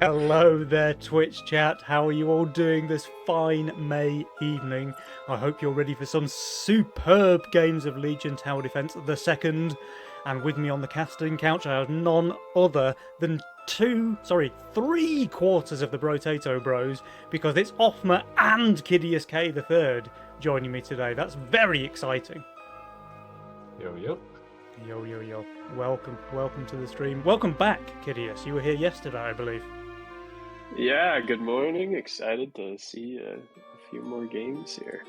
Hello there, Twitch chat. How are you all doing this fine May evening? I hope you're ready for some superb games of Legion Tower Defense the Second. And with me on the casting couch, I have none other than three quarters of the Brotato Bros, because it's Offma and Kidius K the Third joining me today. That's very exciting. Yo, yo. Yo, yo, yo. Welcome to the stream. Welcome back, Kidius. You were here yesterday, I believe. Yeah, good morning. Excited to see a few more games here.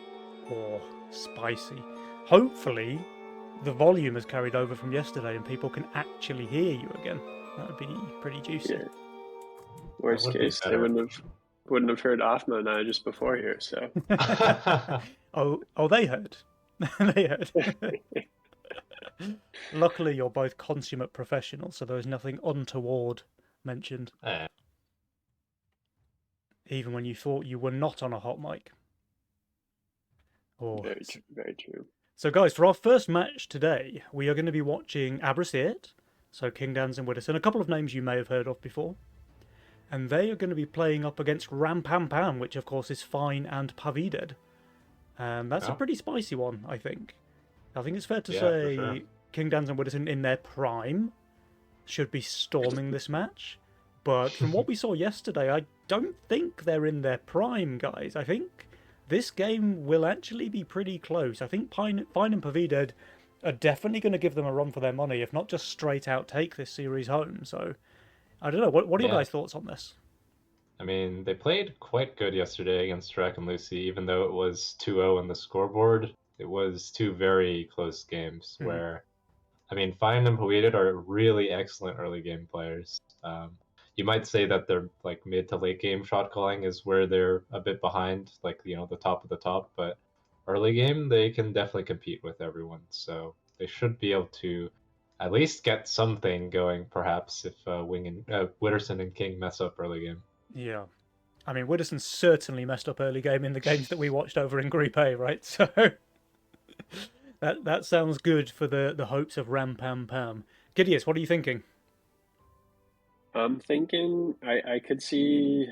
Oh, spicy. Hopefully, the volume has carried over from yesterday and people can actually hear you again. That would be pretty juicy. Yeah. Worst case, they wouldn't have heard Offma and I just before here, so. oh, they heard. They heard. Luckily, you're both consummate professionals, so there was nothing untoward mentioned. Even when you thought you were not on a hot mic. Oh. Very true. So, guys, for our first match today, we are going to be watching Abraceit, so King Dans and Widdowson, a couple of names you may have heard of before. And they are going to be playing up against Rampampam, which, of course, is Fine and Pavided. That's a pretty spicy one, I think. I think it's fair to say sure. King Dans and Widdowson in their prime should be storming this match. But from what we saw yesterday, I don't think they're in their prime, guys. I think this game will actually be pretty close. I think Fine and Pavided are definitely going to give them a run for their money, if not just straight out take this series home. So, I don't know. What are your guys' thoughts on this? I mean, they played quite good yesterday against Drac and Lucy, even though it was 2-0 on the scoreboard. It was two very close games where, I mean, Fine and Pavided are really excellent early game players. You might say that their like mid to late game shot calling is where they're a bit behind, like, you know, the top of the top, but early game they can definitely compete with everyone. So they should be able to at least get something going, perhaps, if Widdowson and King mess up early game. Yeah. I mean, Widdowson certainly messed up early game in the games that we watched over in Group A, right? So that sounds good for the hopes of Rampampam. Kidius, what are you thinking? I'm thinking I could see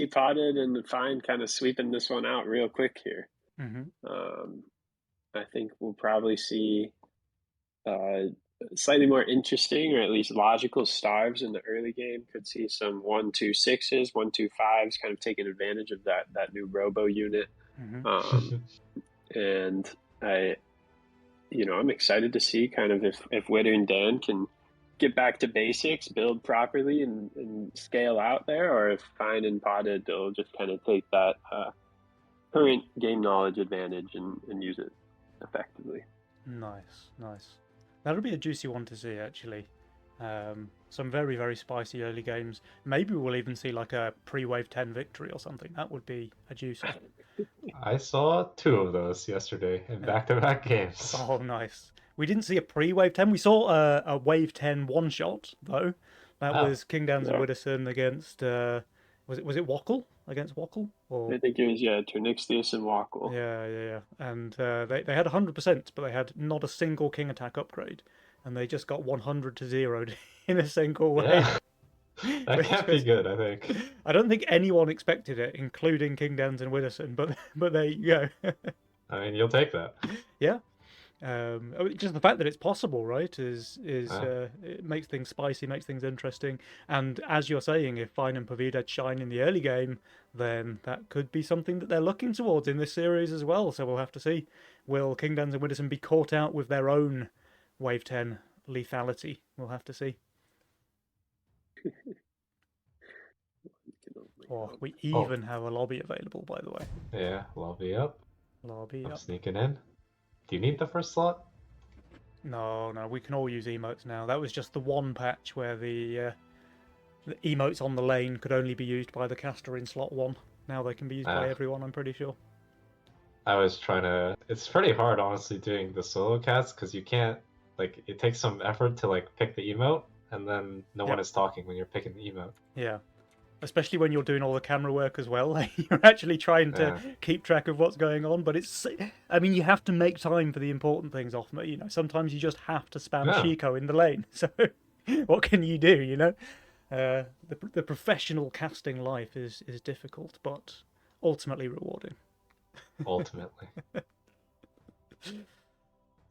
Potted and Fine kind of sweeping this one out real quick here. I think we'll probably see slightly more interesting, or at least logical starves in the early game. Could see some 1-2-6s, 1-2-5s, kind of taking advantage of that new Robo unit. And I'm excited to see kind of if Widder and Dan can get back to basics, build properly, and scale out there, or if Fine and Potted will just kind of take that current game knowledge advantage and use it effectively. Nice. That'll be a juicy one to see, actually. Some very, very spicy early games. Maybe we'll even see like a pre-Wave 10 victory or something. That would be a juicer. I saw two of those yesterday in back-to-back games. Oh, nice. We didn't see a pre-Wave 10. We saw a Wave 10 one-shot, though. That was King Dans and Widdowson against... Was it Wackle? Against Wackle? Or... I think it was, Turnixius and Wackle. Yeah. And they had 100%, but they had not a single King attack upgrade. And they just got 100 to 0 in a single way. Yeah. That can't be good, I think. I don't think anyone expected it, including King Dans and Widdowson, but there you go. I mean, you'll take that. Yeah. Just the fact that it's possible, right, is it makes things spicy, makes things interesting. And as you're saying, if Fine and Pavided shine in the early game, then that could be something that they're looking towards in this series as well. So we'll have to see. Will King Dans and Widdowson be caught out with their own Wave 10 lethality? We'll have to see. We even have a lobby available, by the way. Yeah, lobby up. Lobby up. Sneaking in. Do you need the first slot? No, we can all use emotes now. That was just the one patch where the emotes on the lane could only be used by the caster in slot 1. Now they can be used by everyone, I'm pretty sure. I was trying to... It's pretty hard, honestly, doing the solo cast, because you can't... Like, it takes some effort to, like, pick the emote, and then no one is talking when you're picking the emote. Yeah. Especially when you're doing all the camera work as well. You're actually trying to keep track of what's going on, but you have to make time for the important things, Offma. Sometimes you just have to spam Chico in the lane. So what can you do, The professional casting life is difficult, but ultimately rewarding. Ultimately.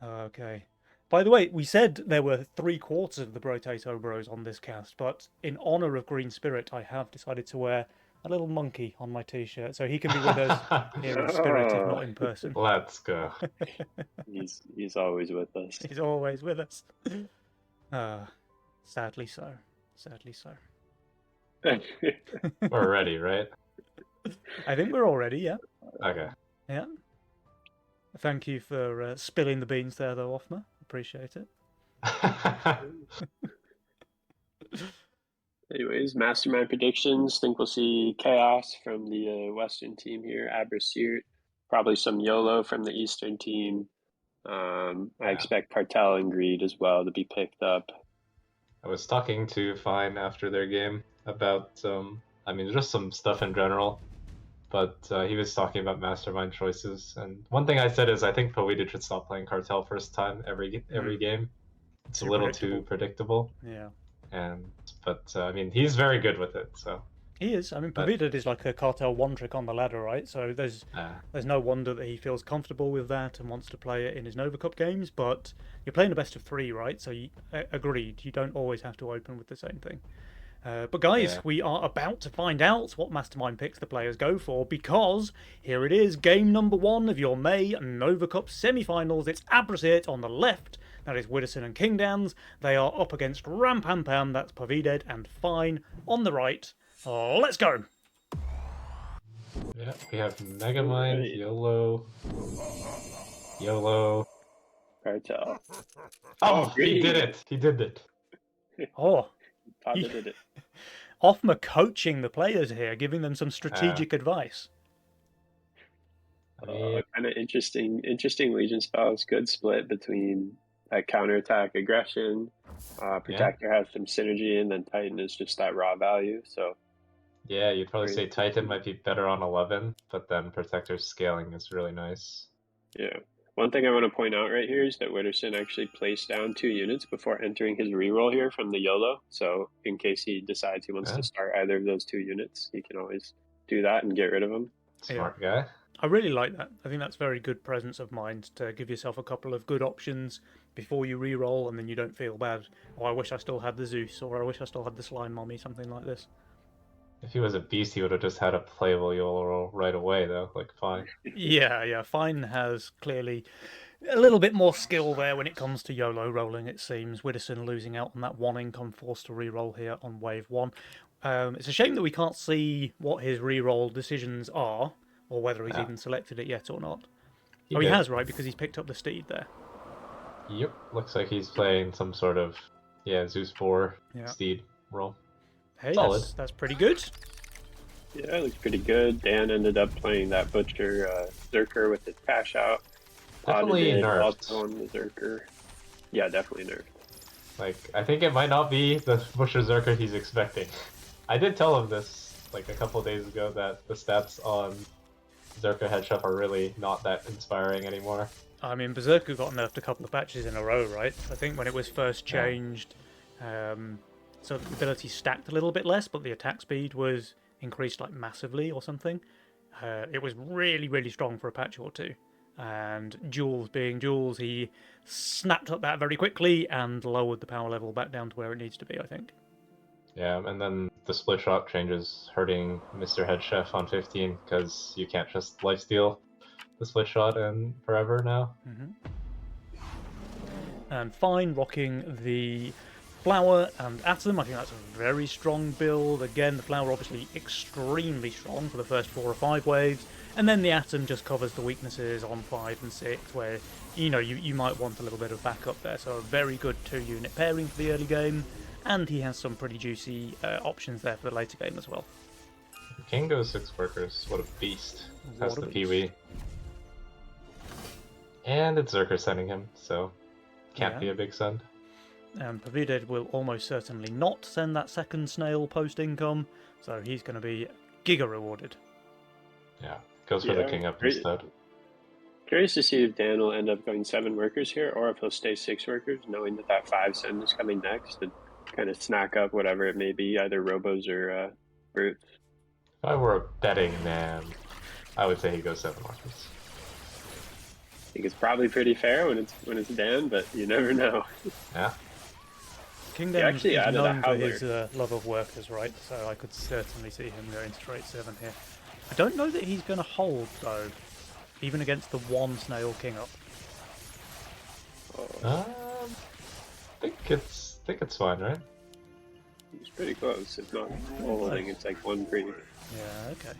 Okay. By the way, we said there were 3/4 of the Brotato Bros on this cast, but in honor of Green Spirit, I have decided to wear a little monkey on my t-shirt, so he can be with us here in spirit, if not in person. Let's go. He's always with us. He's always with us. Sadly so. Sadly so. We're ready, right? I think we're all ready, yeah. Okay. Yeah. Thank you for spilling the beans there, though, Offma. Appreciate it. Anyways, mastermind predictions. Think we'll see chaos from the Western team here. Abrasiert, probably some YOLO from the Eastern team. I expect Cartel and Greed as well to be picked up. I was talking to Fine after their game about, just some stuff in general, but he was talking about mastermind choices. And one thing I said is I think Pawita should stop playing Cartel first time every game. It's a little too predictable. Yeah. But he's very good with it. So he is. I mean, Pawita is like a Cartel one trick on the ladder, right? So there's no wonder that he feels comfortable with that and wants to play it in his Nova Cup games. But you're playing a best of 3, right? So agreed. You don't always have to open with the same thing. But guys, we are about to find out what mastermind picks the players go for, because here it is, game number 1 of your May Nova Cup semi-finals. It's Abrasiert on the left, that is Widdowson and Kingdans. They are up against Rampampam, that's Pavided and Fine on the right. Let's go! Yeah, we have Megamind, YOLO, Cartel. Oh, he did it! He did it! He did it. Offma coaching the players here, giving them some strategic advice. Kind of interesting Legion spells. Good split between counterattack aggression. Protector has some synergy, and then Titan is just that raw value. So yeah, you'd probably say Titan might be better on 11, but then Protector's scaling is really nice. Yeah. One thing I want to point out right here is that Widdowson actually placed down 2 units before entering his reroll here from the YOLO. So in case he decides he wants to start either of those 2 units, he can always do that and get rid of them. Smart guy. I really like that. I think that's very good presence of mind to give yourself a couple of good options before you re-roll, and then you don't feel bad. Oh, I wish I still had the Zeus, or I wish I still had the Slime Mummy, something like this. If he was a beast, he would have just had a playable YOLO roll right away, though. Like, Fine. Yeah. Fine has clearly a little bit more skill there when it comes to YOLO rolling, it seems. Widdowson losing out on that 1 income, forced to re-roll here on wave 1. It's a shame that we can't see what his re-roll decisions are, or whether he's even selected it yet or not. He has, right? Because he's picked up the Steed there. Yep. Looks like he's playing some sort of, Zeus 4 Steed roll. Hey, that's pretty good. Yeah, it looks pretty good. Dan ended up playing that Butcher Zerker with his cash out. Definitely nerfed. Also on the Zerker. Yeah, definitely nerfed. Like, I think it might not be the Butcher Zerker he's expecting. I did tell him this, like, a couple of days ago, that the stats on Zerker Head Chef are really not that inspiring anymore. I mean, Berserker got nerfed a couple of patches in a row, right? I think when it was first changed, so the ability stacked a little bit less, but the attack speed was increased like massively or something. It was really, really strong for a patch or 2. And Jules being Jules, he snapped up that very quickly and lowered the power level back down to where it needs to be, I think. Yeah, and then the split shot changes hurting Mr. Head Chef on 15, because you can't just lifesteal the split shot and forever now. And Fine rocking the Flower and Atom. I think that's a very strong build. Again, the Flower obviously extremely strong for the first 4 or 5 waves, and then the Atom just covers the weaknesses on 5 and 6, where you might want a little bit of backup there. So a very good 2-unit pairing for the early game, and he has some pretty juicy options there for the later game as well. King goes 6 workers. What a beast! That's the Pee-wee. And it's Zerker sending him, so can't be a big send. And Pavided will almost certainly not send that second snail post-income, so he's going to be giga rewarded. Yeah, goes for the king up instead. Curious to see if Dan will end up going 7 workers here, or if he'll stay 6 workers, knowing that 5 send is coming next. And kind of snack up whatever it may be, either Robos or Brutes. If I were a betting man, I would say he goes 7 markers. I think it's probably pretty fair when it's Dan, but you never know. Yeah. King He Dan actually is added a known for Howler. his love of workers, right? So I could certainly see him going straight 7 here. I don't know that he's going to hold, though, even against the one Snail King up. Oh, I think it's fine, right? he's pretty close. If not holding, it's like 1-3. Yeah, okay.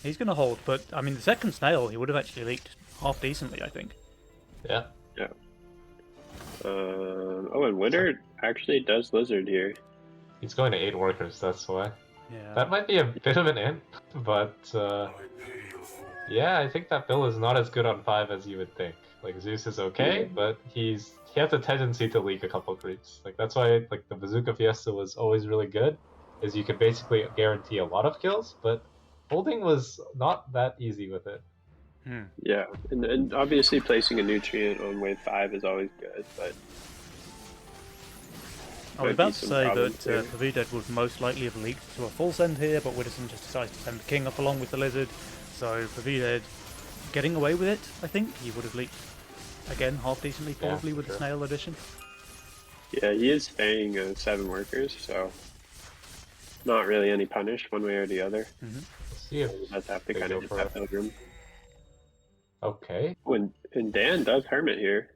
He's going to hold, but, I mean, the second Snail, he would have actually leaked half decently, I think. Yeah. Yeah. Oh, and Winter actually does Lizard here. He's going to 8 workers, that's why. Yeah. That might be a bit of an int, but yeah, I think that bill is not as good on 5 as you would think. Like, Zeus is okay, but he has a tendency to leak a couple creeps. Like, that's why like the Bazooka Fiesta was always really good, is you could basically guarantee a lot of kills, but holding was not that easy with it. Yeah, and obviously placing a nutrient on wave 5 is always good, but I was might about be to some say problems that there. Pavided would most likely have leaked to a full send here, but Widdowson just decides to send the king up along with the lizard. So Pavided getting away with it, I think. He would have leaked again half decently, Yeah, probably for with the sure. snail addition. yeah, he is staying 7 workers, so not really any punish one way or the other. Let's see if He does have to They kind go of hit for that it. pilgrim. And Dan does Hermit here.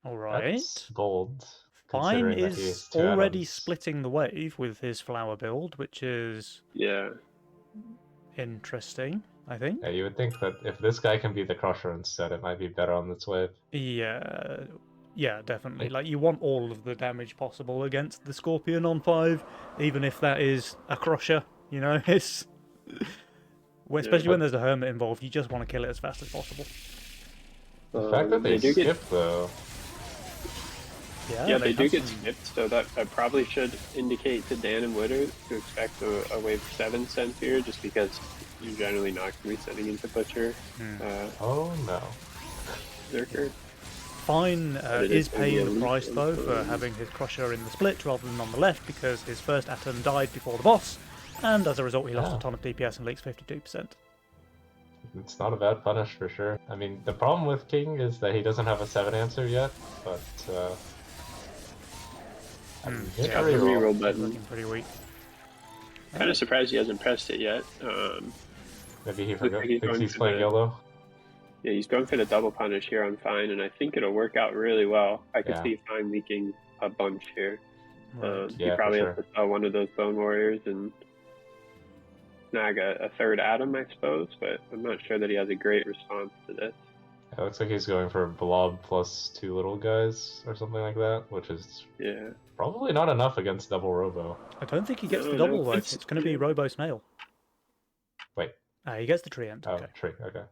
Alright. That's bold. Fine considering that he is has 2 already atoms. splitting the wave with his flower build, which is Yeah. interesting, I think. Yeah, you would think that if this guy can be the crusher instead, it might be better on this wave. Yeah, definitely. Like, you want all of the damage possible against the Scorpion on 5, even if that is a crusher, you know? It's... especially when there's a Hermit involved, you just want to kill it as fast as possible. The fact that they do skip though. Yeah, they do have get some- skipped, so that probably should indicate to Dan and Witter to expect a wave 7 sent here, just because you're generally not going to be sending into Butcher, Oh no. Zerker. Fine it is is gonna be paying a the price, leak though, on for the- having his Crusher in the split rather than on the left, because his first Atom died before the boss, and as a result he lost Yeah. a ton of DPS and leaks 52%. It's not a bad punish for sure. I mean, the problem with King is that he doesn't have a 7 answer yet, but hit yeah, a the reroll. reroll He's button. looking pretty weak. Kind of surprised he hasn't pressed it yet. Maybe he Looks forgot, like he's thinks going he's for playing the- yellow. Yeah, he's going for the double punish here on Fine, and I think it'll work out really well. I could Yeah. see Fine leaking a bunch here. Right. Yeah, He for probably sure. has to sell one of those Bone Warriors and snag a third Atom, I suppose, but I'm not sure that he has a great response to this. It looks like he's going for Blob plus 2 little guys or something like that, which is Yeah. probably not enough against double Robo. I don't think he gets No, the no, double, though. it's- It's going to be Robo Snail. Wait, He gets the Treant. oh, Okay. tree, okay.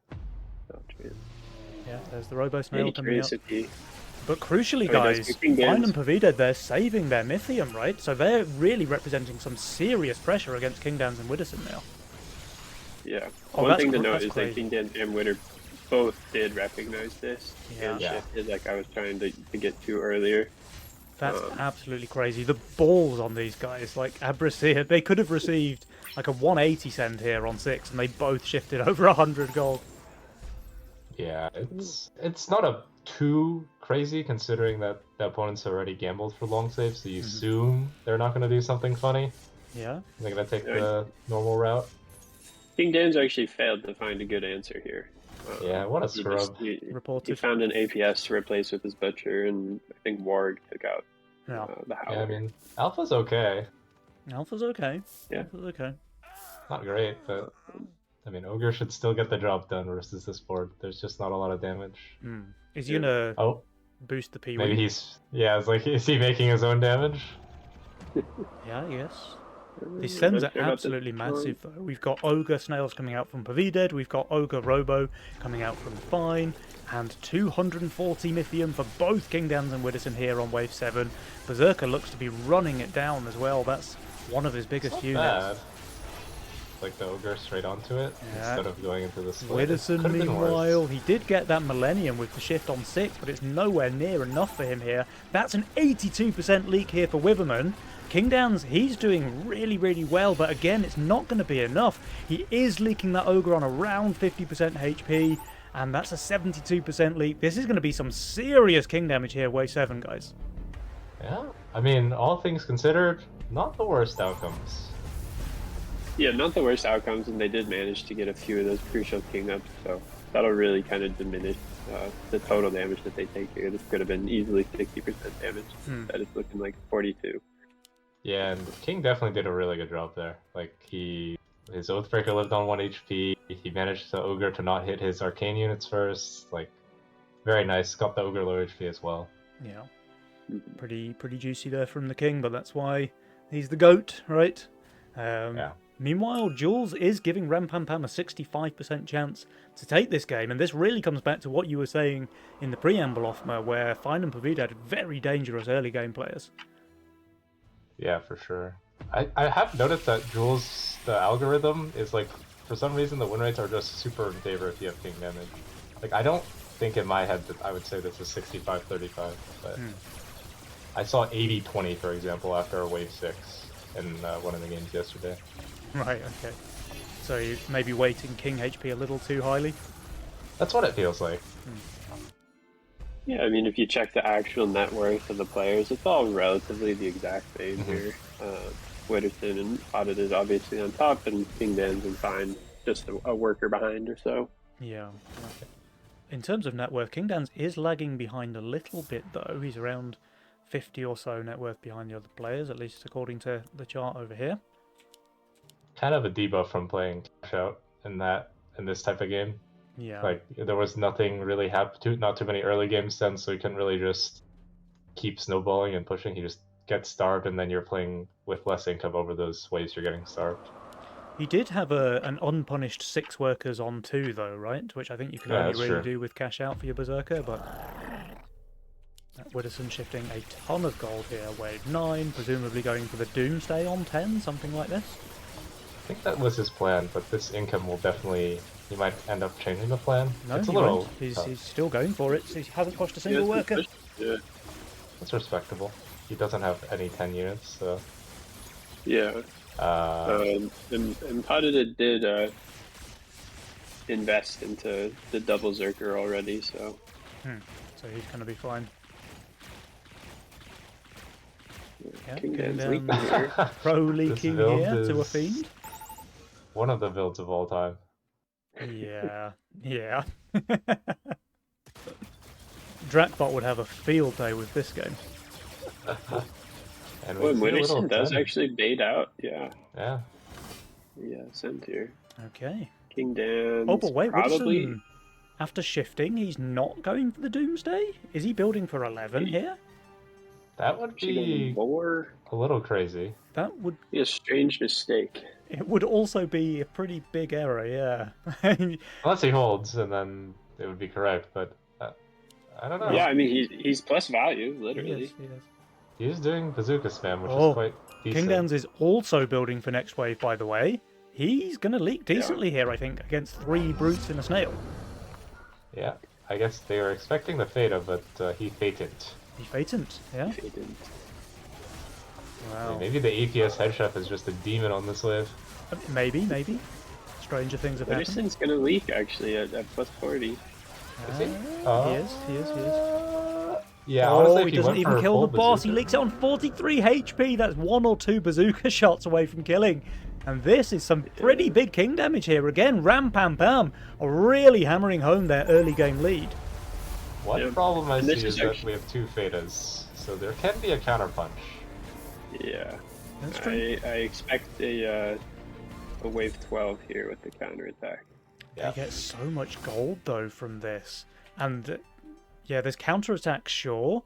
Oh, geez. Yeah, there's the Robo Snail Any coming up. curiosity. But crucially, Oh, he does guys, King Fine Dan's. and Pavided, they're saving their Mythium, right? So they're really representing some serious pressure against King Dans and Widdowson now. Yeah. Oh, One that's thing to cr- note that's is crazy. that King Dan and Witter both did recognize this Yeah. and Yeah. shifted like I was trying to get to earlier. That's absolutely crazy. The balls on these guys, like Abrasir, they could have received like a 180 send here on 6, and they both shifted over 100 gold. Yeah, it's not a too crazy considering that the opponents already gambled for long saves, so you assume they're not going to do something funny. Yeah. They're going to take Yeah. the normal route. King Dan's actually failed to find a good answer here. Yeah, what a He scrub. just- He Reported. found an APS to replace with his Butcher, and I think Warg took out Yeah. the Howler. Yeah, I mean, Alpha's okay. Alpha's okay. Yeah. Alpha's okay. Not great, but I mean, Ogre should still get the job done versus this board. There's just not a lot of damage. Is he Yeah. gonna Oh, boost the P maybe wing? it's like, is he making his own damage? Yeah, yes. I'm These not sends are sure about this absolutely one. massive, though. We've got Ogre Snails coming out from Pavided, we've got Ogre Robo coming out from Fine, and 240 Mythium for both King Dans and Widdowson here on Wave 7. Berserker looks to be running it down as well. That's one of his biggest Not units. bad. like the ogre straight onto it Yeah. instead of going into the split. Widdowson, Could have been worse. meanwhile, he did get that Millennium with the shift on 6, but it's nowhere near enough for him here. That's an 82% leak here for Witherman. Kingdowns, he's doing really, really well, but again, it's not going to be enough. He is leaking that Ogre on around 50% HP, and that's a 72% leak. This is going to be some serious king damage here, Wave 7, guys. Yeah, I mean, all things considered, not the worst outcomes. Yeah, not the worst outcomes, and they did manage to get a few of those crucial king ups, so that'll really kind of diminish the total damage that they take here. This could have been easily 60% damage. That is looking like 42. Yeah, and King definitely did a really good job there. Like, his Oathbreaker lived on 1 HP, he managed the Ogre to not hit his Arcane units first, like, very nice, got the Ogre low HP as well. Yeah. Pretty juicy there from the king, but that's why he's the GOAT, right? Yeah. Meanwhile, Jules is giving Rampampam a 65% chance to take this game, and this really comes back to what you were saying in the preamble, Offmer, where Fine and Pavida had very dangerous early game players. Yeah, for sure. I have noticed that Jules, the algorithm, is like, for some reason the win rates are just super in favor if you have king damage. Like, I don't think in my head that I would say this is 65-35, but I saw 80-20, for example, after wave 6 in one of the games yesterday. Right, okay. So you maybe weighting king HP a little too highly? That's what it feels like. Yeah, I mean, if you check the actual net worth of the players, it's all relatively the exact same here. Widdowson and Potted is obviously on top, and King Dan's and Fine just a worker behind or so. Yeah. In terms of net worth, King Dan's is lagging behind a little bit, though. He's around 50 or so net worth behind the other players, at least according to the chart over here. Kind of a debuff from playing Cash Out in this type of game. Yeah. Like, there was nothing really not too many early game sense, so you couldn't really just keep snowballing and pushing. You just get starved, and then you're playing with less income over those waves you're getting starved. He did have an unpunished 6 workers on 2, though, right? Which I think you can only that's really true. do with Cash Out for your Berserker, but... Widdowson shifting a ton of gold here, wave 9, presumably going for the Doomsday on 10, something like this. I think that was his plan, but this income will definitely... He might end up changing the plan. No, it's a he little won't. He's still going for it. He hasn't pushed a single worker. Yeah. It's respectable. He doesn't have any 10 units, so... Yeah. And Potted did invest into the double Zerker already, so... So he's going to be fine. Yeah, King King Dan's Dan's leaking here. pro leaking build here to a is- fiend. One of the builds of all time. Yeah, yeah. Drakbot would have a field day with this game. And Oh, and see a little Widdowson does 10. actually bait out. Yeah. Yeah. Yeah, sent here. Okay. King Dan. Oh, but wait, probably. Widdowson, after shifting, he's not going for the Doomsday? Is he building for 11 here? That would be More. a little crazy. That would... Be a strange mistake. It would also be a pretty big error, yeah. Unless he holds, and then it would be correct, but I don't know. Yeah, I mean he's plus value, He literally. is, he is. He is doing bazooka spam, which Oh, is quite decent. King Dan's is also building for next wave, by the way. He's going to leak decently here, I think, against 3 brutes and a snail. Yeah, I guess they were expecting the Fata, but he fated. He's patent, yeah? If he didn't. Wow. Maybe the APS head chef is just a demon on this wave. Maybe. Stranger things have happened. Widdowson's gonna leak actually at plus 40. Is he? He is. Yeah, Oh, honestly, if he he doesn't went even for kill full the boss. He bazooka- leaks it on 43 HP. That's 1 or 2 bazooka shots away from killing. And this is some pretty big king damage here. Again, Ram Pam Pam are really hammering home their early game lead. One Yeah. problem I And see this is is that actually- we have 2 Fatas, so there can be a counterpunch. Yeah. That's true. I expect a wave 12 here with the counterattack. Yeah. They get so much gold though from this, and yeah, there's counterattack, sure,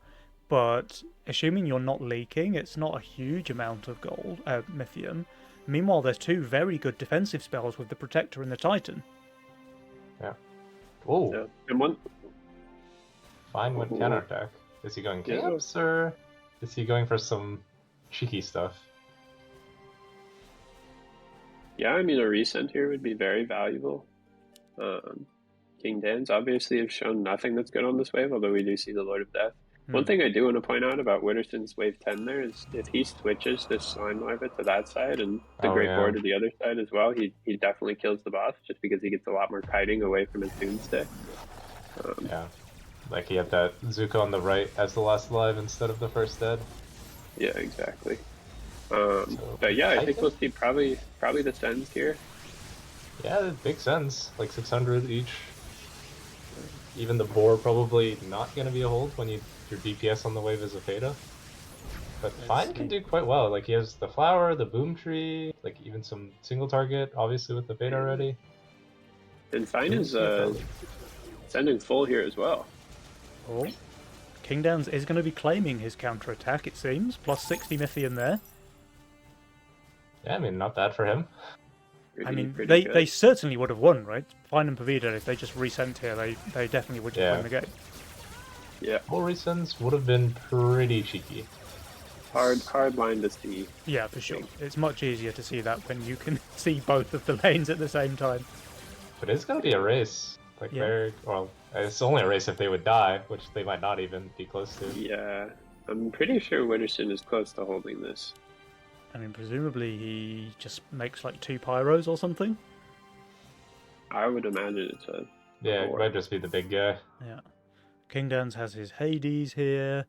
but assuming you're not leaking, it's not a huge amount of gold, Mythium. Meanwhile, there's 2 very good defensive spells with the Protector and the Titan. Whoa, So, and one. fine with Ooh. counterattack. Is he going Yeah. camps, or is he going for some cheeky stuff? Yeah, I mean, a resend here would be very valuable. King Dan's obviously have shown nothing that's good on this wave, although we do see the Lord of Death. One thing I do want to point out about Witterson's wave 10 there is if he switches this Slime Larva to that side and the Oh, Great yeah. Boar to the other side as well, he definitely kills the boss just because he gets a lot more kiting away from his Doomstick. Yeah. Like he had that Zuko on the right as the last alive instead of the first dead. Yeah, exactly. But yeah, I think we'll see probably the Sens here. Yeah, big sense. Like 600 each. Even the boar probably not going to be a hold when your DPS on the wave is a Feta. But Fine can do quite well. Like he has the flower, the boom tree, like even some single target, obviously with the Feta already. And Fine is sending full here as well. Oh, King Dans is going to be claiming his counter-attack, it seems. Plus 60 Mythium there. Yeah, I mean, not bad for him. I mean, pretty they certainly would have won, right? Fine and Pavida, if they just resent here, they definitely would just win the game. Yeah. Full resends would have been pretty cheeky. Hard line to see. Yeah, for sure. It's much easier to see that when you can see both of the lanes at the same time. But it's going to be a race. Like, well, it's only a race if they would die, which they might not even be close to. Yeah. I'm pretty sure Witterson is close to holding this. I mean, presumably he just makes like 2 pyros or something. I would imagine it's a... Yeah, it might just be the big guy. Yeah. King Dans has his Hades here,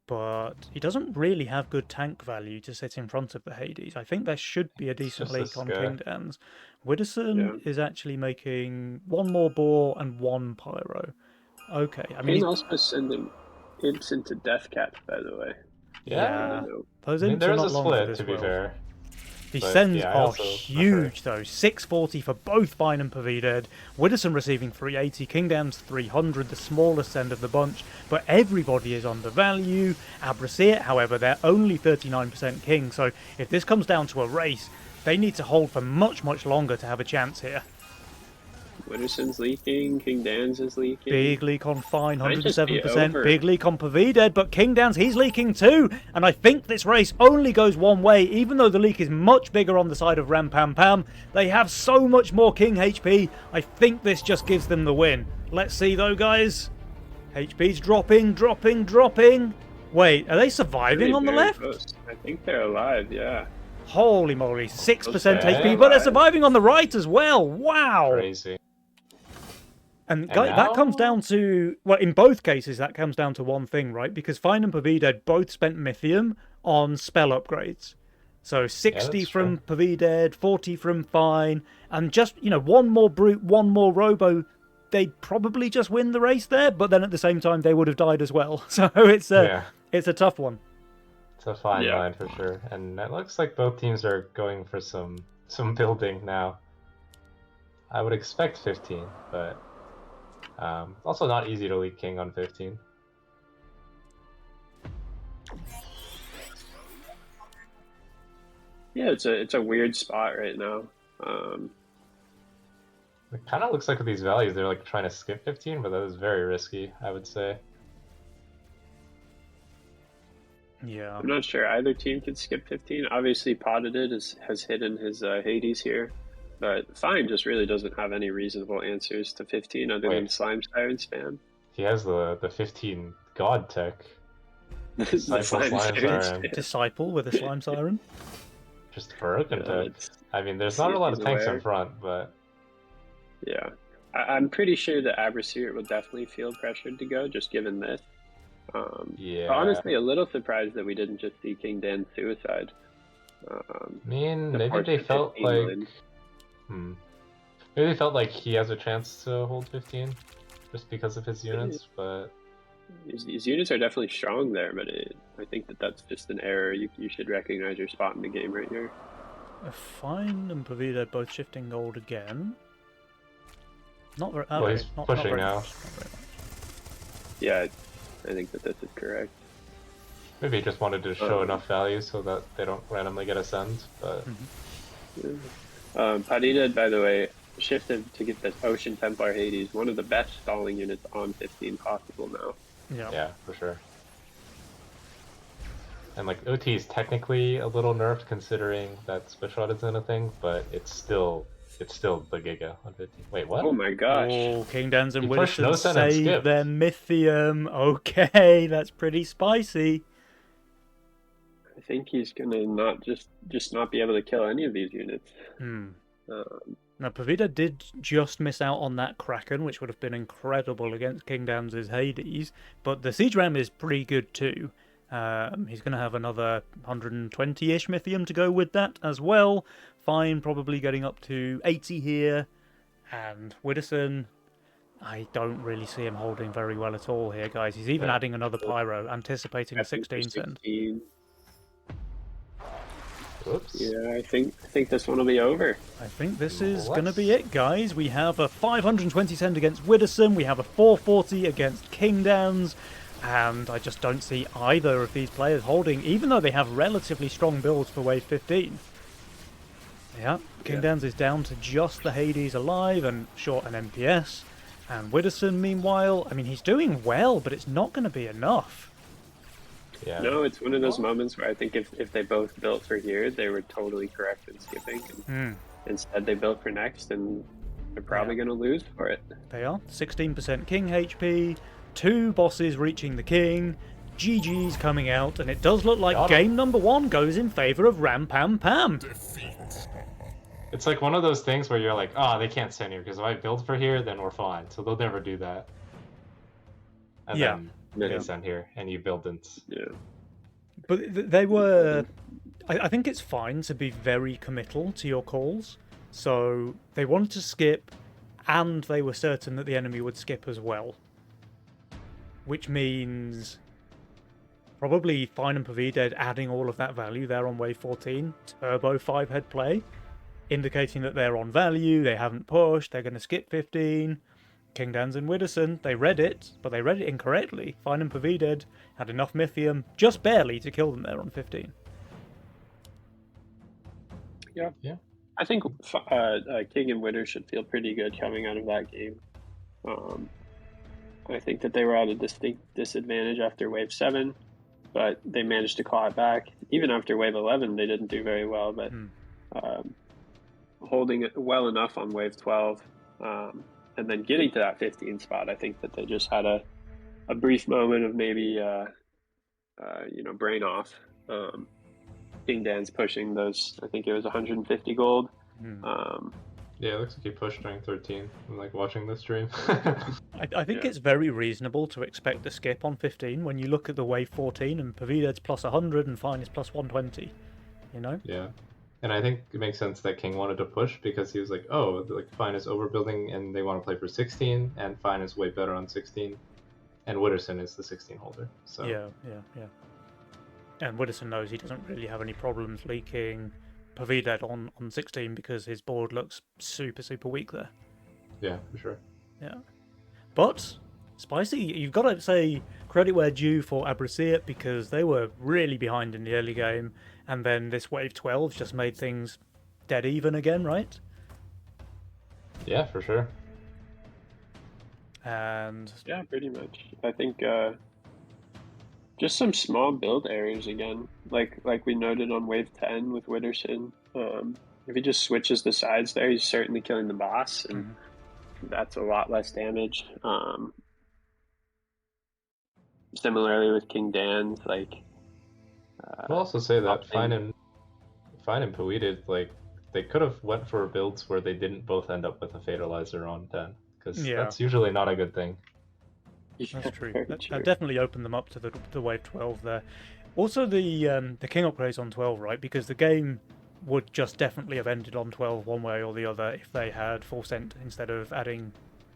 but he doesn't really have good tank value to sit in front of the Hades. I think there should be a decent leak on King Dans. Widderson is actually making 1 more boar and 1 pyro. Okay, I mean... He's also sending imps into Death Cats, by the way. Yeah. Those imps there are is not a long for split, this to be world. fair. The But, sends yeah, are also huge, though. 640 for both Fine and Pavided. Widderson receiving 380, King Dan's 300, the smallest send of the bunch. But everybody is undervalue. Abrasier, however, they're only 39% king, so if this comes down to a race, they need to hold for much, much longer to have a chance here. Witterson's leaking, King Dan's is leaking. Big leak on Fine, Might just be 107%. over. Big leak on Pavided, but King Dan's, he's leaking too. And I think this race only goes one way, even though the leak is much bigger on the side of Ram Pam Pam. They have so much more King HP. I think this just gives them the win. Let's see though, guys. HP's dropping. Wait, are they surviving on the Very left? close. I think they're alive, yeah. Holy moly, 6% Okay. HP, but they're surviving on the right as well. Wow. Crazy. And now? that comes down to, well, in both cases, that comes down to one thing, right? Because Fine and Pavided both spent Mythium on spell upgrades. So 60 from Pavided, 40 from Fine, and just, one more Brute, one more Robo, they'd probably just win the race there, but then at the same time, they would have died as well. So it's a tough one. It's a fine line for sure. And it looks like both teams are going for some building now. I would expect 15, but also not easy to lead King on 15. Yeah, it's a weird spot right now. It kind of looks like with these values, they're like trying to skip 15, but that is very risky, I would say. Yeah. I'm not sure either team could skip 15. Obviously, Potted has hidden his Hades here, but Fine just really doesn't have any reasonable answers to 15 other than Slime Siren spam. He has the 15 God tech. Disciple with a Slime Siren. Just broken tech. I mean, there's not a lot of tanks in front, but... Yeah. I'm pretty sure that Abrasier will definitely feel pressured to go, just given this. Yeah. Honestly, a little surprised that we didn't just see King Dan's suicide. I mean, maybe they felt like... Maybe they felt like he has a chance to hold 15, just because of his units, but... His units are definitely strong there, but I think that's just an error. You should recognize your spot in the game right here. Fine and Pavida both shifting gold again. Not very. Well, he's pushing now. Yeah, I think that this is correct. Maybe he just wanted to show enough value so that they don't randomly get a send, but... Padida, by the way, shifted to get this Ocean Templar Hades, one of the best stalling units on 15 possible now. Yeah, for sure. And like OT is technically a little nerfed considering that Switch Shot isn't a thing, but it's still the Giga on 15. Wait, what? Oh my gosh. Oh, King Dans and He pushed Widdowson no-send and save skipped. their Mythium. Okay, that's pretty spicy. I think he's gonna not just not be able to kill any of these units. Hmm. Um, Now, Pavida did just miss out on that Kraken, which would have been incredible against King Dan's Hades, but the Siege Ram is pretty good too. He's going to have another 120-ish Mythium to go with that as well. Fine, probably getting up to 80 here. And Widdowson, I don't really see him holding very well at all here, guys. He's even adding another Pyro, anticipating a 16 send. 16. Oops. Yeah, I think this one will be over. I think this is going to be it, guys. We have a 520 send against Widdowson. We have a 440 against King Dan's. And I just don't see either of these players holding, even though they have relatively strong builds for Wave 15. Yeah, King Dan's is down to just the Hades alive and short an MPS. And Widdowson, meanwhile, I mean, he's doing well, but it's not going to be enough. Yeah. No, it's one of those moments where I think if they both built for here, they were totally correct in skipping. And instead, they built for next, and they're probably going to lose for it. They are. 16% King HP, 2 bosses reaching the King, GG's coming out, and it does look like game number 1 goes in favour of Ram Pam Pam. It's like one of those things where you're like, oh, they can't send here, because if I build for here, then we're fine. So they'll never do that. And then they send here, and you buildn't. Yeah. But they were... I think it's fine to be very committal to your calls. So they wanted to skip, and they were certain that the enemy would skip as well. Which means probably Fine and Pavida adding all of that value there on wave 14. Turbo 5-head play, indicating that they're on value, they haven't pushed, they're going to skip 15. King Dan's and Widdowson, they read it, but they read it incorrectly. Fine and Pavida had enough Mythium, just barely, to kill them there on 15. Yeah. I think King and Witter should feel pretty good coming out of that game. I think that they were at a distinct disadvantage after Wave 7, but they managed to claw it back. Even after Wave 11, they didn't do very well, but holding it well enough on Wave 12, and then getting to that 15 spot, I think that they just had a brief moment of maybe, brain off. King Dan's pushing those, I think it was 150 gold. Yeah, it looks like he pushed during 13. I'm like watching the stream. I think it's very reasonable to expect a skip on 15 when you look at the wave 14 and Pavida's plus 100 and Fine is plus 120, you know? Yeah. And I think it makes sense that King wanted to push because he was like, oh, like Fine is overbuilding and they want to play for 16 and Fine is way better on 16. And Widdowson is the 16 holder. So Yeah. And Widdowson knows he doesn't really have any problems leaking Pavida on 16 because his board looks super, super weak there. Yeah, for sure. Yeah. But, Spicy, you've got to say credit where due for Abrasiat because they were really behind in the early game, and then this wave 12 just made things dead even again, right? Yeah, for sure. And yeah, pretty much. I think just some small build errors again, like we noted on wave 10 with Widdowson. If he just switches the sides there, he's certainly killing the boss, and that's a lot less damage. Similarly with King Dan, like. I'll also say that Fine and Pawita, like, they could have went for builds where they didn't both end up with a Fatalizer on 10, because that's usually not a good thing. That's true. That definitely opened them up to the wave 12 there. Also, the King upgrades on 12, right? Because the game would just definitely have ended on 12 one way or the other if they had full sent instead of adding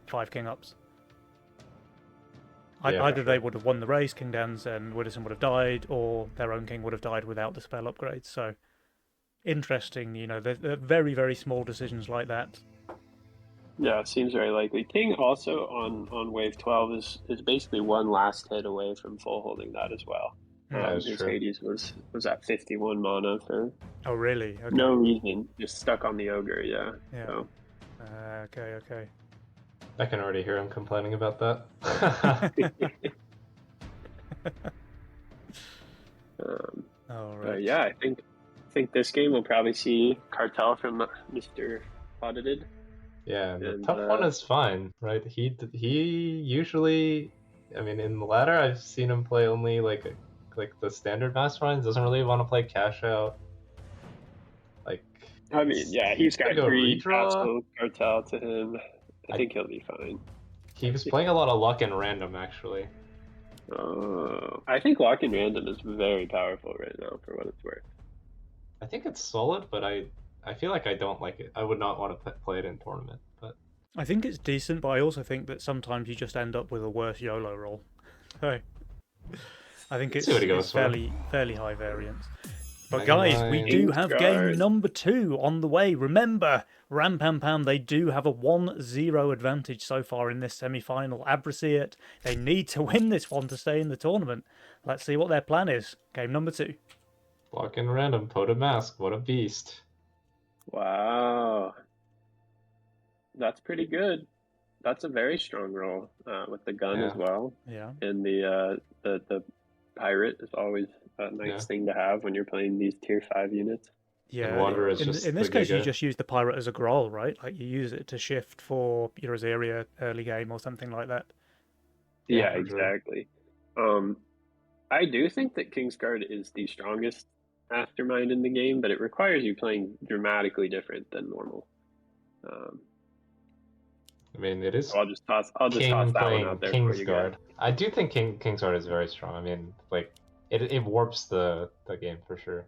5 King ups. Either they would have won the race, King Dan's and Widdowson would have died, or their own King would have died without the spell upgrades. So, interesting, you know, they're very, very small decisions like that. Yeah, it seems very likely. King also on wave 12 is basically one last hit away from full holding that as well. His Hades was at 51 mana for really? Okay. No reason, just stuck on the ogre. Yeah. So. Okay. I can already hear him complaining about that. All right. Yeah, I think this game will probably see Cartel from Mr. Audited. Yeah, the And, tough one is fine, right? He usually, I mean, in the ladder, I've seen him play only like the standard masterminds. Doesn't really want to play cash out. Like, I mean, yeah, he's got gonna go 3 redraw. Castle Cartel to him. I I- think he'll be fine. He was playing a lot of luck and random actually. I think Lock and Random is very powerful right now for what it's worth. I think it's solid, but I feel like I don't like it. I would not want to play it in tournament, but I think it's decent, but I also think that sometimes you just end up with a worse YOLO roll. So I think it's, See what he goes it's for. fairly high variance. But Mega guys, we Mind. do have game Guard. number 2 on the way. Remember, Ram Pam Pam, they do have a 1-0 advantage so far in this semi-final. Abrasiet, they need to win this one to stay in the tournament. Let's see what their plan is. Game number 2. luck and random, Totem Mask, what a beast. Wow. That's pretty good. That's a very strong roll with the gun Yeah. as well. Yeah. And the pirate is always a nice Yeah. thing to have when you're playing these tier 5 units. Yeah, Wanderer is in just this the case, you Giga. just use the pirate as a growl, right? Like you use it to shift for your Azaria early game or something like that. Yeah, for sure. exactly. I do think that Kingsguard is the strongest mastermind in the game, but it requires you playing dramatically different than normal. I mean, it is So I'll just toss that one playing out there for you guys. Kingsguard. I do think Kingsguard is very strong. I mean, like it warps the game for sure.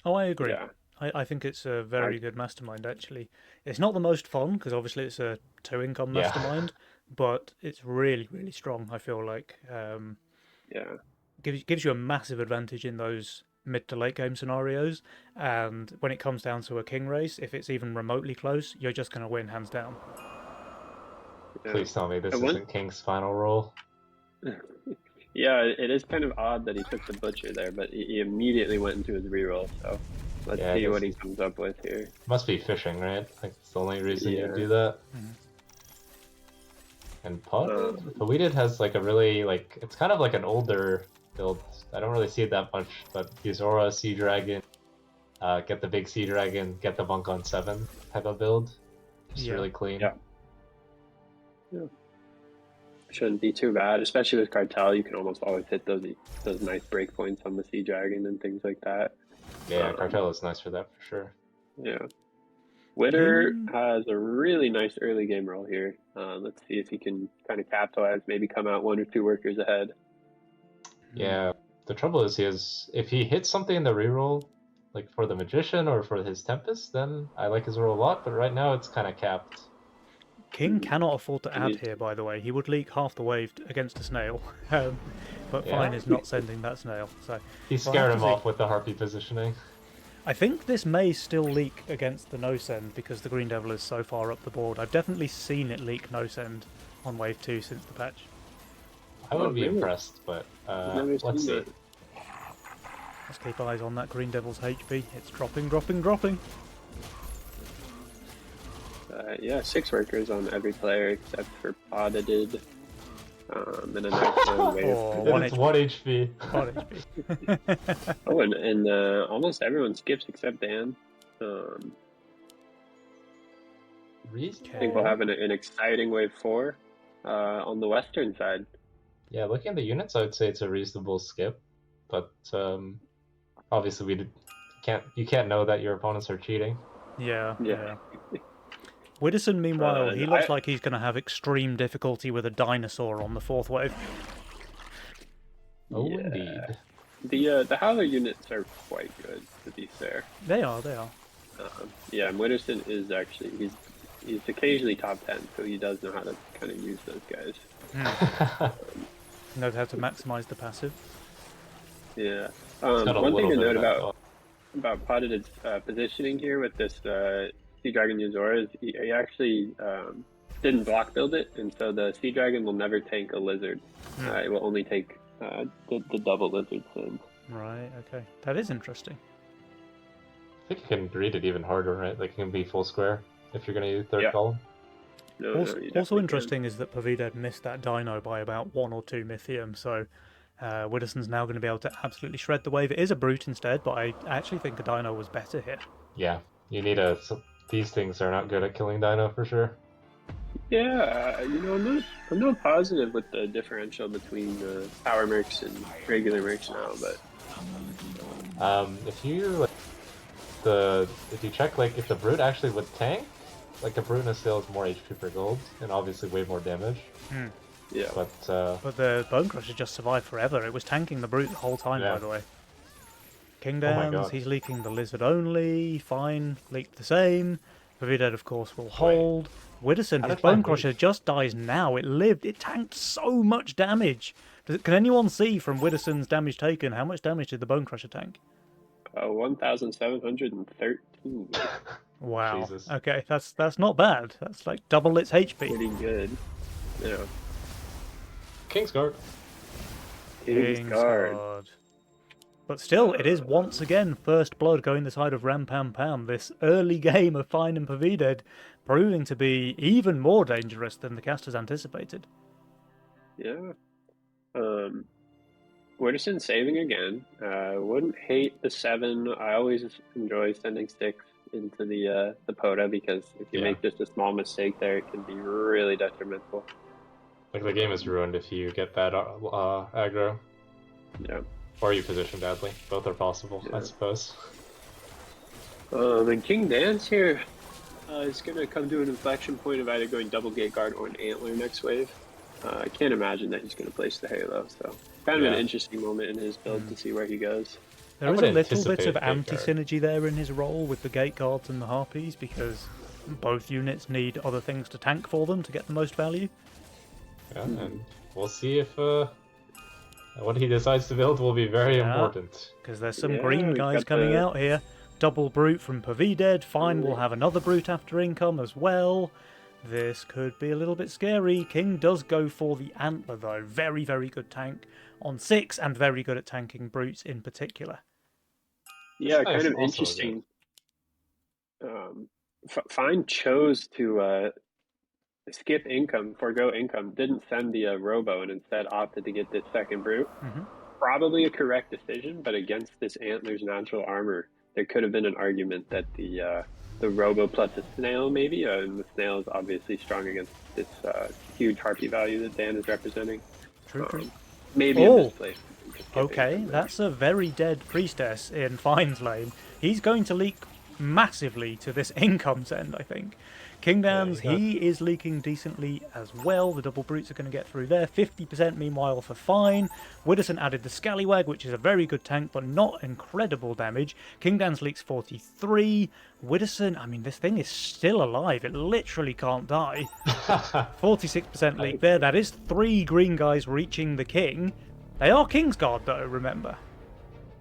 Oh, I agree. Yeah. I think it's a very good mastermind, actually. It's not the most fun, because obviously it's a 2-income Yeah. mastermind, but it's really, really strong, I feel like. Yeah. Gives you a massive advantage in those mid to late game scenarios, and when it comes down to a king race, if it's even remotely close, you're just going to win hands down. Yeah. Please tell me this I want- isn't King's final roll. Yeah, it is kind of odd that he took the butcher there, but he immediately went into his reroll. So let's Yeah, I see guess what he comes up with here. Must be fishing, right? Like it's the only reason Yeah. you do that. Mhm. And Pawided has like a really like it's kind of like an older build. I don't really see it that much, but Yuzora, Sea Dragon, get the big Sea Dragon, get the Monk on 7 type of build. Just Yeah. really clean. Yeah. Shouldn't be too bad, especially with Cartel. You can almost always hit those nice breakpoints on the Sea Dragon and things like that. Yeah, Cartel is nice for that for sure. Yeah. Witter Mm. has a really nice early game roll here. Let's see if he can kind of capitalize, maybe come out 1 or 2 workers ahead. Yeah, the trouble is if he hits something in the reroll, like for the Magician or for his Tempest, then I like his roll a lot, but right now it's kind of capped. King cannot afford to And add he's- here, by the way. He would leak half the wave against a snail. But Yeah. Fine is not sending that snail. So He Well, I scared have him to see. off with the Harpy positioning. I think this may still leak against the no send because the Green Devil is so far up the board. I've definitely seen it leak no send on wave 2 since the patch. I would Oh, be really? impressed, but I've never let's seen see. that. Let's keep eyes on that Green Devil's HP. It's dropping, dropping, dropping. Yeah, 6 workers on every player except for Audited. And a nice little wave. Oh, And One it's HP. 1 HP. 1 HP. Oh, and almost everyone skips except Dan. I think we'll have an exciting wave 4 on the western side. Yeah, looking at the units, I would say it's a reasonable skip, but obviously you can't know that your opponents are cheating. Yeah. Yeah. Widderson, meanwhile, he looks I- like he's going to have extreme difficulty with a dinosaur on the 4th wave. Oh, Yeah. indeed. The Howler units are quite good, to be fair. They are, they are. Yeah, and Witterson is actually he's occasionally top 10, so he does know how to kind of use those guys. Knows how to maximize the passive. Yeah. It's got a One thing little to bit note of about Potted positioning here with this Sea Dragon Yuzora is he actually didn't block build it, and so the Sea Dragon will never tank a lizard. It will only take the double lizard send. Right, okay. That is interesting. I think you can read it even harder, right? Like it can be full square if you're going to use third Yeah. column. No, Also you definitely also can. interesting is that Pavida missed that dino by about 1 or 2 Mythium, so Widdowson's now going to be able to absolutely shred the wave. It is a brute instead, but I actually think a dino was better here. Yeah, you need a. These things are not good at killing dino for sure. Yeah, I'm not positive with the differential between power mercs and regular mercs now, but If you if you check like if the brute actually would tank, like a brute still has more HP per gold and obviously way more damage. yeah. But the Bone Crusher just survived forever. It was tanking the brute the whole time, Yeah. by the way. King Oh my Downs, God. he's leaking the lizard only. Fine, leaked the same. Pavidad, of course, will hold. Widdowson, How his did Fine Bone Crusher leak? just dies now. It lived. It tanked so much damage. Can anyone see from Widdowson's damage taken how much damage did the Bone Crusher tank? 1,713. Wow. Jesus. Okay, that's not bad. That's like double its HP. Pretty good. Yeah. Kingsguard. Kingsguard. But still, it is once again first blood going the side of Ram Pam Pam. This early game of Fine and Pavidad proving to be even more dangerous than the casters anticipated. Yeah. Wooderson saving again. Wouldn't hate the 7. I always enjoy sending sticks into the POTA because if you Yeah. make just a small mistake there, it can be really detrimental. Like the game is ruined if you get bad aggro. Yeah. Or you position badly. Both are possible, I Yeah. suppose. And King Dance here is going to come to an inflection point of either going double gate guard or an antler next wave. I can't imagine that he's going to place the Halo, so kind of Yeah. an interesting moment in his build to see where he goes. There I is would a little bit anticipate of Gate Guard. anti-synergy there in his role with the Gate Guards and the Harpies because both units need other things to tank for them to get the most value. Yeah, and we'll see if what he decides to build will be very Yeah. important. Because there's some Yeah, green we've guys got coming the- out here. Double Brute from Pavidad. Fine will have another Brute after income as well. This could be a little bit scary. King does go for the Antler though. Very, very good tank on 6 and very good at tanking Brutes in particular. Yeah, This guy's kind of also interesting. Fine chose to skip income, forego income, didn't send the Robo, and instead opted to get this second Brute. Probably a correct decision, but against this Antler's natural armor, there could have been an argument that the Robo plus a Snail maybe, and the Snail is obviously strong against this huge Harpy value that Dan is representing. True. Maybe a Oh, misplaced. Okay, that's a very dead Priestess in Fine's lane. He's going to leak massively to this income send, I think. King Downs, Yeah, he is leaking decently as well. The double brutes are going to get through there. 50% meanwhile for Fine. Widdowson added the Scallywag, which is a very good tank, but not incredible damage. King Downs leaks 43. Widdowson, I mean, this thing is still alive. It literally can't die. 46% leak there. That is 3 green guys reaching the king. They are Kingsguard, though, remember.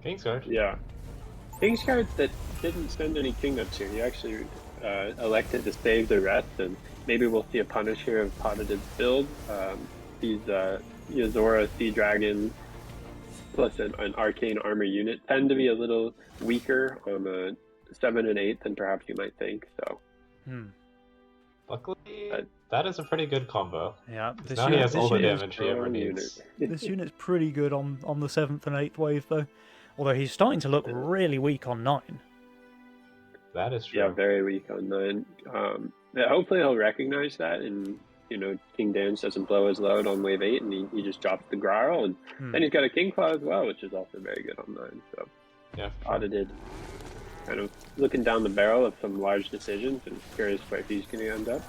Kingsguard. Yeah. Kingsguard that didn't send any kingdoms here. He actually elected to save the rest, and maybe we'll see a punish here of Potted build. These Yozora Sea Dragon plus an arcane armor unit tend to be a little weaker on the 7 and 8 than perhaps you might think. So Luckily, that is a pretty good combo. Yeah, this Now he has all the unit- damage he ever needs. This unit's pretty good on the 7th and 8th wave, though. Although he's starting to look really weak on 9. That is true. Yeah, very weak on 9. Hopefully he'll recognize that, and King Dance doesn't blow his load on wave 8, and he just drops the Grarl, and then he's got a King Claw as well, which is also very good on 9. So Yeah, audited, kind of looking down the barrel of some large decisions, and curious where he's going to end up.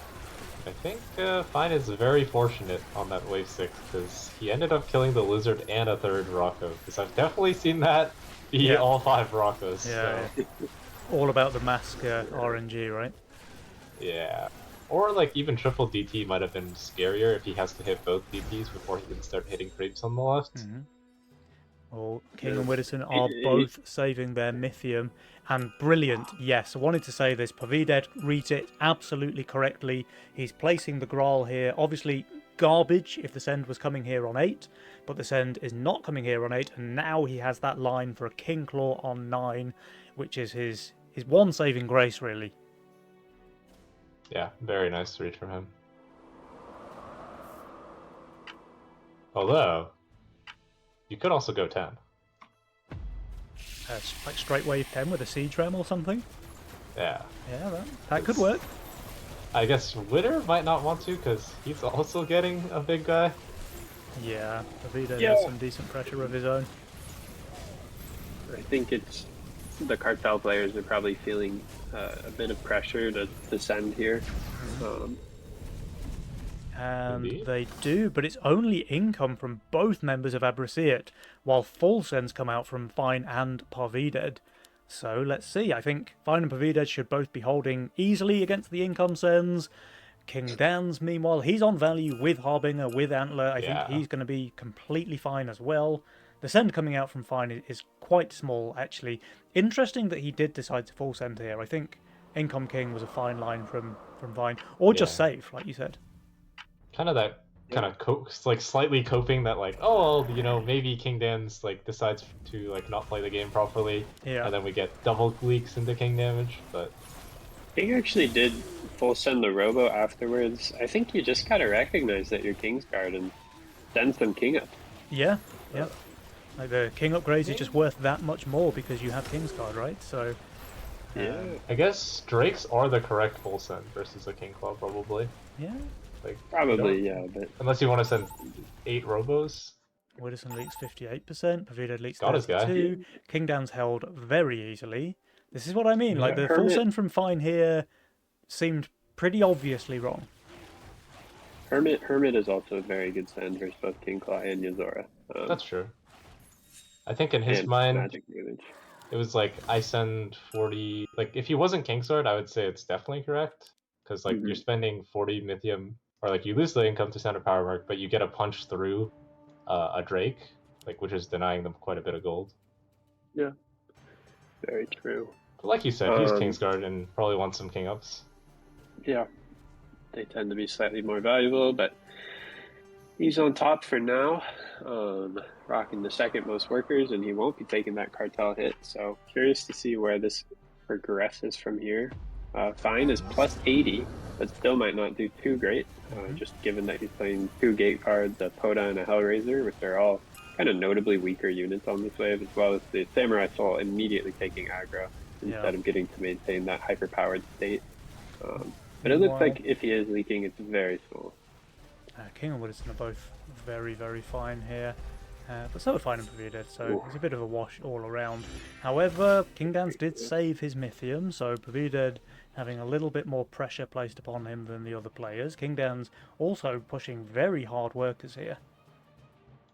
I think Fine is very fortunate on that wave 6 because he ended up killing the lizard and a third Rocco. Because I've definitely seen that be all 5 Roccos. Yeah, so. all about the mask RNG, right? Yeah. Or like even triple DT might have been scarier if he has to hit both DTs before he can start hitting creeps on the left. Well, King and Widdowson are both saving their Mythium, and brilliant, yes, I wanted to say this, Pavidad reads it absolutely correctly. He's placing the Graal here, obviously garbage if the send was coming here on 8, but the send is not coming here on 8, and now he has that line for a King Claw on 9, which is his one saving grace, really. Yeah, very nice read from him. Although, You could also go 10. Like straight wave 10 with a siege ram or something. Yeah. Yeah, that could work. I guess Witter might not want to because he's also getting a big guy. Yeah, Pavida Yeah. has some decent pressure of his own. I think it's the cartel players are probably feeling a bit of pressure to send here. And Indeed. they do, but it's only income from both members of Abrasiet, while full sends come out from Fine and Parvided. So let's see. I think Fine and Parvided should both be holding easily against the income sends. King Dan's, meanwhile, he's on value with Harbinger, with Antler. I think Yeah. he's going to be completely fine as well. The send coming out from Fine is quite small, actually. Interesting that he did decide to full send here. I think Income King was a fine line from Fine, or just Yeah. safe, like you said. Kind of that kind of like slightly coping that like, oh, you know, maybe King Dan's like decides to like not play the game properly, Yeah. and then we get double leaks into King damage. But King actually did full send the Robo afterwards. I think you just gotta recognize that you're Kingsguard and send some King up. Yeah. Like the King upgrades is just worth that much more because you have Kingsguard, right? So Yeah. I guess Drakes are the correct full send versus a King Claw probably. yeah. Like Probably, yeah, but unless you want to send 8 Robos. Widdowson leaks 58%, Pavida leaks Got his guy. 32%. King Dan's held very easily. This is what I mean. Like Yeah, the full Hermit- send from Fine here seemed pretty obviously wrong. Hermit is also a very good send versus both King Claw and Yazora. That's true. I think in his and mind, magic damage. it was like I send 40. Like if he wasn't Kingsword, I would say it's definitely correct because like you're spending 40 Mythium, or like you lose the income to Sound Power Mark, but you get a punch through a Drake, like which is denying them quite a bit of gold. Yeah, very true. But like you said, he's Um, Kingsguard and probably wants some King ups. Yeah, they tend to be slightly more valuable, but he's on top for now, rocking the second most workers, and he won't be taking that cartel hit. So curious to see where this progresses from here. Fine is plus 80, but still might not do too great, just given that he's playing 2 gate cards, a Poda and a Hellraiser, which are all kind of notably weaker units on this wave, as well as the Samurai Soul immediately taking aggro instead of getting to maintain that hyper-powered state. But it looks like if he is leaking, it's very small. King and Widdowson are both very, very fine here. But so are Fine and Pavida, so it's a bit of a wash all around. However, King Dan's did save his Mythium, so Pavida having a little bit more pressure placed upon him than the other players. King Dan's also pushing very hard workers here.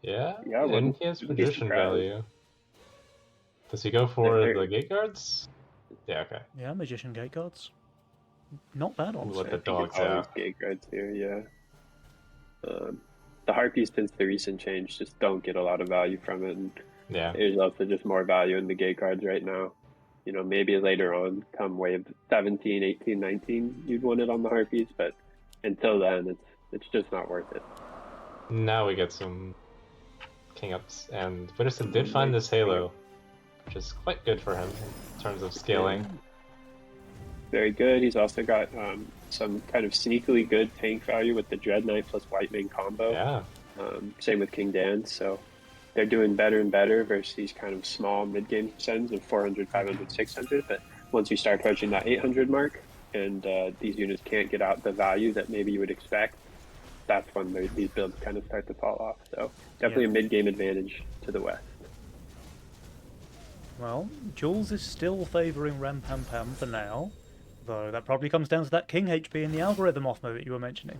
Yeah, Yeah, and wouldn't- he has wouldn't be position surprised. value. Does he go for They're- the gate guards? Yeah, okay. Yeah, Magician Gate Guards. Not bad, honestly. Let the I think dogs it's always out. gate guards here, yeah. The Harpies, since the recent change, just don't get a lot of value from it, and Yeah. there's also just more value in the gate cards right now. You know, maybe later on, come wave 17, 18, 19, you'd want it on the Harpies, but until then, it's just not worth it. Now we get some King ups, and Widdowson did find this Halo, which is quite good for him in terms of scaling. Very good. He's also got some kind of sneakily good tank value with the Dread Knight plus White Mane combo. Yeah. Same with King Dan, so they're doing better and better versus these kind of small mid-game sends of 400, 500, 600. But once you start approaching that 800 mark, and these units can't get out the value that maybe you would expect, that's when these builds kind of start to fall off. So definitely a mid-game advantage to the West. Well, Jules is still favouring Ram Pam Pam for now, though that probably comes down to that King HP in the algorithm Offma that you were mentioning.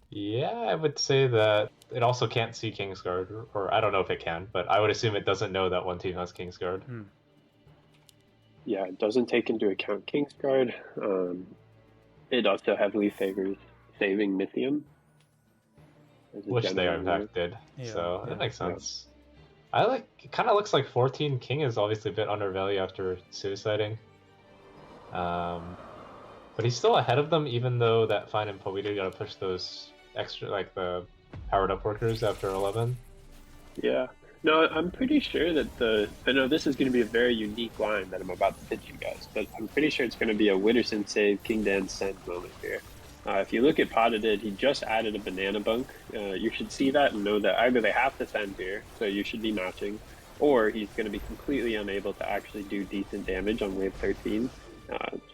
Yeah, I would say that it also can't see Kingsguard, or I don't know if it can, but I would assume it doesn't know that one team has Kingsguard. Yeah, it doesn't take into account Kingsguard. It also heavily favors saving Mythium. as a Which they general in rule. fact did. Yeah, So yeah, it makes yeah. sense. I like. It kind of looks like 14 King is obviously a bit undervalued after suiciding. But he's still ahead of them, even though that Fine and Poeta gotta push those extra, like the powered up workers after 11. Yeah. No, I'm pretty sure that I know this is going to be a very unique line that I'm about to pitch you guys, but I'm pretty sure it's going to be a Witterson save, King Dan send moment here. If you look at Potted, he just added a banana bunk. You should see that and know that either they have to send here, so you should be matching, or he's going to be completely unable to actually do decent damage on wave 13.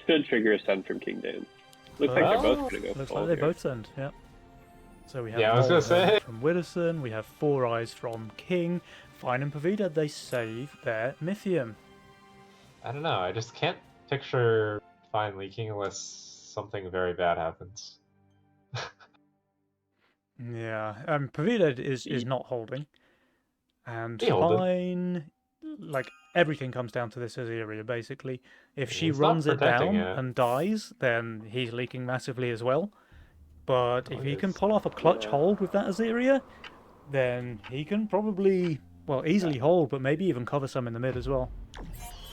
Should trigger a send from King Dan. Looks like they're both going to go Looks full like they here. both send, yeah. So we have Yeah, I was gonna Malvern say. from Widdowson, we have Four Eyes from King. Fine and Pavida, they save their Mythium. I don't know. I just can't picture Fine leaking unless something very bad happens. Yeah, Pavida is not holding. And He holded. Fine, like, everything comes down to this Azeria, basically. If she He's not runs it protecting down it. and dies, then he's leaking massively as well. But if Oh, he can yes. pull off a clutch Yeah. hold with that Azeria, then he can probably, well, easily hold, but maybe even cover some in the mid as well.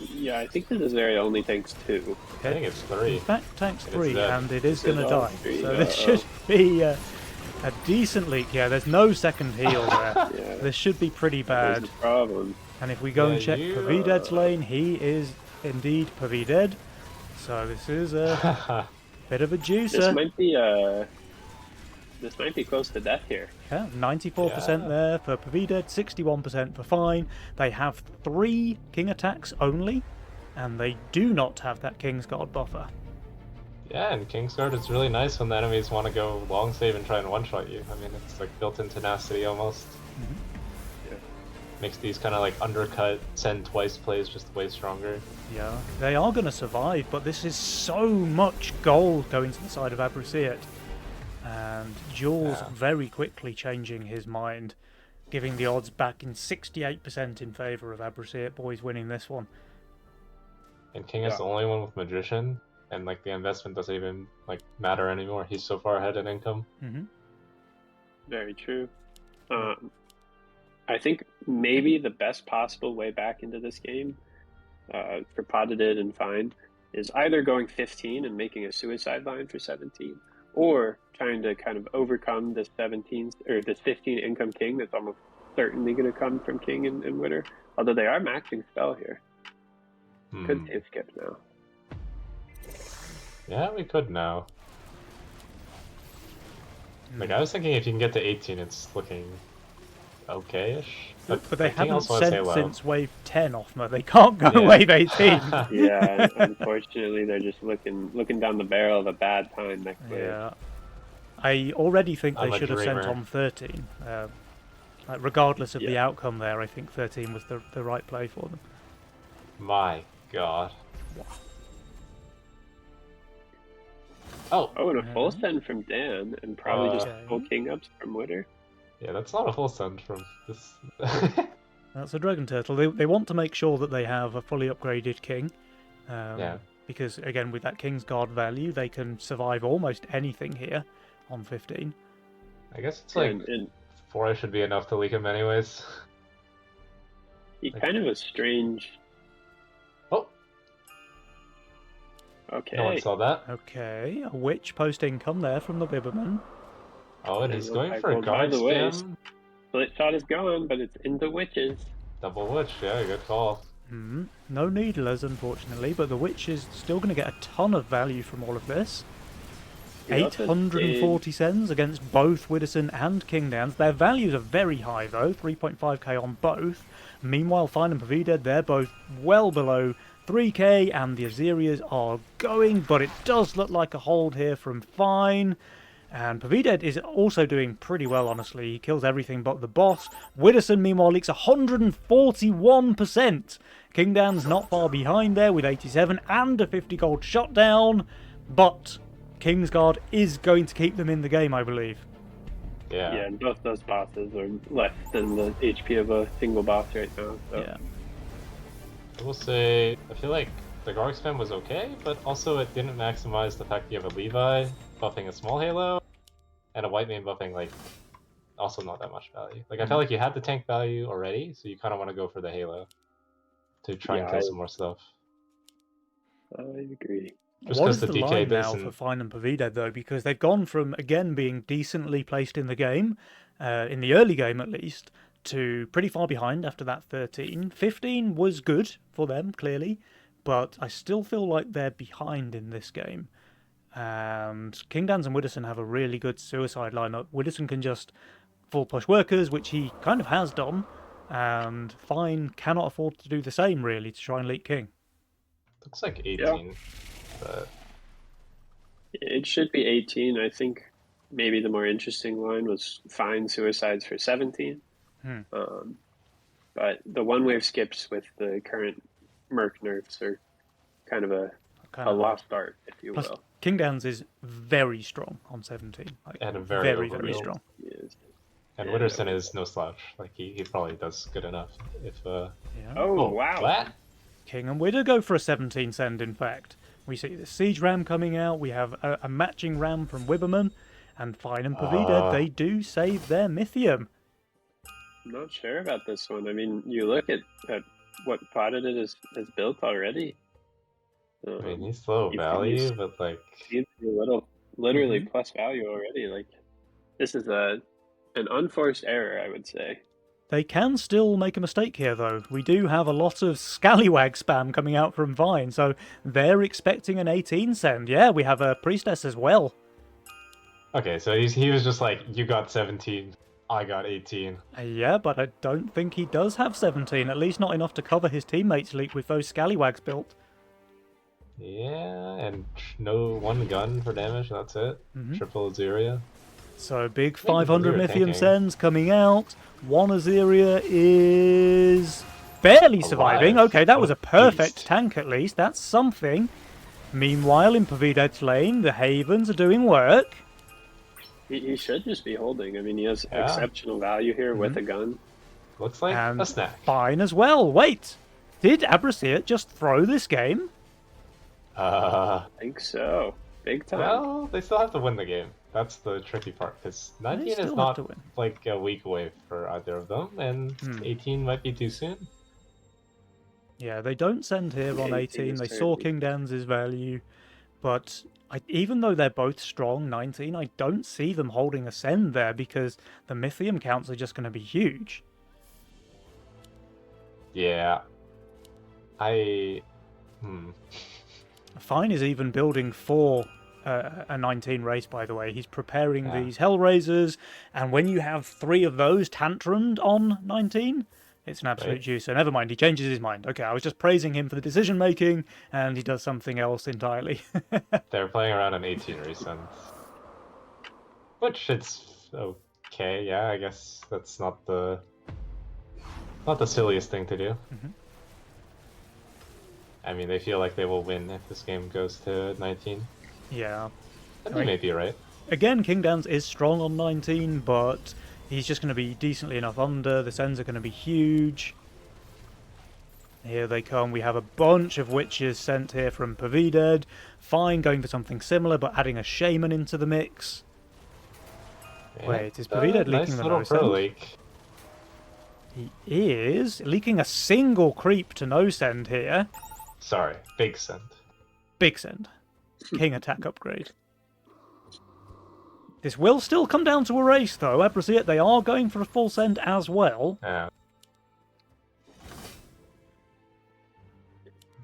Yeah, I think this area only takes 2. I think it's 3. In fact, tanks It is 3, dead. and it is It is going to all die. 3, So this uh-oh. should be a decent leak. Yeah, there's no second heal there. Yeah, This should be pretty there's bad. the problem. And if we go and Yeah, check you, Pavided's lane, he is indeed Pavided. So this is a bit of a This juicer. might be close to death here. Yeah, 94% Yeah. there for Pavided, 61% for Fine. They have 3 king attacks only, and they do not have that King's Guard buffer. Yeah, and Kingsguard is really nice when the enemies want to go long save and try and one-shot you. I mean, it's like built-in tenacity almost. Yeah. Makes these kind of like undercut, send twice plays just way stronger. Yeah, they are going to survive, but this is so much gold going to the side of Abrusiat. And Jules Yeah. very quickly changing his mind, giving the odds back in 68% in favour of Abrusiat boys winning this one. And King is Yeah. the only one with Magician, and like the investment doesn't even like matter anymore. He's so far ahead in income. Hmm. Very true. I think maybe the best possible way back into this game for Potted and Fine is either going 15 and making a suicide line for 17, or trying to kind of overcome this 17 or this 15 income King that's almost certainly going to come from King and Witter. Although they are matching spell here. Could Hmm. save skip now. Yeah, we could now. Like I was thinking, if you can get to 18, it's looking okay-ish. But they King haven't also has sent Halo. since wave 10 Offma. They can't go Yeah. wave 18. Yeah, unfortunately, they're just looking down the barrel of a bad time next wave. Yeah. I already think they I'm a should have sent dreamer. on 13. Like regardless of the Yeah. outcome there, I think 13 was the right play for them. My God. Oh, Oh, and a Yeah. full send from Dan, and probably just Okay. full king ups from Witter. yeah, that's not a full send from this. That's a Dragon Turtle. They want to make sure that they have a fully upgraded king. Yeah. Because, again, with that King's Guard value, they can survive almost anything here on 15. I guess it's like And 4 should be enough to leak him anyways. he kind of a strange. Oh, Okay. no one saw that. Okay, a witch post income there from the Bibberman. Oh, and Hey, he's look, going I for a rolled by guard the way. spam. Split shot is gone, but it's into witches. Double witch, yeah, good call. No Needlers, unfortunately, but the witch is still going to get a ton of value from all of this. He also 840 sends against both Widdowson and Kingdowns. Their values are very high, though, 3.5k on both. Meanwhile, Fine and Pavided, they're both well below 3k, and the Azerias are going, but it does look like a hold here from Fine. And Pavided is also doing pretty well, honestly. He kills everything but the boss. Widdowson, meanwhile, leaks 141%. Kingdown's not far behind there with 87 and a 50 gold shutdown. But Kingsguard is going to keep them in the game, I believe. Yeah. Yeah, and both those bosses are less than the HP of a single boss right now. So. Yeah. I will say, I feel like the Garg spam was okay, but also it didn't maximize the fact that you have a Levi buffing a small Halo, and a White Mane buffing, like, also not that much value. Like, I felt like you had the tank value already, so you kind of want to go for the Halo to try and Yeah, kill I- some more stuff. I agree. Just What 'cause is the the DK line now doesn't- for Fine and Pavided, though? Because they've gone from, again, being decently placed in the game, in the early game at least, to pretty far behind after that 13. 15 was good for them, clearly, but I still feel like they're behind in this game. And King Dans and Widdowson have a really good suicide lineup. Widdowson can just full push workers, which he kind of has done, and Fine cannot afford to do the same, really, to try and leak King. Looks like 18, Yeah. but It should be 18. I think maybe the more interesting line was Fine suicides for 17. But the one wave skips with the current Merc nerfs are kind of a lost art, if you Plus, will. King Dans is very strong on 17. Like, And very very overbuilt. strong. Yes. and Yeah, Widdowson is no slouch. Like he probably does good enough. If Yeah. Oh, wow. What? King and Widow go for a 17 send, in fact. We see the Siege Ram coming out, we have a matching Ram from Wibberman, and Fine and Pavida, they do save their Mythium. I'm not sure about this one. I mean, you look at what Potted has built already. I mean, he's low he's- value, he's- but like, He's literally plus value already. Like, this is an unforced error, I would say. They can still make a mistake here, though. We do have a lot of Scallywag spam coming out from Vine, so they're expecting an 18 send. Yeah, we have a Priestess as well. okay, so he was just like, you got 17, I got 18. Yeah, but I don't think he does have 17, at least not enough to cover his teammates' leak with those Scallywags built. Yeah, and no one gun for damage. That's it. Triple Azuria. So big Yeah, 500 we were Mythium thinking. sends coming out. One Azuria is barely surviving. Alive. Okay, that was Oh, a perfect beast. tank at least. That's something. Meanwhile, in Pavidet's lane, the Havens are doing work. He should just be holding. I mean, he has Yeah. exceptional value here with a gun. Looks like And a snack. Fine as well. Wait, did Abrasier just throw this game? I think so. Big time. Well, they still have to win the game. That's the tricky part, because 19 still is have not to win. like a week away for either of them, and 18 might be too soon. Yeah, they don't send here on 18 18. is They saw terribly- King Dan's value. But even though they're both strong, 19, I don't see them holding a send there because the Mythium counts are just going to be huge. Yeah. Fine is even building for a 19 race, by the way. He's preparing Yeah. these Hellraisers, and when you have 3 of those tantrumed on 19, it's an absolute Right. juice. So never mind, he changes his mind. Okay, I was just praising him for the decision making, and he does something else entirely. They're playing around an 18 recent. Which it's okay, yeah, I guess that's not the silliest thing to do. I mean, they feel like they will win if this game goes to 19. Yeah. And they may be right. Again, King Dans is strong on 19, but he's just going to be decently enough under. The sends are going to be huge. Here they come. We have a bunch of witches sent here from Pavided. Fine, going for something similar, but adding a shaman into the mix. Yeah, Wait, is Pavided nice leaking the little no pro send? leak. He is leaking a single creep to no send here. Sorry, big send. Big send. King attack upgrade. This will still come down to a race, though. Abrasier, they are going for a full send as well. Yeah.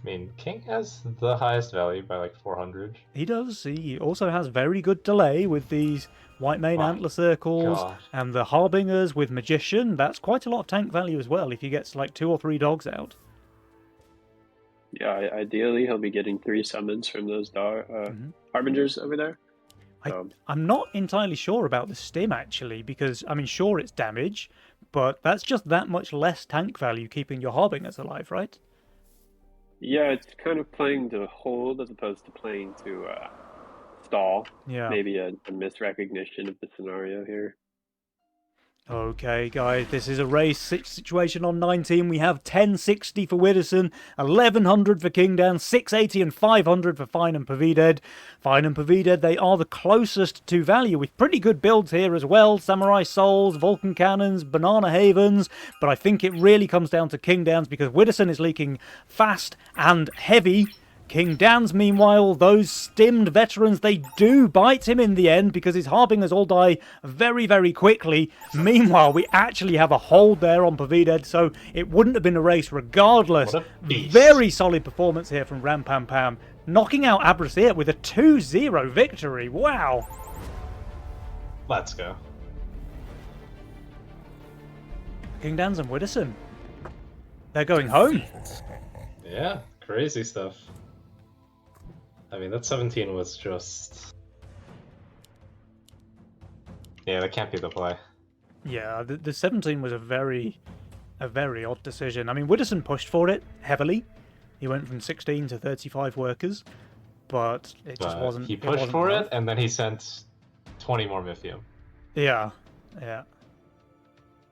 I mean, King has the highest value by like 400. He does. He also has very good delay with these White Mane My Antler Circles God. and the Harbingers with Magician. That's quite a lot of tank value as well if he gets like 2 or 3 dogs out. Yeah, ideally he'll be getting 3 summons from those harbingers over there. I'm not entirely sure about the stim actually because, I mean, sure it's damage, but that's just that much less tank value keeping your Harbingers alive, right? Yeah, it's kind of playing to hold as opposed to playing to stall. Yeah. Maybe a misrecognition of the scenario here. Okay, guys, this is a race situation on 19. We have 1060 for Widdowson, 1100 for King Dan, 680 and 500 for Fine and Pavided. Fine and Pavided, they are the closest to value with pretty good builds here as well. Samurai Souls, Vulcan Cannons, Banana Havens. But I think it really comes down to King Dan's because Widdowson is leaking fast and heavy. King Dan's, meanwhile, those stimmed veterans, they do bite him in the end because his Harbingers all die very, very quickly. Meanwhile, we actually have a hold there on Pavided, so it wouldn't have been a race regardless. What a beast. Very solid performance here from Ram Pam Pam. knocking out Abrasier with a 2-0 victory. Wow. Let's go. Kingdans and Widdowson. They're going home. Yeah, crazy stuff. I mean, that 17 was just... Yeah, that can't be the play. Yeah, the 17 was a very odd decision. I mean, Widdowson pushed for it heavily. He went from 16 to 35 workers, but it just wasn't. He pushed wasn't for enough. it, and then he sent 20 more Mithium. Yeah.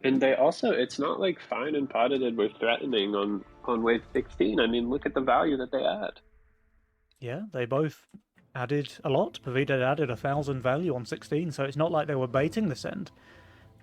And they also, it's not like Fine and Potted were threatening on wave 16. I mean, look at the value that they add. Yeah, they both added a lot. Pavida added 1,000 value on 16, so it's not like they were baiting the send.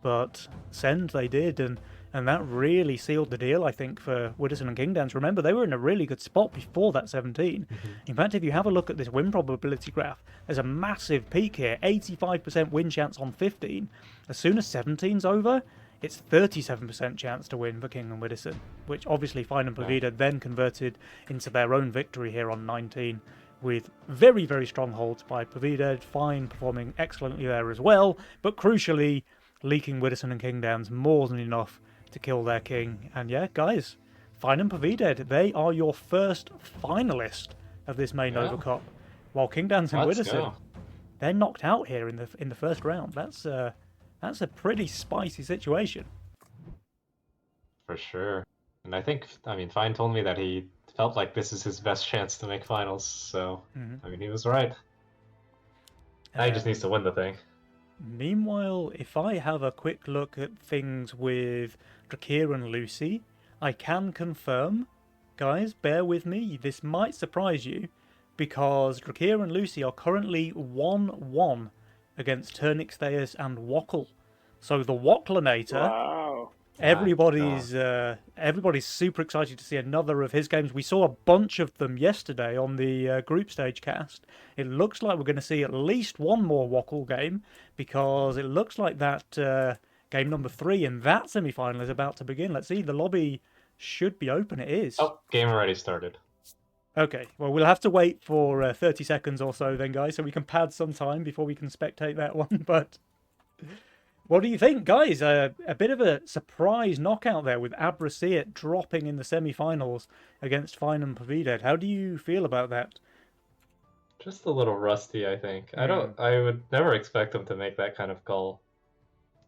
But send they did, and that really sealed the deal, I think, for Widdowson and Kingdans. Remember, they were in a really good spot before that 17. In fact, if you have a look at this win probability graph, there's a massive peak here, 85% win chance on 15. As soon as 17's over, it's 37% chance to win for King and Widdowson, which obviously Fine and Pavida then converted into their own victory here on 19, with very, very strong holds by Pavida, Fine performing excellently there as well, but crucially, leaking Widdowson and Kingdans more than enough to kill their king. And yeah, guys, Fine and Pavida, they are your first finalist of this main Nova Cup, while Kingdans and Widdowson, they're knocked out here in the first round. That's a pretty spicy situation. For sure. And I mean, Fine told me that he felt like this is his best chance to make finals, so, I mean, he was right. Now he just needs to win the thing. Meanwhile, if I have a quick look at things with Drakir and Lucy, I can confirm, guys, bear with me, this might surprise you, because Drakir and Lucy are currently 1-1 against Turnix Theus and Wockle. So the Wocklinator, Wow. everybody's super excited to see another of his games. We saw a bunch of them yesterday on the group stage cast. It looks like we're going to see at least one more Wockle game, because it looks like that game number 3 in that semi-final is about to begin. Let's see, the lobby should be open. It is. Oh, game already started. Okay, well, we'll have to wait for 30 seconds or so then, guys, so we can pad some time before we can spectate that one. But what do you think, guys? A bit of a surprise knockout there with Abrasier dropping in the semi-finals against Fine and Pavida. How do you feel about that? Just a little rusty, I think. I would never expect him to make that kind of call.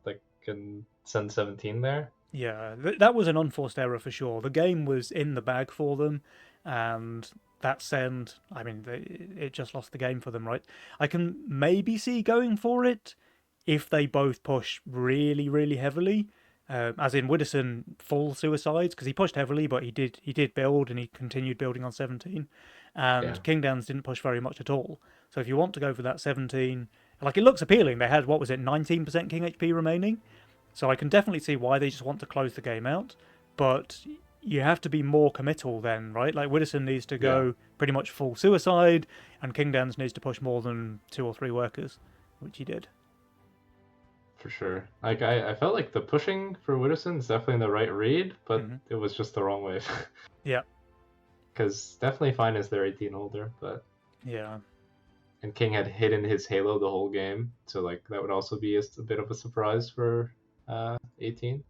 Like, in Sen 17 there. Yeah, that was an unforced error for sure. The game was in the bag for them, and that send, I mean, it just lost the game for them, right? I can maybe see going for it if they both push really, really heavily, as in Widdowson full suicides, because he pushed heavily, but he did build, and he continued building on 17, and Kingdans didn't push very much at all. So if you want to go for that 17, like, it looks appealing. They had, what was it, 19% King HP remaining? So I can definitely see why they just want to close the game out, but you have to be more committal then, right? Like, Widdowson needs to go pretty much full suicide, and Kingdans needs to push more than 2 or 3 workers, which he did. For sure. Like, I felt like the pushing for Widdowson is definitely the right read, but it was just the wrong wave. Yeah. Because definitely Fine is their 18 holder, but... Yeah. And King had hidden his Halo the whole game, so, like, that would also be a bit of a surprise for 18.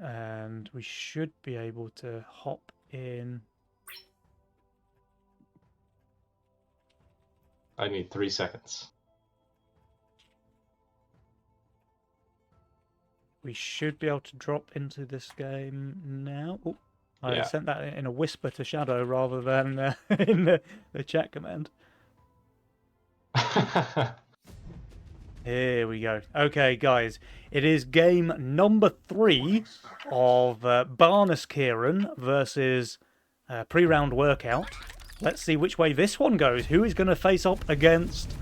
And we should be able to hop in. I need 3 seconds. We should be able to drop into this game now. Oh, I sent that in a whisper to Shadow rather than in the chat command. Here we go. Okay, guys. It is game number 3 of Barnes Kieran versus pre-round workout. Let's see which way this one goes. Who is going to face up against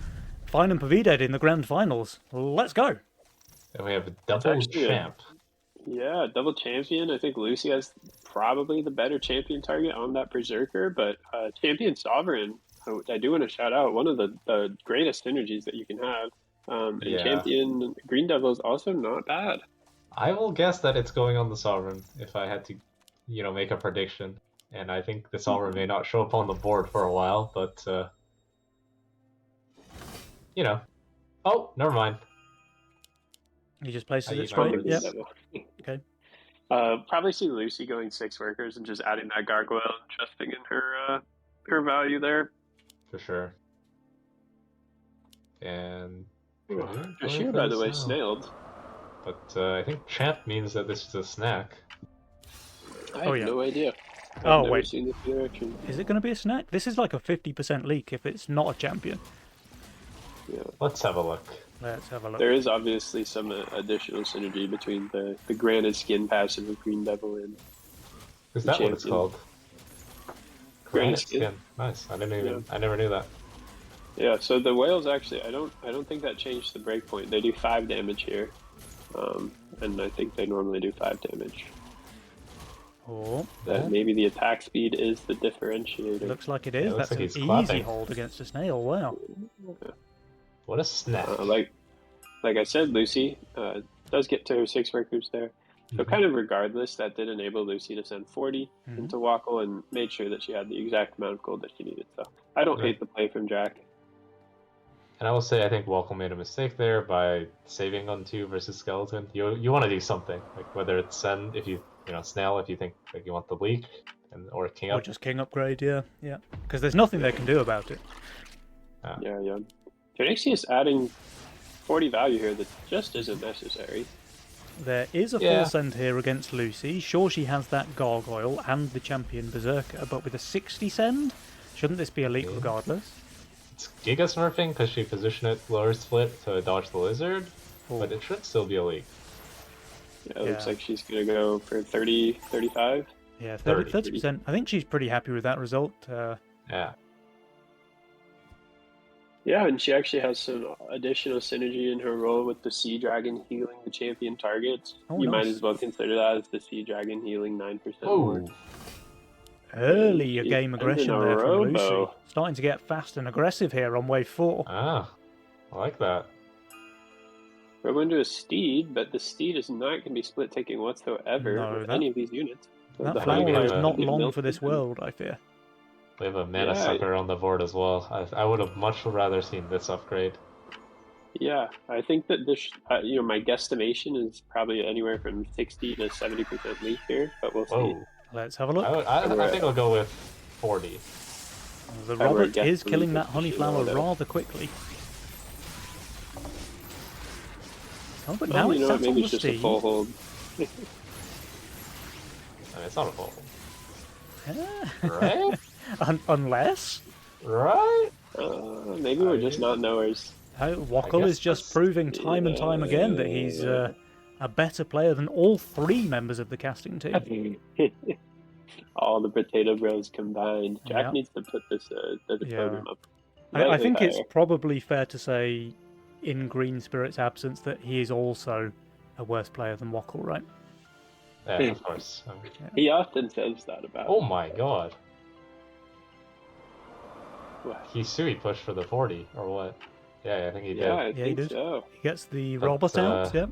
Fine and Pavida in the grand finals? Let's go. And we have a double champ. Yeah, double champion. I think Lucy has probably the better champion target on that Berserker, but Champion Sovereign, I do want to shout out, one of the greatest synergies that you can have. And Champion Green Devil is also not bad. I will guess that it's going on the Sovereign if I had to, make a prediction. and I think this Alra may not show up on the board for a while, but you know. Oh, never mind. He just places I it eat straight. numbers. Yep. Double. Okay. Probably see Lucy going 6 workers and just adding that gargoyle and trusting in her value there. For sure. And Drashir, by the way, snailed. But I think champ means that this is a snack. I Oh, have yeah. no idea. I've Oh, never wait. seen this direction. Is it going to be a snack? This is like a 50% leak if it's not a champion. Yeah. Let's have a look. Let's have a look. There is obviously some additional synergy between the granted skin passive of Green Devil and Is that what it's champion. called? Granite Granite skin. skin. Nice. I never knew that. Yeah, so the whales actually, I don't think that changed the breakpoint. They do 5 damage here, and I think they normally do 5 damage. Oh, That maybe the attack speed is the differentiator. looks like it Yeah, is. it looks That's like an he's easy clapping. hold against a snail. Wow. What a snack. Like I said, Lucy does get to her 6 workers there. So kind of regardless, that did enable Lucy to send 40 into Wackle and made sure that she had the exact amount of gold that she needed. So I don't hate the play from Jack. And I will say I think Wackle made a mistake there by saving on 2 versus Skeleton. You want to do something, like whether it's send if you snail if you think like you want the leak, or king Or up. just king upgrade, yeah. Because there's nothing they can do about it. Yeah. Phyrexius adding 40 value here that just isn't necessary. There is a full send here against Lucy. Sure, she has that Gargoyle and the Champion Berserker, but with a 60 send, shouldn't this be a leak regardless? It's Giga Smurfing because she positioned it lower split to dodge the lizard, but it should still be a leak. Yeah, it looks like she's going to go for 30, 35. Yeah, 30%. I think she's pretty happy with that result. Yeah. Yeah, and she actually has some additional synergy in her role with the Sea Dragon healing the champion targets. You might as well consider that as the Sea Dragon healing 9% more. Early game aggression there from Lucy. Robo. Starting to get fast and aggressive here on wave 4. Ah, I like that. We're going to a Steed, but the Steed is not going to be split taking whatsoever with any of these units. So That the flower Honey is Bear not can long milk for this them. world, I fear. We have a mana sucker on the board as well. I would have much rather seen this upgrade. Yeah, I think that this, my guesstimation is probably anywhere from 60 to 70% leak here, but we'll see. Let's have a look. I think I'll go with 40. The Robert is killing that honeyflower rather quickly. Oh, but now it's sat on maybe the it's just a Steed. full hold. I mean, it's not a full. Yeah. Right? Unless... Right? Maybe we're just not knowers. Wackle is just proving time and time again that he's a better player than all 3 members of the casting team. All the potato bros combined. Jack needs to put this the podium up. I think it's probably fair to say, in Green Spirit's absence, that he is also a worse player than Wackle, right? Yeah, of course. He often says that about. Oh my god. What? He Sui pushed for the 40, or what? Yeah, I think he did. Yeah, I think he did. so. He gets the robot out, yep.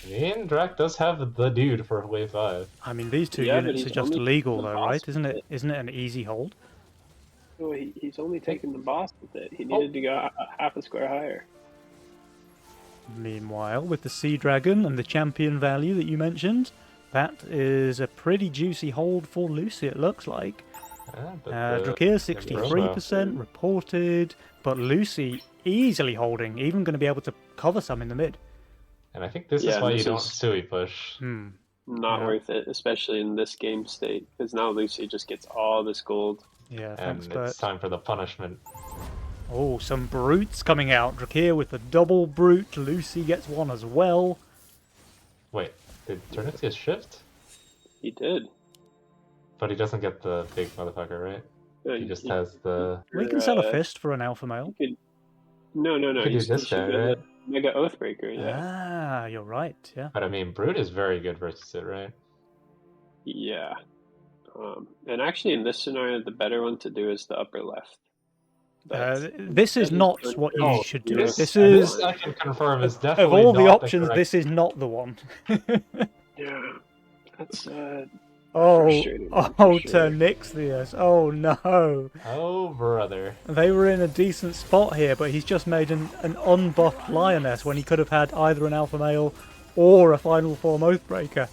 I mean, Drac does have the dude for wave 5. I mean, these 2 units are just illegal, though, right? Isn't it an easy hold? Oh, he's only taking the boss with it. He needed to go half a square higher. Meanwhile, with the Sea Dragon and the champion value that you mentioned, that is a pretty juicy hold for Lucy, it looks like. Drakir 63% reported, but Lucy easily holding, even going to be able to cover some in the mid. And I think this is why you don't Sui push. Not worth it, especially in this game state, because now Lucy just gets all this gold. Yeah, and thanks, Bert. it's time for the punishment. Oh, some brutes coming out. Drakir with the double brute. Lucy gets one as well. Wait, did Turnixius shift? He did. But he doesn't get the big motherfucker, right? He just has the... We can sell a fist for an alpha male. No. You could do this guy, right? Mega Oathbreaker, yeah. Ah, you're right, yeah. But I mean, Brute is very good versus it, right? Yeah. And actually, in this scenario, the better one to do is the upper left. This is not what you should do. This I can confirm is definitely of all the not options, correct... this is not the one. Yeah. That's Oh, Frustrating, oh, for sure. Ternixius. Oh no. Oh, brother. They were in a decent spot here, but he's just made an unbuffed Lioness when he could have had either an Alpha Male or a Final Form Oathbreaker.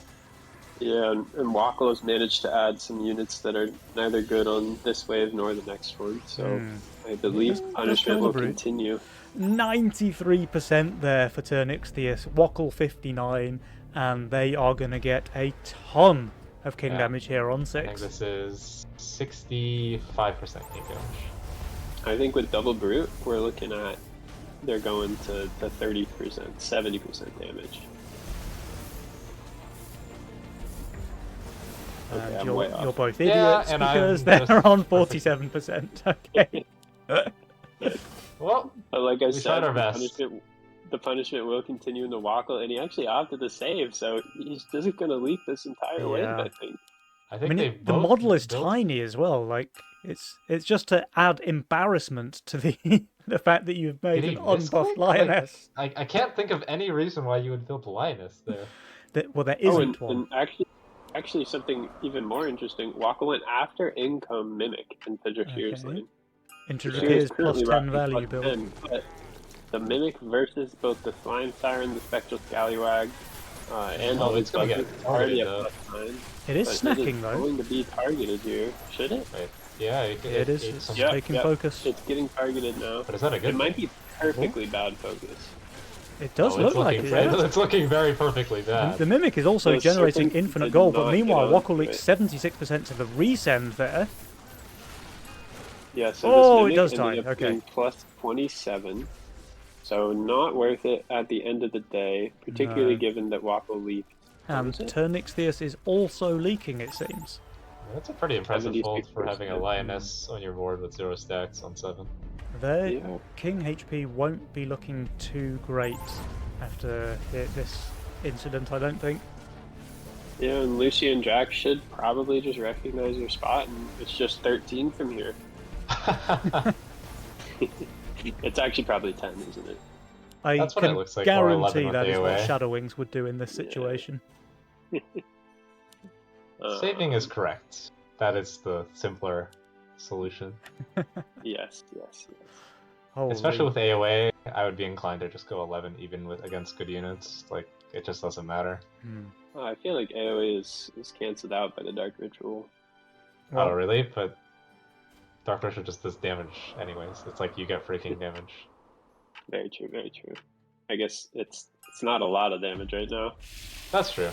Yeah, and Wackle's managed to add some units that are neither good on this wave nor the next one, so I believe That's punishment kind will of rude. continue. 93% there for Ternixius, Wackle 59, and they are going to get a ton of king damage here on I think 6. this is 65% king damage. I think with double brute, we're looking at they're going to 30%, 70% damage. Okay, And I'm way you're off. both Yeah, idiots and because I'm they're just on 47%. Okay. Well, But like I we said, tried our the best. punishment will continue in the Wackle, and he actually opted to save, so he's just going to leak this entire wave, Yeah. I think. I I think mean, they the both model is built- tiny as well. Like it's just to add embarrassment to the the fact that you've made Did an he misclick? unbuffed Lioness. I can't think of any reason why you would build Lioness there. Well, there Oh, isn't one. and actually something even more interesting, Wackle went after Income Mimic into Drafir's Okay. lane. Into Drafir Drakir's is plus currently 10 rocking value plus build. 10, but the Mimic versus both the Slime Siren, the Spectral Scallywag, and all it's these gonna get buffs, already at targeted, plus 9. It is But it snacking is though. going to be targeted here. Should it? Wait, yeah, It is. ate It's some- Yep, taking yep. focus. It's getting targeted now. But is that a good It might thing? be perfectly bad focus. It does Oh, look it's like looking, it. Yeah. It's looking very perfectly bad. The Mimic is also The generating Serpent infinite did gold, but not meanwhile, get Wackle onto leaks 76% to the resend there. Yeah, so Oh, it this does Mimic ended die, up okay. being plus 27. So not worth it at the end of the day, particularly No. given that Wackle leaked. And was it? Ternixius is also leaking, it seems. That's a pretty impressive 76%. fold for having a Lioness on your board with 0 stacks on 7. Their Yeah. King HP won't be looking too great after this incident, I don't think. Yeah, and Lucy and Jack should probably just recognize their spot, and it's just 13 from here. It's actually probably 10, isn't it? I That's what it can looks like for 11 guarantee with that is what AOA. Shadow Wings would do in this Yeah. situation. Saving is correct. That is the simpler solution. Yes, yes, yes. Holy. Especially with AOA, I would be inclined to just go 11 even with against good units. Like, it just doesn't matter. I feel like AoE is cancelled out by the Dark Ritual. Well, Oh, really? But Dark Ritual just does damage anyways. It's like you get freaking damage. Very true, very true. I guess it's not a lot of damage right now. That's true.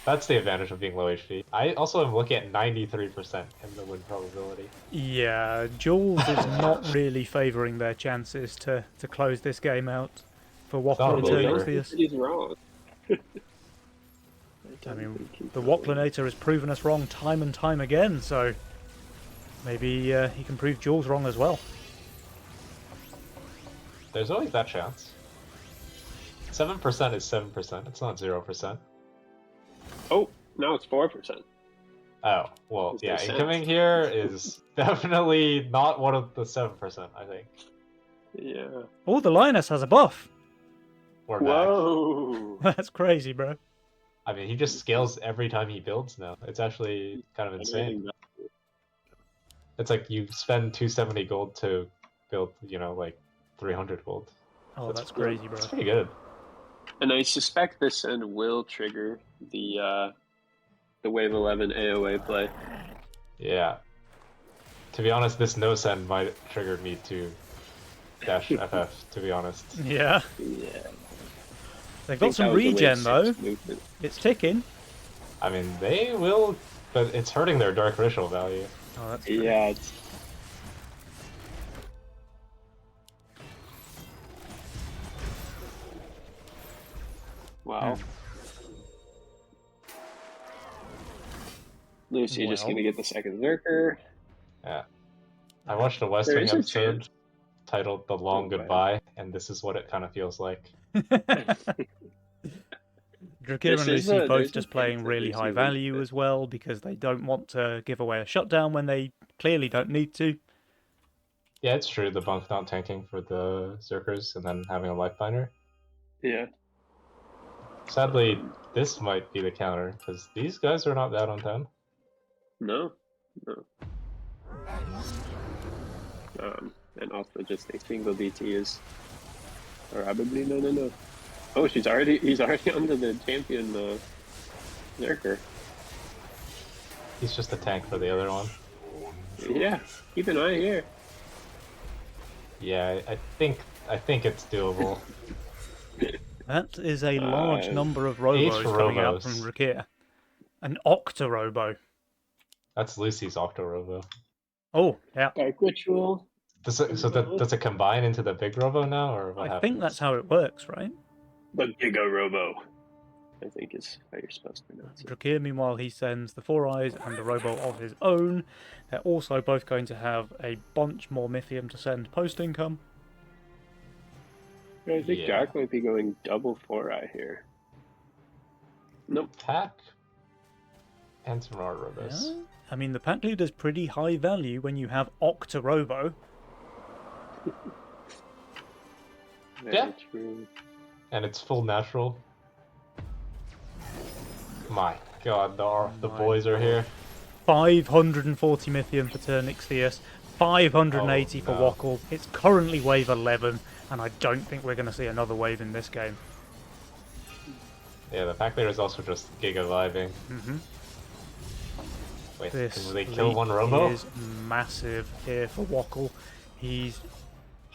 That's the advantage of being low HP. I also am looking at 93% in the win probability. yeah, Jules is not really favouring their chances to close this game out for not Wackle a and believer. Ternixius. He's wrong. I mean, the Wacklinator has proven us wrong time and time again, so maybe he can prove Jules wrong as well. There's always that chance. 7% is 7%. It's not 0%. Oh, now it's 4%. Oh, well, Makes yeah, no sense. incoming here is definitely not one of the 7%, I think. Yeah. Oh, the Lioness has a buff. We're back. Whoa. That's crazy, bro. I mean, he just scales every time he builds now. It's actually kind of insane. It's like you spend 270 gold to build, you know, like 300 gold. Oh, that's crazy, bro. That's pretty good. And I suspect this end will trigger the Wave 11 AoA play. Yeah. To be honest, this no send might trigger me to dash FF, to be honest. Yeah. Yeah. They've got some regen, though. It's ticking. I mean, they will, but it's hurting their Dark Ritual value. Oh, that's true. Yeah, it's... Wow. Lucy just Well. gonna get the second Zerker. Yeah. I watched a West There Wing is a episode chance. titled The Long Oh, wow. Goodbye, and this is what it kind of feels like. Drakir and This is Lucy there's both a just chance playing that really Lucy high wins value this. as well because they don't want to give away a shutdown when they clearly don't need to. Yeah, it's true, the bunk not tanking for the Zerkers and then having a life binder. Yeah. Sadly, this might be the counter, because these guys are not bad on 10. No, no. And also just a single DT is probably no. Oh, he's already under the champion Zerker. He's just a tank for the other one. Yeah, keep an eye here. Yeah, I think it's doable. That is a large number of Eight Robos coming out Robos. from Drakir. An Octa-Robo. That's Lucy's Octorobo. Oh, yeah. Dark Ritual. Does it combine into the big Robo now, or what I happens? think that's how it works, right? The Giga Robo, I think is how you're supposed to pronounce it. Drakir, meanwhile, he sends the Four Eyes and a Robo of his own. They're also both going to have a bunch more Mythium to send post-income. I think Jack might be going double 4-eye here. Nope. Pack and some more Robos. Yeah. I mean, the pack leader's pretty high value when you have Octa-Robo. Yeah. True. And it's full natural. My god, the boys are here. 540 Mythium for Turnix, 580 for no. Wackle. It's currently wave 11, and I don't think we're going to see another wave in this game. Yeah, the pack leader is also just giga vibing. Mm-hmm. Wait, This will they kill leap one Robo? is massive here for Wackle. He's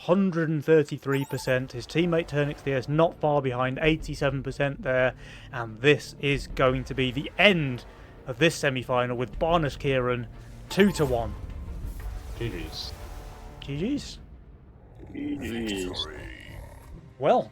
133%. His teammate Turnix not far behind, 87% there. And this is going to be the end of this semi-final with Barnes Kieran 2-1. GG's. GG's. Jeez. Well,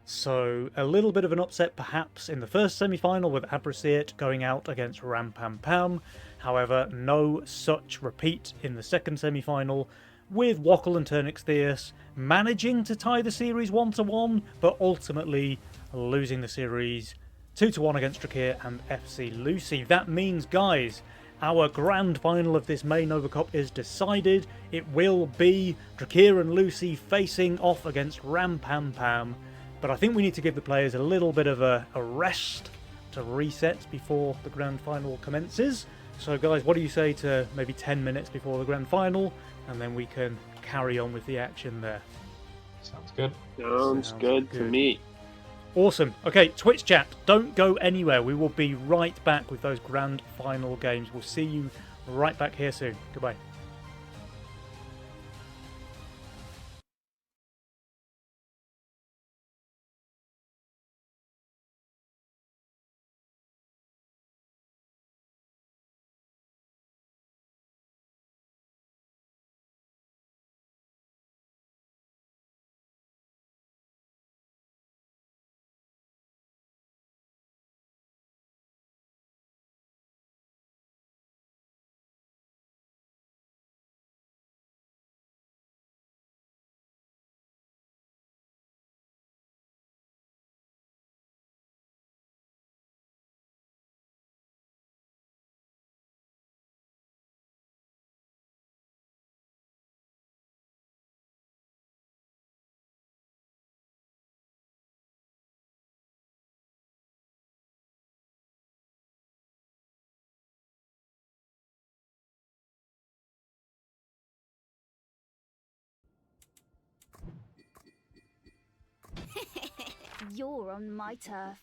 so a little bit of an upset perhaps in the first semi-final with Abrasiet going out against Rampampam. However, no such repeat in the second semi-final, with Wackle and Turnix managing to tie the series 1-1, but ultimately losing the series 2-1 against Drakir and FC Lucy. That means, guys, our grand final of this May Nova Cup is decided. It will be Drakir and Lucy facing off against Rampampam. But I think we need to give the players a little bit of a rest to reset before the grand final commences. So guys, what do you say to maybe 10 minutes before the grand final, and then we can carry on with the action there. Sounds good. Sounds good to me. Awesome. Okay, Twitch chat, don't go anywhere. We will be right back with those grand final games. We'll see you right back here soon. Goodbye. You're on my turf.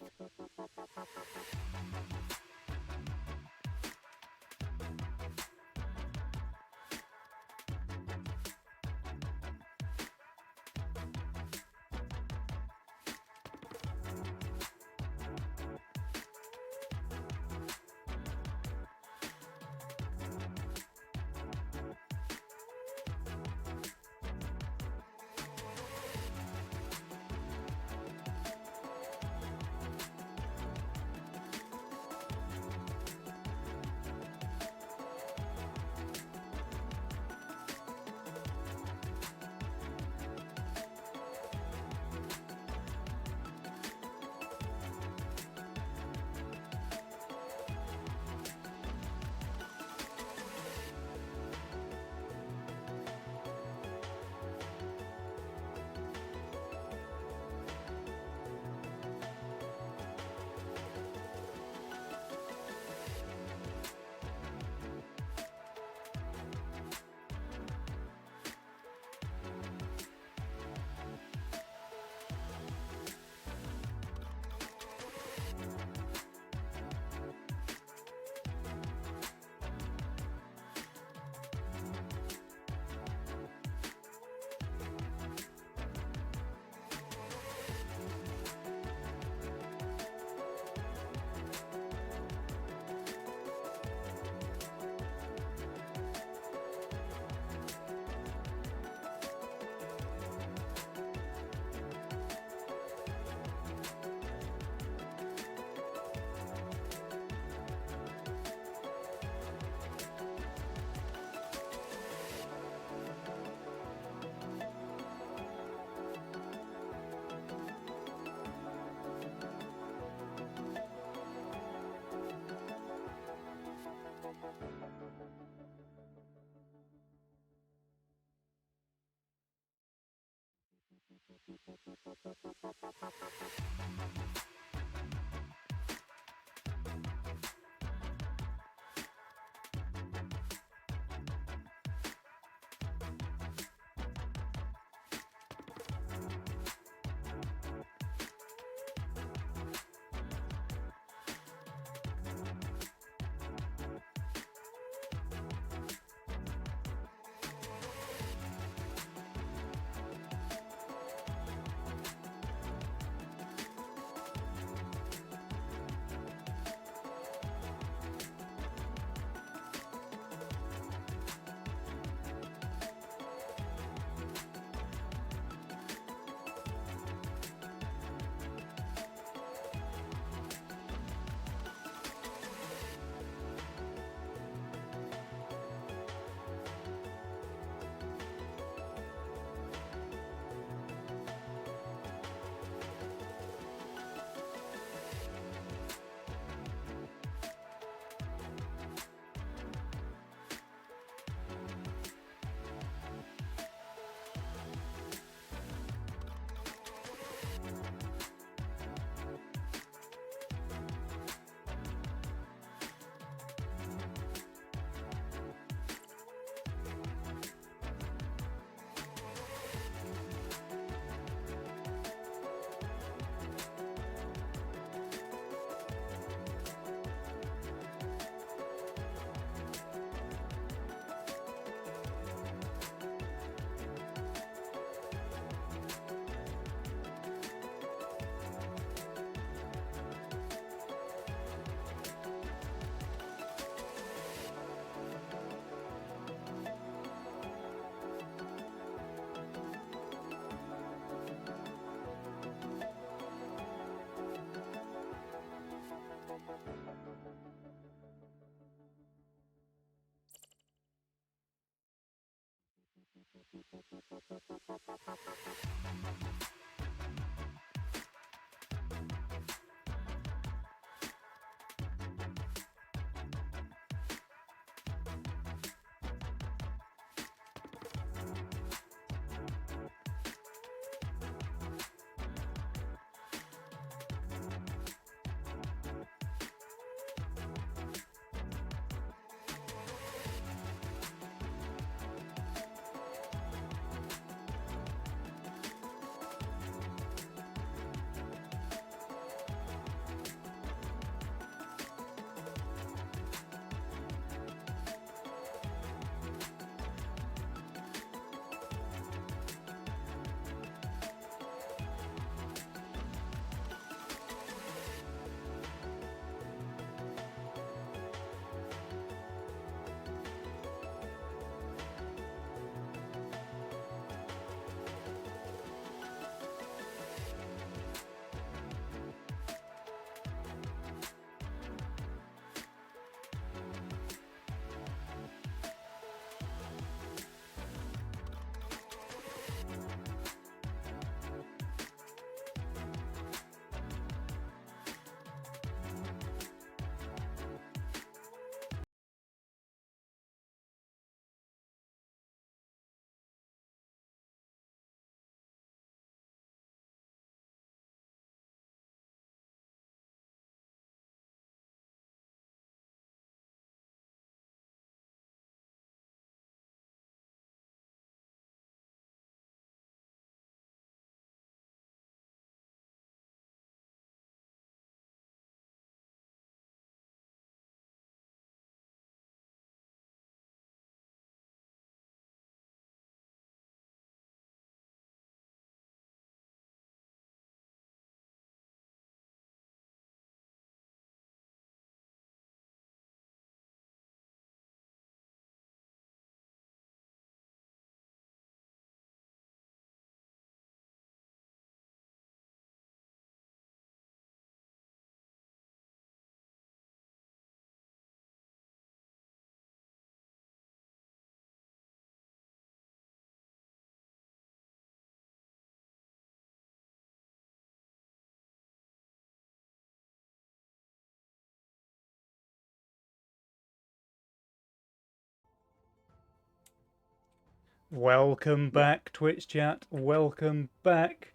Welcome back, Twitch chat. Welcome back.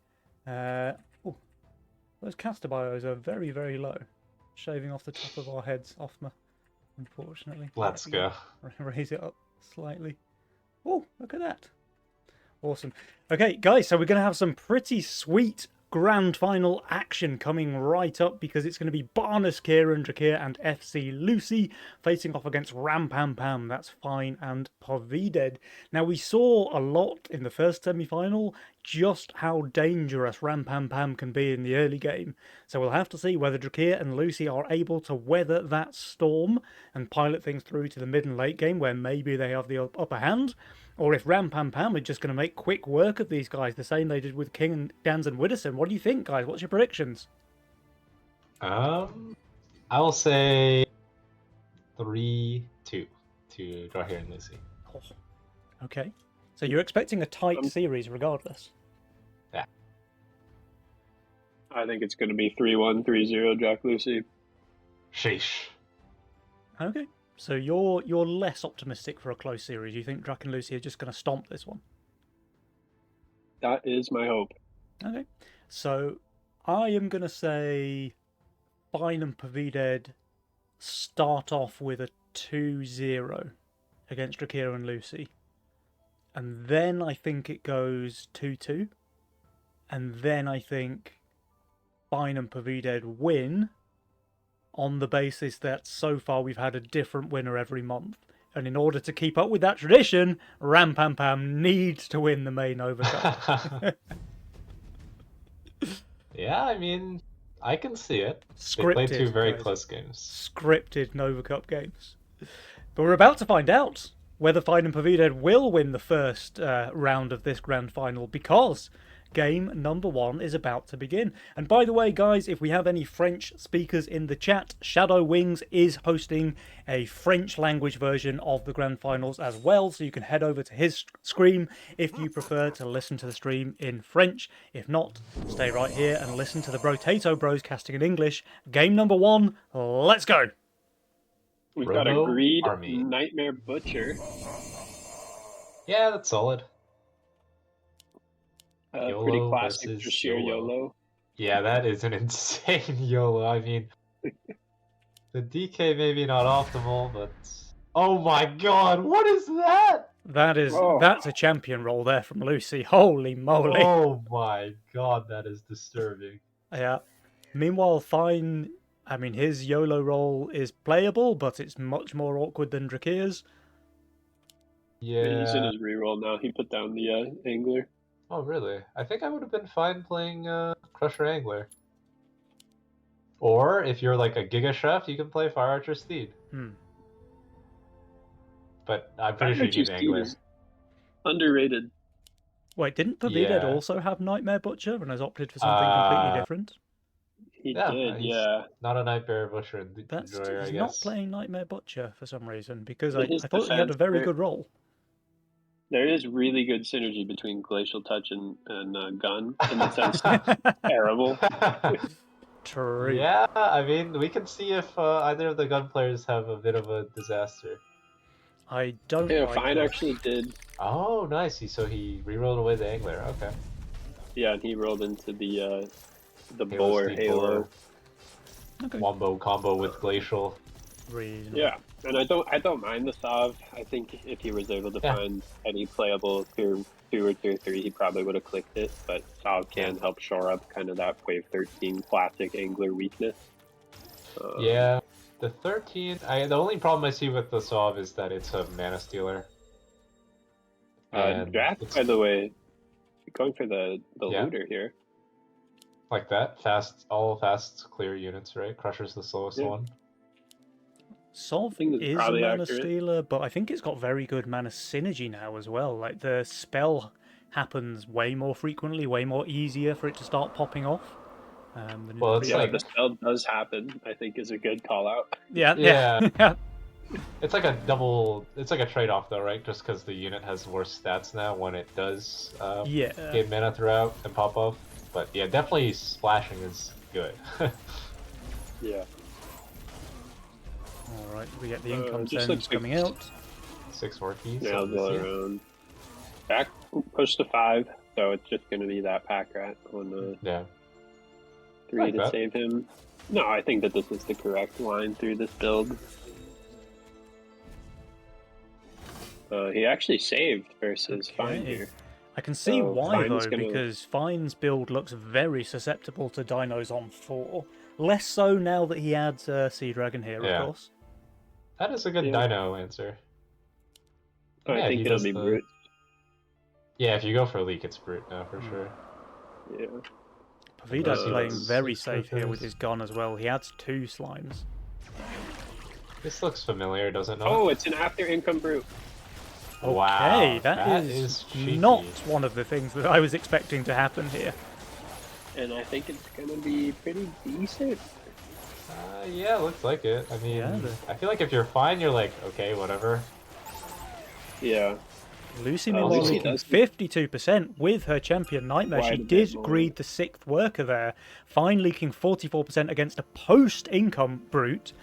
Oh, those caster bios are very, very low. Shaving off the top of our heads, Offma, unfortunately. Let's There go. we Raise it up slightly. Oh, look at that. Awesome. Okay, guys, so we're going to have some pretty sweet grand final action coming right up because it's going to be Barnes, Kieran, Drakir, and FC Lucy facing off against Ram Pam Pam. That's Fine and Povided. Now, we saw a lot in the first semi-final just how dangerous Ram Pam Pam can be in the early game. So we'll have to see whether Drakir and Lucy are able to weather that storm and pilot things through to the mid and late game where maybe they have the upper hand. Or if Ram Pam Pam are just going to make quick work of these guys, the same they did with King and Dans and Widdowson. What do you think, guys? What's your predictions? I will say 3-2 to Drakir and Lucy. Oh, okay. So you're expecting a tight series regardless? Yeah. I think it's going to be 3-1, 3-0 Jack Lucy. Sheesh. Okay. So you're less optimistic for a close series. You think Drac and Lucy are just going to stomp this one? That is my hope. Okay. So I am going to say Fine and Povided start off with a 2-0 against Drakir and Lucy. And then I think it goes 2-2. And then I think Fine and Povided win on the basis that so far we've had a different winner every month. And in order to keep up with that tradition, Ram Pam Pam needs to win the main Overcup. Yeah, I mean, I can see it. Scripted, They played two very guys. close games. Scripted Nova Cup games. But we're about to find out whether Fine and Povided will win the first round of this grand final because game number 1 is about to begin. And by the way, guys, if we have any French speakers in the chat, Shadow Wings is hosting a French language version of the grand finals as well, so you can head over to his stream if you prefer to listen to the stream in French. If not, stay right here and listen to the Brotato Bros casting in English. Game number 1, let's go! We've got a Robo Greed Army. Nightmare Butcher. Yeah, that's solid. Pretty YOLO classic versus for sheer YOLO. YOLO. Yeah, that is an insane YOLO. I mean, the DK maybe not optimal, but oh my god, what is that? That's a champion roll there from Lucy. Holy moly! Oh my god, that is disturbing. Yeah. Meanwhile, Fine, I mean, his YOLO roll is playable, but it's much more awkward than Drakir's. Yeah. He's in his reroll now. He put down the angler. Oh really? I think I would have been fine playing Crusher Angler. Or if you're like a Giga Chef, you can play Fire Archer Steed. But I'm pretty sure you need Angler. Is underrated. Wait, didn't Povided Yeah. also have Nightmare Butcher and has opted for something completely different? He Yeah, did, he's yeah. Not a Nightmare Butcher enjoyer, I He's guess. not playing Nightmare Butcher for some reason, because In I his thought he had a defense, very there- good roll. There is really good synergy between Glacial Touch and Gun, in the sense that terrible. True. Yeah, I mean, we can see if either of the gun players have a bit of a disaster. I don't Yeah, like Fine that. actually did. Oh, nice. So he rerolled away the Angler. Okay. Yeah, and he rolled into the Halo boar Steed Halo. Boar. Okay. Wombo combo with Glacial. Reasonable. Yeah, and I don't mind the Sav. I think if he was able to Yeah. find any playable tier 2 or tier 3, he probably would have clicked it. But Sav can help shore up kind of that Wave 13 classic angler weakness. Yeah, the 13. The only problem I see with the Sov is that it's a mana stealer. And Draft, it's by the way, going for the Yeah. looter here. like that. All fast clear units, right? Crusher's the slowest Yeah. one. Sov think that's is a probably mana accurate. stealer, but I think it's got very good mana synergy now as well. Like the spell happens way more frequently, way more easier for it to start popping off. Than in Well, the it's Yeah, previous like- the spell does happen. I think is a good call out. yeah, Yeah. yeah. It's like a double. It's like a trade-off, though, right? Just because the unit has worse stats now when it does Yeah. gain mana throughout and pop off. But yeah, definitely splashing is good. Yeah. All right, we get the income just sends looks like- coming out. 6 Orkies. Nails all obviously. around. Back push to 5, so it's just going to be that pack rat on the Yeah. 3 Like to that. save him. No, I think that this is the correct line through this build. He actually saved versus Fine Okay. here. I can see So why Fine's though, gonna- because Fine's build looks very susceptible to dinos on 4. Less so now that he adds Sea Dragon here, Yeah. of course. That is a good Yeah. dino answer. I Yeah, think he it'll does be the- Brute. Yeah, if you go for leak, it's brute now for Hmm. sure. Yeah. Pavida's Uh, playing very six safe here with tokens. his gun as well. He adds 2 slimes. This looks familiar, doesn't it? Oh, it's an after income Brute. Okay, Wow, that is is cheeky. not one of the things that I was expecting to happen here. And I think it's going to be pretty decent. Yeah, looks like it. I mean, Yeah, I feel like if you're fine, you're like, okay, whatever. Yeah. Lucy, Oh, meanwhile, Lucy leaking does- 52% with her champion Nightmare. Quite She a bit did more. greed the 6th worker there. Fine leaking 44% against a post-income Brute.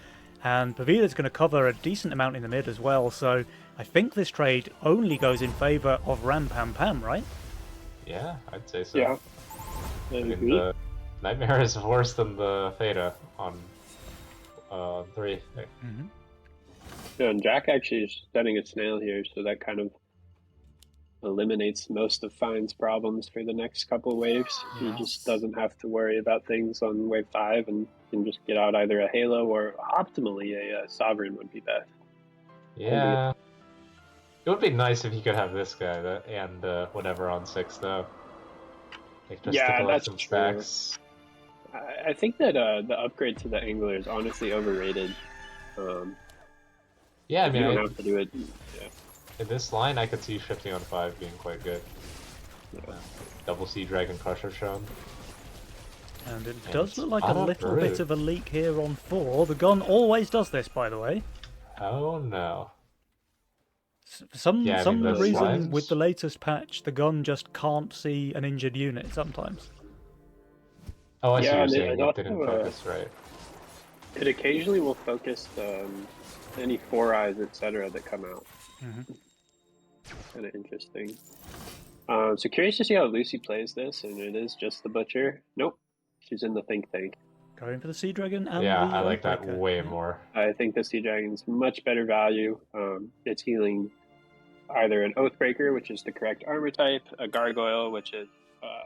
And Pavida's going to cover a decent amount in the mid as well. So I think this trade only goes in favour of Ram Pam Pam, right? Yeah, I'd say so. Yeah. I I mean, agree. the Nightmare is worse than the Theta on 3. Mm-hmm. Yeah, and Jack actually is setting a snail here, so that kind of eliminates most of Fine's problems for the next couple waves. He Yes. just doesn't have to worry about things on wave 5 and can just get out either a Halo or optimally a Sovereign would be best. Yeah. It would be nice if he could have this guy and whatever on 6 though. Like just Yeah, to collect that's some true. stacks. I think that the upgrade to the Angler is honestly overrated. Yeah, I You mean, don't have to do it. Yeah. in this line, I could see shifting on 5 being quite good. Yeah. Double Sea Dragon Crusher shown. And it And does it's look like a on little bit Brute. of a leak here on 4. The gun always does this, by the way. Oh no. For some Yeah, I some mean, the reason slimes- with the latest patch, the gun just can't see an injured unit sometimes. Oh, I see Yeah, you're and saying it it also, didn't focus right. It occasionally will focus any 4 eyes, etc., that come out. Mhm. Kind of interesting. So curious to see how Lucy plays this, and it is just the Butcher. Nope, she's in the Think Tank. Going for the Sea Dragon and Yeah, the I like that Oathbreaker. way Yeah. more. I think the Sea Dragon's much better value. It's healing either an Oathbreaker, which is the correct armor type, a Gargoyle, which is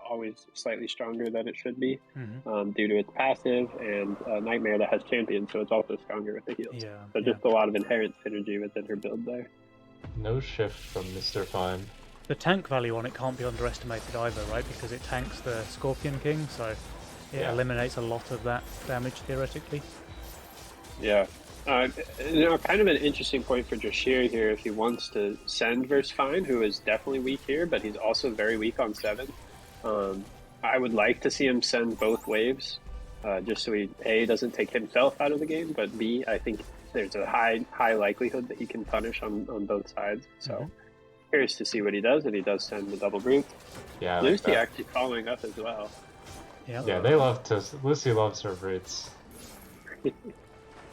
always slightly stronger than it should be Mhm. due to its passive, and Nightmare that has Champion, so it's also stronger with the heals. Yeah, So yeah. just a lot of inherent synergy within her build there. No shift from Mr. Fine. The tank value on it can't be underestimated either, right? Because it tanks the Scorpion King, so it Yeah. eliminates a lot of that damage theoretically. Yeah. Kind of an interesting point for Jashir here if he wants to send versus Fine, who is definitely weak here, but he's also very weak on 7. I would like to see him send both waves, just so he, A, doesn't take himself out of the game, but B, I think there's a high likelihood that he can punish on both sides. So Mhm. curious to see what he does if he does send the double brute. Yeah, I like Lucy that. actually following up as well. Yeah. Yeah, they love to. Lucy loves her brutes.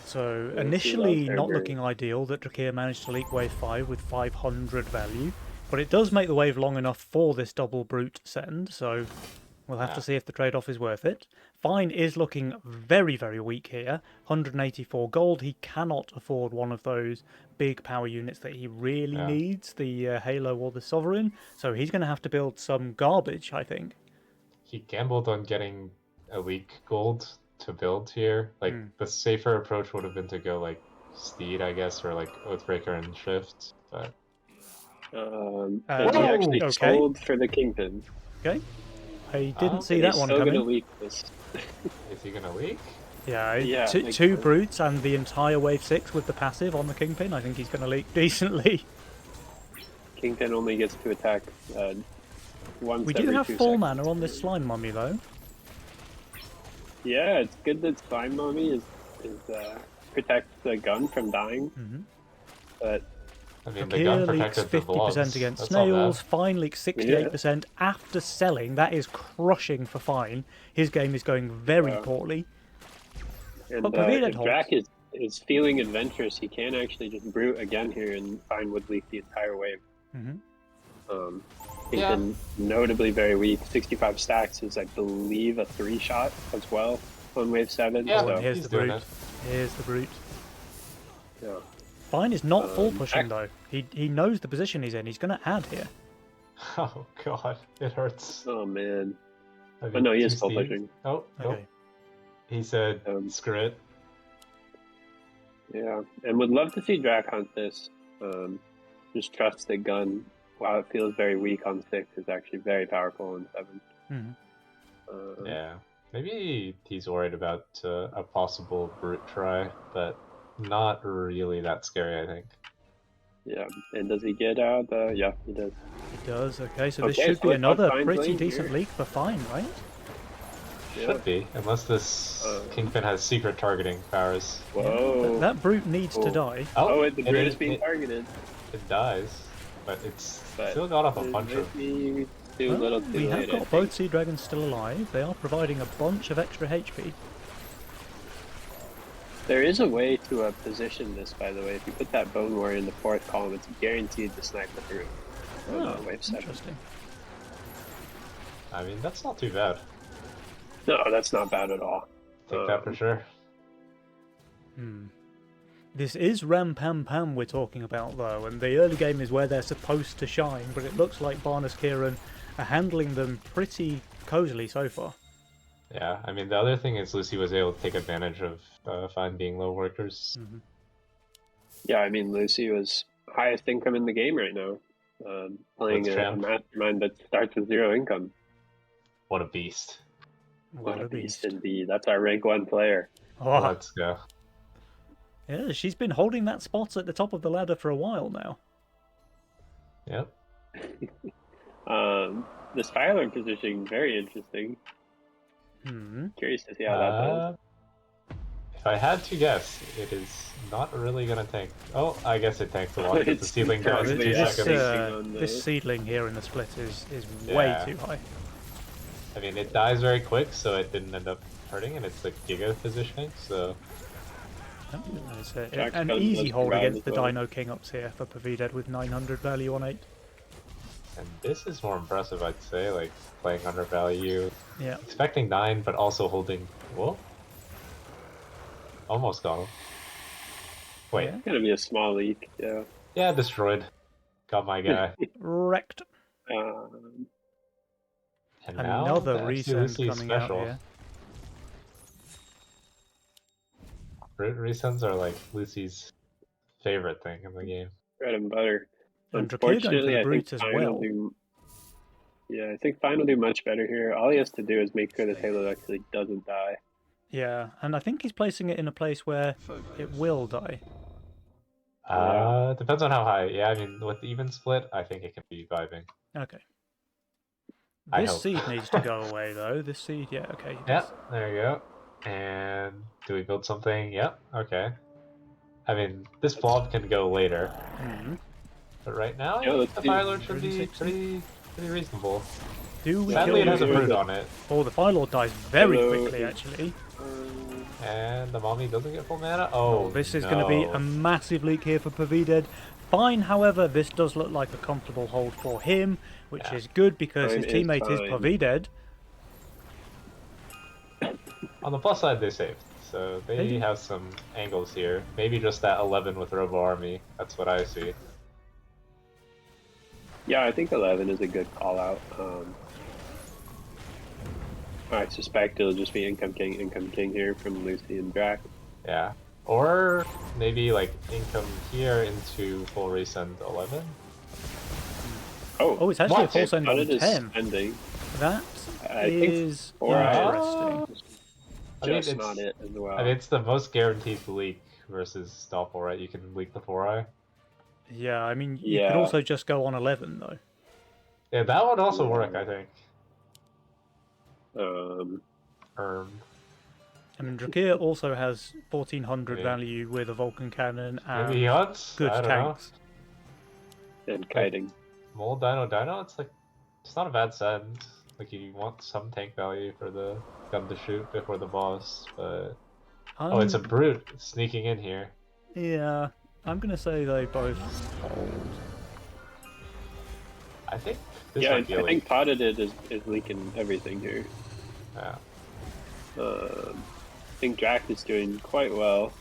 So Yeah, initially she loves not her looking ideal that Drakir managed to leak wave 5 with 500 value, but it does make the wave long enough for this double brute send, so we'll have Yeah. to see if the trade-off is worth it. Fine is looking very, very weak here. 184 gold. He cannot afford one of those big power units that he really Yeah. needs, the Halo or the Sovereign, so he's going to have to build some garbage, I think. He gambled on getting a weak gold to build here. Like Hmm. the safer approach would have been to go like Steed, I guess, or like Oathbreaker and Shift. But But he actually okay. sold for the Kingpin. Okay. I didn't Oh, see And that he's one still coming. gonna leak this. is he gonna leak? Yeah, Yeah, two, makes two sense. brutes and the entire wave 6 with the passive on the Kingpin. I think he's going to leak decently. Kingpin only gets to attack once We do every have 2 full seconds. mana on this slime mummy though. Yeah, it's good that Slime Mommy is protects the gun from dying, Mm-hmm. but I mean, the gun Drakir leaks protected the 50% blobs. against That's not snails. bad. Fine leaks 68% after selling. That is crushing for Fine. His game is going very Wow. poorly. and But Pavilion if holds. Drac is feeling adventurous, he can actually just brute again here and Fine would leak the entire wave. Mm-hmm. He's Yeah. been notably very weak. 65 stacks is, I believe, a 3-shot as well on wave 7. Yeah. Oh, and So, here's he's the doing brute. Here's the brute. yeah. Fine is not full pushing ac- though. He knows the position he's in. He's going to add here. Oh god, it hurts. Oh, man. I But no, he is two full Steves. pushing. Oh, nope. Okay. He said, screw it. Yeah, and would love to see Drac hunt this. Just trust the gun. While it feels very weak on 6, is actually very powerful on 7. Mhm. Yeah. Maybe he's worried about a possible brute try, but not really that scary, I think. Yeah, and does he get out? Yeah, he does. He does. Okay, so this Okay, should so be it's another Fine's pretty lane decent here. leak for Fine, right? Yeah. Should be, unless this Uh, Kingpin has secret targeting powers. Whoa. That brute needs to Oh. die. Oh, the brute is it- being it- targeted. It dies, but it's But still got off a it bunch might of. be too Well, little too we have late. I got think. both Sea Dragons still alive. They are providing a bunch of extra HP. There is a way to position this, by the way. If you put that Bone Warrior in the 4th column, it's guaranteed to snipe the brute. Oh, Wave 7. interesting. I mean, that's not too bad. No, that's not bad at all. Take that for sure. This is Ram Pam Pam we're talking about though, and the early game is where they're supposed to shine, but it looks like Barnes Kieran are handling them pretty cozily so far. Yeah, I mean, the other thing is Lucy was able to take advantage of Fine being low workers. Yeah, I mean, Lucy was highest income in the game right now. Playing That's a champ. mastermind that starts with 0 income. What a beast. What a beast indeed. That's our rank 1 player. Oh, Let's go. yeah, she's been holding that spot at the top of the ladder for a while now. Yep. This Filer positioning, very interesting. Curious to see how that does. If I had to guess, it is not really gonna tank. Oh, I guess it tanks a lot. It's a It's seedling currently down in 2 This, Second. seconds. this seedling here in the split is way Yeah. too high. I mean, it dies very quick, so it didn't end up hurting, and it's like Giga positioning, so It's Jack's an gun easy does hold provide against the as well. Dino King ups here for Pavidad with 900 value on 8. and this is more impressive, I'd say. Like playing under value, Yeah. expecting 9, but also holding. Whoa! Almost got him. Wait, Yeah. It's gonna be a small leak, yeah. yeah, destroyed. Got my guy. Wrecked. Um, And now Another actually resend Lucy's coming special. out here. Resends are like Lucy's favorite thing in the game. bread and butter. And Drakir going for the Unfortunately, I think brute as Fine will well. do. Yeah, I think Fine will do much better here. All he has to do is make sure the Halo actually doesn't die. Yeah, and I think he's placing it in a place where it will die. Depends on how high. Yeah, I mean, with the even split, I think it can be vibing. Okay. I This hope. seed needs to go away though. This seed, yeah, okay. it Yeah, does. there you go. And do we build something? Yep, okay. I mean, this blob can go later, Mhm. but right now, Yeah, let's the do Fire Lord should be 160. pretty reasonable. Do we Sadly, it kill has a the brood brute? on it, Oh, the Fire Lord dies very Hello. quickly actually. and the mommy doesn't get full mana. Oh, This is going to be no. a massive leak here for Pavidad. Fine, however, this does look like a comfortable hold for him, which Yeah. is good because Fine his is teammate is fine. Pavidad. On the plus side, they saved, so They they did. have some angles here. Maybe just that 11 with Robo Army. That's what I see. Yeah, I think 11 is a good call out. I suspect it'll just be Income King here from Lucy and Drac. Yeah. Or maybe like income here into full resend 11. Oh, it's actually What? a full send But on it is 10. spending. That I think is four interesting. I mean, Just it's- not it as well. I mean, it's the most guaranteed leak versus Doppel, right? You can leak the 4-eye. Yeah, I mean, you could Yeah. also just go on 11 though. Yeah, that would also Yeah. work, I think. Um, I mean, Drakir also has 1400 Yeah. value with a Vulcan cannon Maybe he and hunts? good I don't tanks. and kiting. know. Mold Dino, it's like, it's not a bad send. Like, you want some tank value for the gun to shoot before the boss, but... Oh, it's a brute sneaking in here. Yeah, I'm gonna say they both hold. I think this Yeah, I might be a think leak. Potted is leaking everything here. Yeah. I think Drac is doing quite well.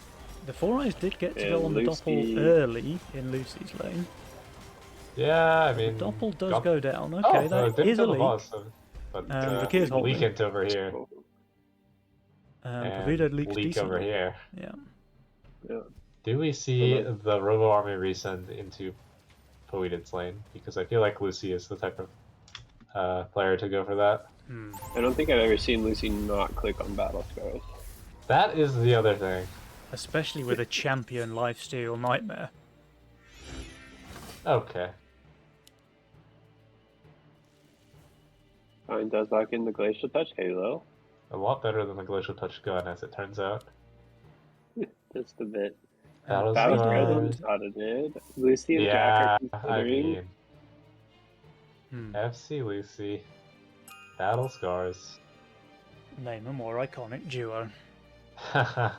The Four Eyes did get to go And on the Doppel Lucy- early in Lucy's lane. Yeah, I The mean. Doppel does got- go down. Oh, Okay, that didn't is a kill the leak. boss, but Drakir's holding. leak it over here. And And Pavida leaks leak over decently. here. Yeah. Yeah. Do we see Hello. the Robo Army resend into Poetid's lane? Because I feel like Lucy is the type of player to go for that. I don't think I've ever seen Lucy not click on Battle Scars. That is the other thing. Especially with a champion lifesteal nightmare. Okay. Fine does lock in the Glacial Touch Halo. A lot better than the Glacial Touch gun, as it turns out. Just a bit. Battle Battle Scars. Scars Potted. Lucy and Yeah, Jack are I considering. mean, Hmm. FC Lucy. Battle Scars. Name a more iconic duo. And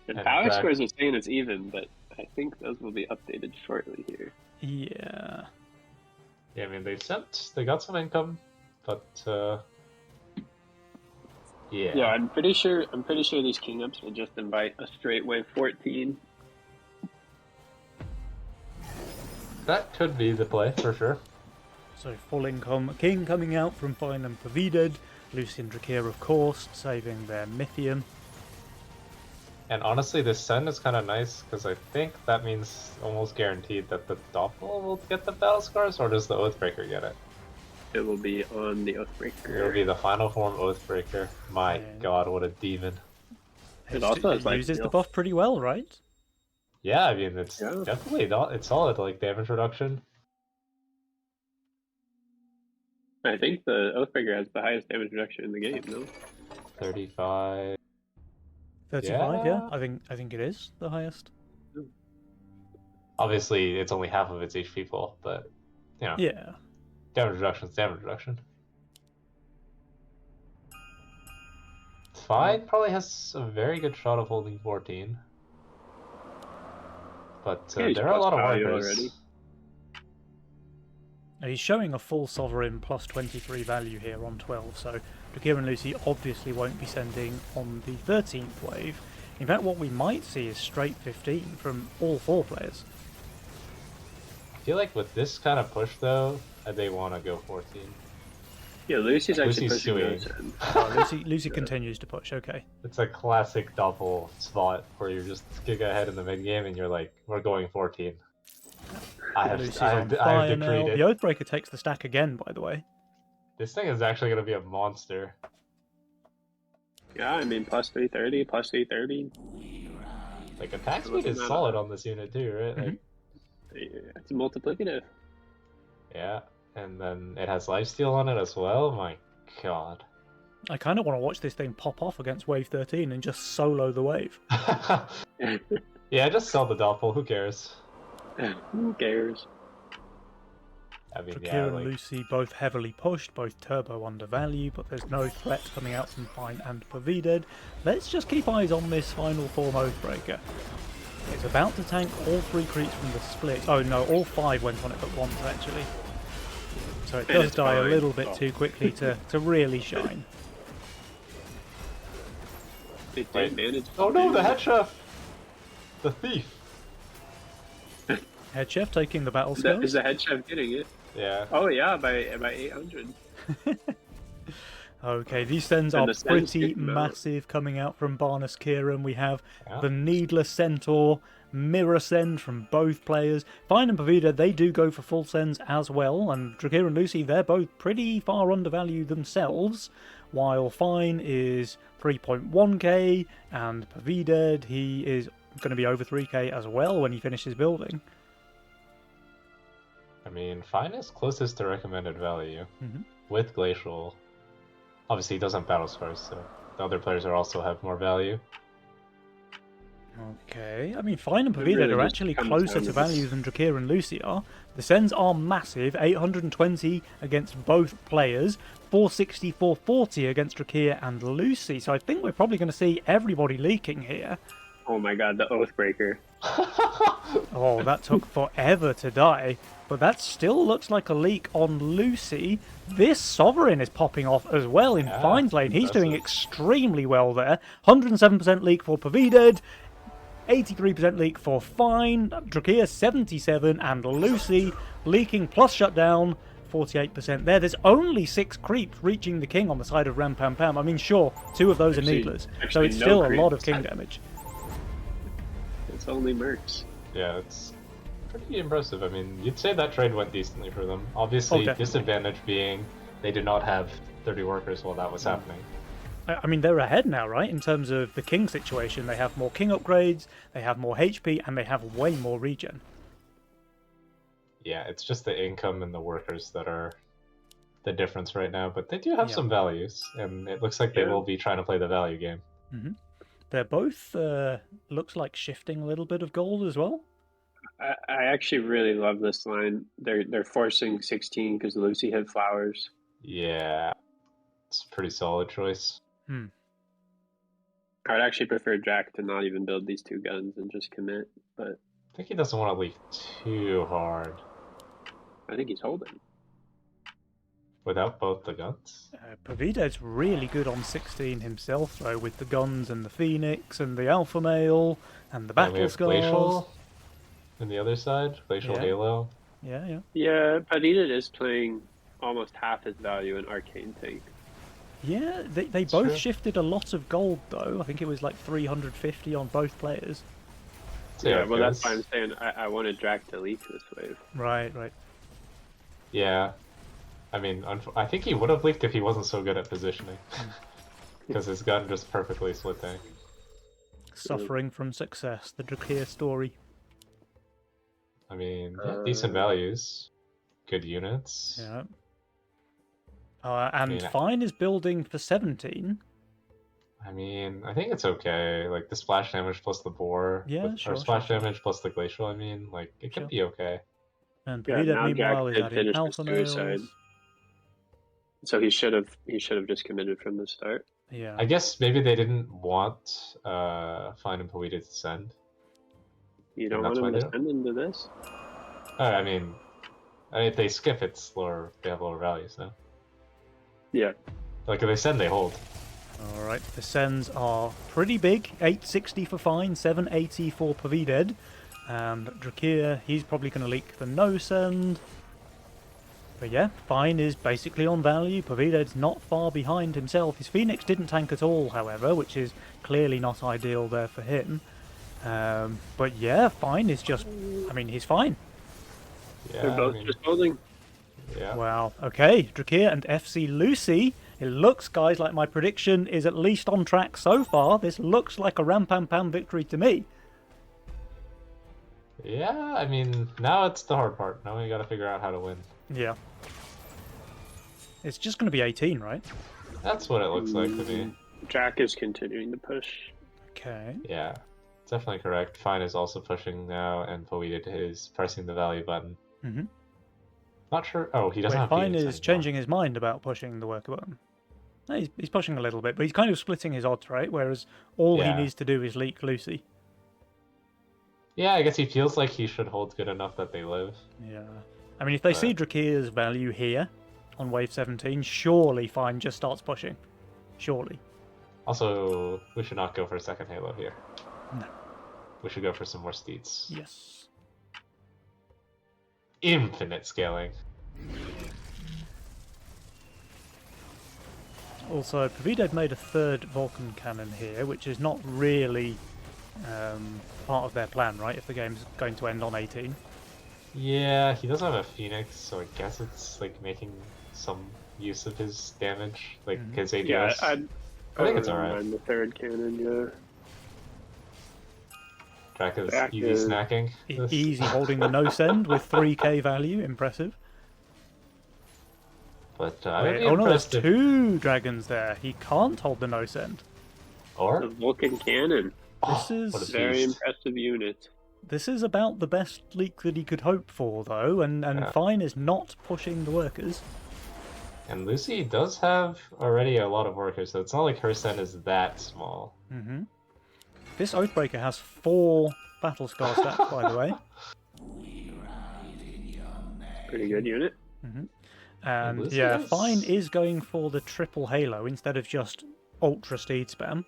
And Power Drac- Scores are saying it's even, but I think those will be updated shortly here. Yeah. Yeah, I mean, they got some income, but, yeah. Yeah, I'm pretty sure these king ups will just invite a straight wave 14. That could be the play, for sure. So full income. King coming out from Fine and Pavided. Lucy and Drakir, of course, saving their Mythium. And honestly, this send is kind of nice, because I think that means almost guaranteed that the Doppel will get the Battle Scars, or does the Oathbreaker get it? It will be on the It'll Oathbreaker. be the final form Oathbreaker. My Yeah. god, what a demon. It also has, like, uses the heal. buff pretty well, right? Yeah, I mean, it's Yeah. definitely not, it's solid, like, damage reduction. I think the Oathbreaker has the highest damage reduction in the game, no? 35. 35, yeah. Yeah. I think it is the highest. Obviously, it's only half of its HP full, but, you know, Yeah. damage reduction is damage reduction. Fine probably has a very good shot of holding 14. But Yeah, he's there are a lot of plus value workers. already. Now, he's showing a full Sovereign plus 23 value here on 12, so Drakir and Lucy obviously won't be sending on the 13th wave. In fact, what we might see is straight 15 from all four players. I feel like with this kind of push, though, they want to go 14. Yeah, Lucy's actually Lucy's pushing suing. those in. Lucy continues to push, okay. It's a classic double spot where you're just gig ahead in the mid game and you're like, we're going 14. Lucy's I on have fire now. decreed The it. Oathbreaker takes the stack again, by the way. This thing is actually going to be a monster. Yeah, I mean, plus 330, plus 330. Like, attack speed Looking is at solid it. on this unit, too, right? Like, It's multiplicative. yeah. And then it has lifesteal on it as well. My god. I kind of want to watch this thing pop off against wave 13 and just solo the wave. Yeah, just sell the Doppel. Who cares? Who cares? I mean, Drakir yeah, and like, Lucy both heavily pushed, both turbo undervalue, but there's no threat coming out from Fine and Pavided. Let's just keep eyes on this final form Oathbreaker. It's about to tank all three creeps from the split. Oh no, all five went on it at once actually. So it And does it's die a fine. little bit Oh. too quickly to really shine. They did Wait. manage. oh no, the head chef! The thief! Head Chef taking the battle Is skills. the head chef getting it? Yeah. Oh yeah, by 800. Okay, these sends And are the sends pretty kick 'em out. massive coming out from Barnes Kieran. We have Yeah. the Needless Centaur, Mirror Send from both players. Fine and Pavida, they do go for full sends as well, and Drakir and Lucy, they're both pretty far undervalued themselves, while Fine is 3.1k, and Pavida, he is going to be over 3k as well when he finishes building. I mean, Fine is closest to recommended value Mhm. with Glacial. Obviously, he doesn't have Battle Scars, so the other players are also have more value. Okay, I mean, Fine and It Pavida really are just actually comes closer down to to value this. than Drakir and Lucy are. The sends are massive, 820 against both players, 460, 440 against Drakir and Lucy. So I think we're probably going to see everybody leaking here. Oh my god, the Oathbreaker. Oh, that took forever to die. But that still looks like a leak on Lucy. This Sovereign is popping off as well in Yeah, Fine's lane. He's doing impressive. extremely well there. 107% leak for Pavided, 83% leak for Fine, Drakia 77, and Lucy leaking plus shutdown 48% there. There's only 6 creeps reaching the king on the side of Ram Pam Pam. I mean, sure, 2 of those are needless, so actually it's no still a lot of creeps. king damage. It's only mercs. Yeah, it's pretty impressive. I mean, you'd say that trade went decently for them. Obviously, definitely. disadvantage being they did not have 30 workers while that was happening. I mean, they're ahead now, right? In terms of the king situation, they have more king upgrades, they have more HP, and they have way more regen. Yeah, it's just the income and the workers that are the difference right now, but they do have Yeah. some values, and it looks like they Yeah. will be trying to play the value game. They're both, looks like shifting a little bit of gold as well. I actually really love this line. They're forcing 16 because Lucy had flowers. Yeah, it's a pretty solid choice. I'd actually prefer Jack to not even build these 2 guns and just commit, but I think he doesn't want to leak too hard I think he's holding. without both the guns. Pavided's really good on 16 himself, though, with the guns and the Phoenix and the Alpha Male and the And we Battle have Scars. Glacial on the other side, Glacial Yeah. Halo. Yeah. Yeah, Padita is playing almost half his value in Arcane Tank. Yeah, they That's both true. shifted a lot of gold, though. I think it was like 350 on both players. See how Yeah, it well, that's goes. why I'm saying I wanted Jack to leak this wave. Right. Yeah, I mean, I think he would have leaked if he wasn't so good at positioning, because his gun just perfectly split tank. Suffering from success, the Drakir story. I mean, yeah, decent values, good units. Yeah. And mean, Fine is building for 17. I mean, I think it's okay. Like the splash damage plus the boar, Yeah, or sure, splash sure. damage plus the glacial. I mean, like it Sure. could be okay. And Yeah, Pavida, now Jack meanwhile, is did adding finish the Alpha suicide. Males. So he should have just committed from the start. Yeah. I guess maybe they didn't want Fine and Poeta to send. You don't that's want him why to they send into this? I mean, if they skip, it's lower. They have lower values now. Yeah. Like if they send, they hold. Alright, the sends are pretty big. 860 for Fine, 780 for Pavided. And Drakir, he's probably going to leak the no send. But yeah, Fine is basically on value. Pavided's not far behind himself. His Phoenix didn't tank at all, however, which is clearly not ideal there for him. But yeah, Fine is just... I mean, he's fine. Yeah, They're both I mean, just holding. yeah. Wow. Okay, Drakir and FC Lucy. It looks, guys, like my prediction is at least on track so far. This looks like a Ram Pam Pam victory to me. Yeah, I mean, now it's the hard part. Now we gotta figure out how to win. Yeah. It's just going to be 18, right? That's what it looks like to me. Jack is continuing to push. Okay. Yeah, definitely correct. Fine is also pushing now, and Poeta is pressing the value button. Mm-hmm. Not sure. Oh, he doesn't have Fine Phoenix is anymore. changing his mind about pushing the worker button. No, he's pushing a little bit, but he's kind of splitting his odds, right? Whereas all Yeah. he needs to do is leak Lucy. Yeah, I guess he feels like he should hold good enough that they live. Yeah. I mean, if they see But- Drakir's value here on wave 17, surely Fine just starts pushing. Surely. Also, we should not go for a second Halo here. No. We should go for some more steeds. Yes. Infinite scaling. Also, Pavided made a third Vulcan cannon here, which is not really part of their plan, right? If the game's going to end on 18. Yeah, he doesn't have a Phoenix, so I guess it's like making some use of his damage, like Mhm. his Yeah, ADS. I think it's don't alright. mind the third cannon, yeah. Jack is Jack easy is- snacking. this. Easy holding the no send with 3k value. Impressive. But I would Wait, be oh no, there's impressed if... 2 dragons there. He can't hold the no send. Or? The Vulcan cannon. This is what a Very beast. impressive unit. This is about the best leak that he could hope for, though, and Yeah. Fine is not pushing the workers. And Lucy does have already a lot of workers, so it's not like her send is that small. Hmm. This Oathbreaker has 4 battle scar stats, by the way. Pretty good unit. And Lucy yeah, is- Fine is going for the triple halo instead of just ultra speed spam.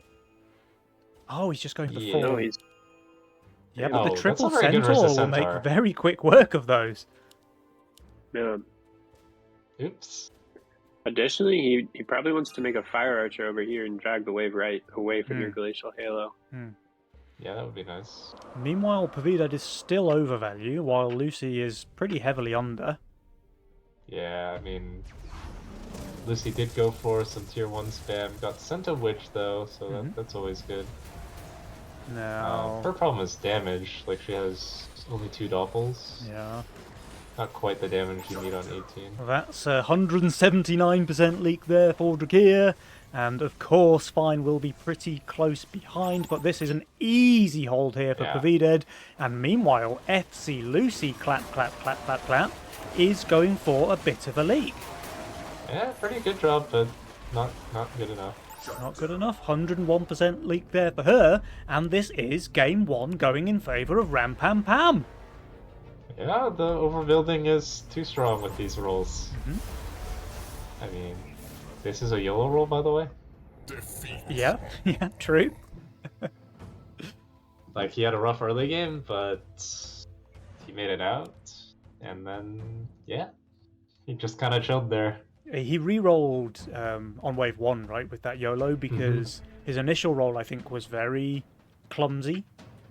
Oh, he's just going for Yeah. full. No, he's Yeah, Oh, but the that's triple not very good centaur versus will make Centaur. very quick work of those. yeah. Oops. Additionally, he probably wants to make a fire archer over here and drag the wave right away from your glacial halo. Yeah, that would be nice. Meanwhile, Pavidad is still overvalue, while Lucy is pretty heavily under. Yeah, I mean, Lucy did go for some tier 1 spam. Got sent a witch though, so that's always good. Now, Her problem is damage. Like she has only 2 doppels. yeah, Not quite the damage you need on 18. that's 179% leak there for Drakir. And of course, Fine will be pretty close behind, but this is an easy hold here for Yeah. Pavidad. And meanwhile, FC Lucy, clap, clap, clap, clap, clap, is going for a bit of a leak. Yeah, pretty good job, but not good enough. Not good enough. 101% leak there for her. And this is game 1 going in favour of Ram Pam Pam. Yeah, the overbuilding is too strong with these rolls. I mean, this is a YOLO roll, by the way. Yeah, yeah, true. Like, he had a rough early game, but he made it out. And then, yeah, he just kind of chilled there. He re-rolled on wave 1, right, with that YOLO, because his initial roll, I think, was very clumsy,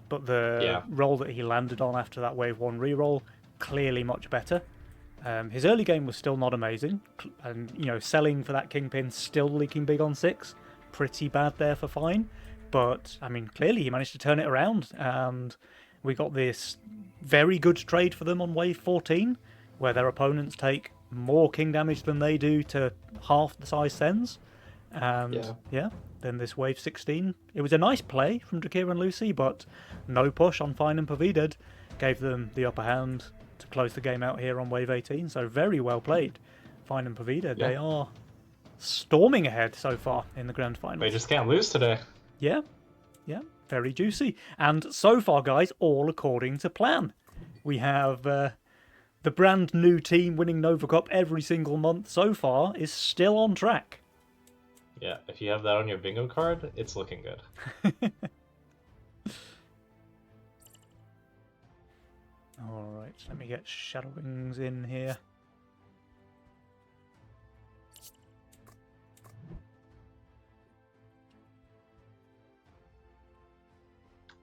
but the Yeah. roll that he landed on after that wave 1 re-roll, clearly much better. His early game was still not amazing, and, you know, selling for that Kingpin, still leaking big on 6, pretty bad there for Fine, but, I mean, clearly he managed to turn it around, and we got this very good trade for them on wave 14, where their opponents take more king damage than they do to half the size sends. And yeah, then this wave 16. It was a nice play from Drakir and Lucy, but no push on Fine and Pavidad gave them the upper hand to close the game out here on wave 18. So very well played, Fine and Pavidad. Yeah. They are storming ahead so far in the grand finals. They just can't lose today. Yeah, yeah, very juicy. And so far, guys, all according to plan. We have the brand new team winning Nova Cup every single month so far is still on track. Yeah, if you have that on your bingo card, it's looking good. Alright, let me get Shadow Wings in here.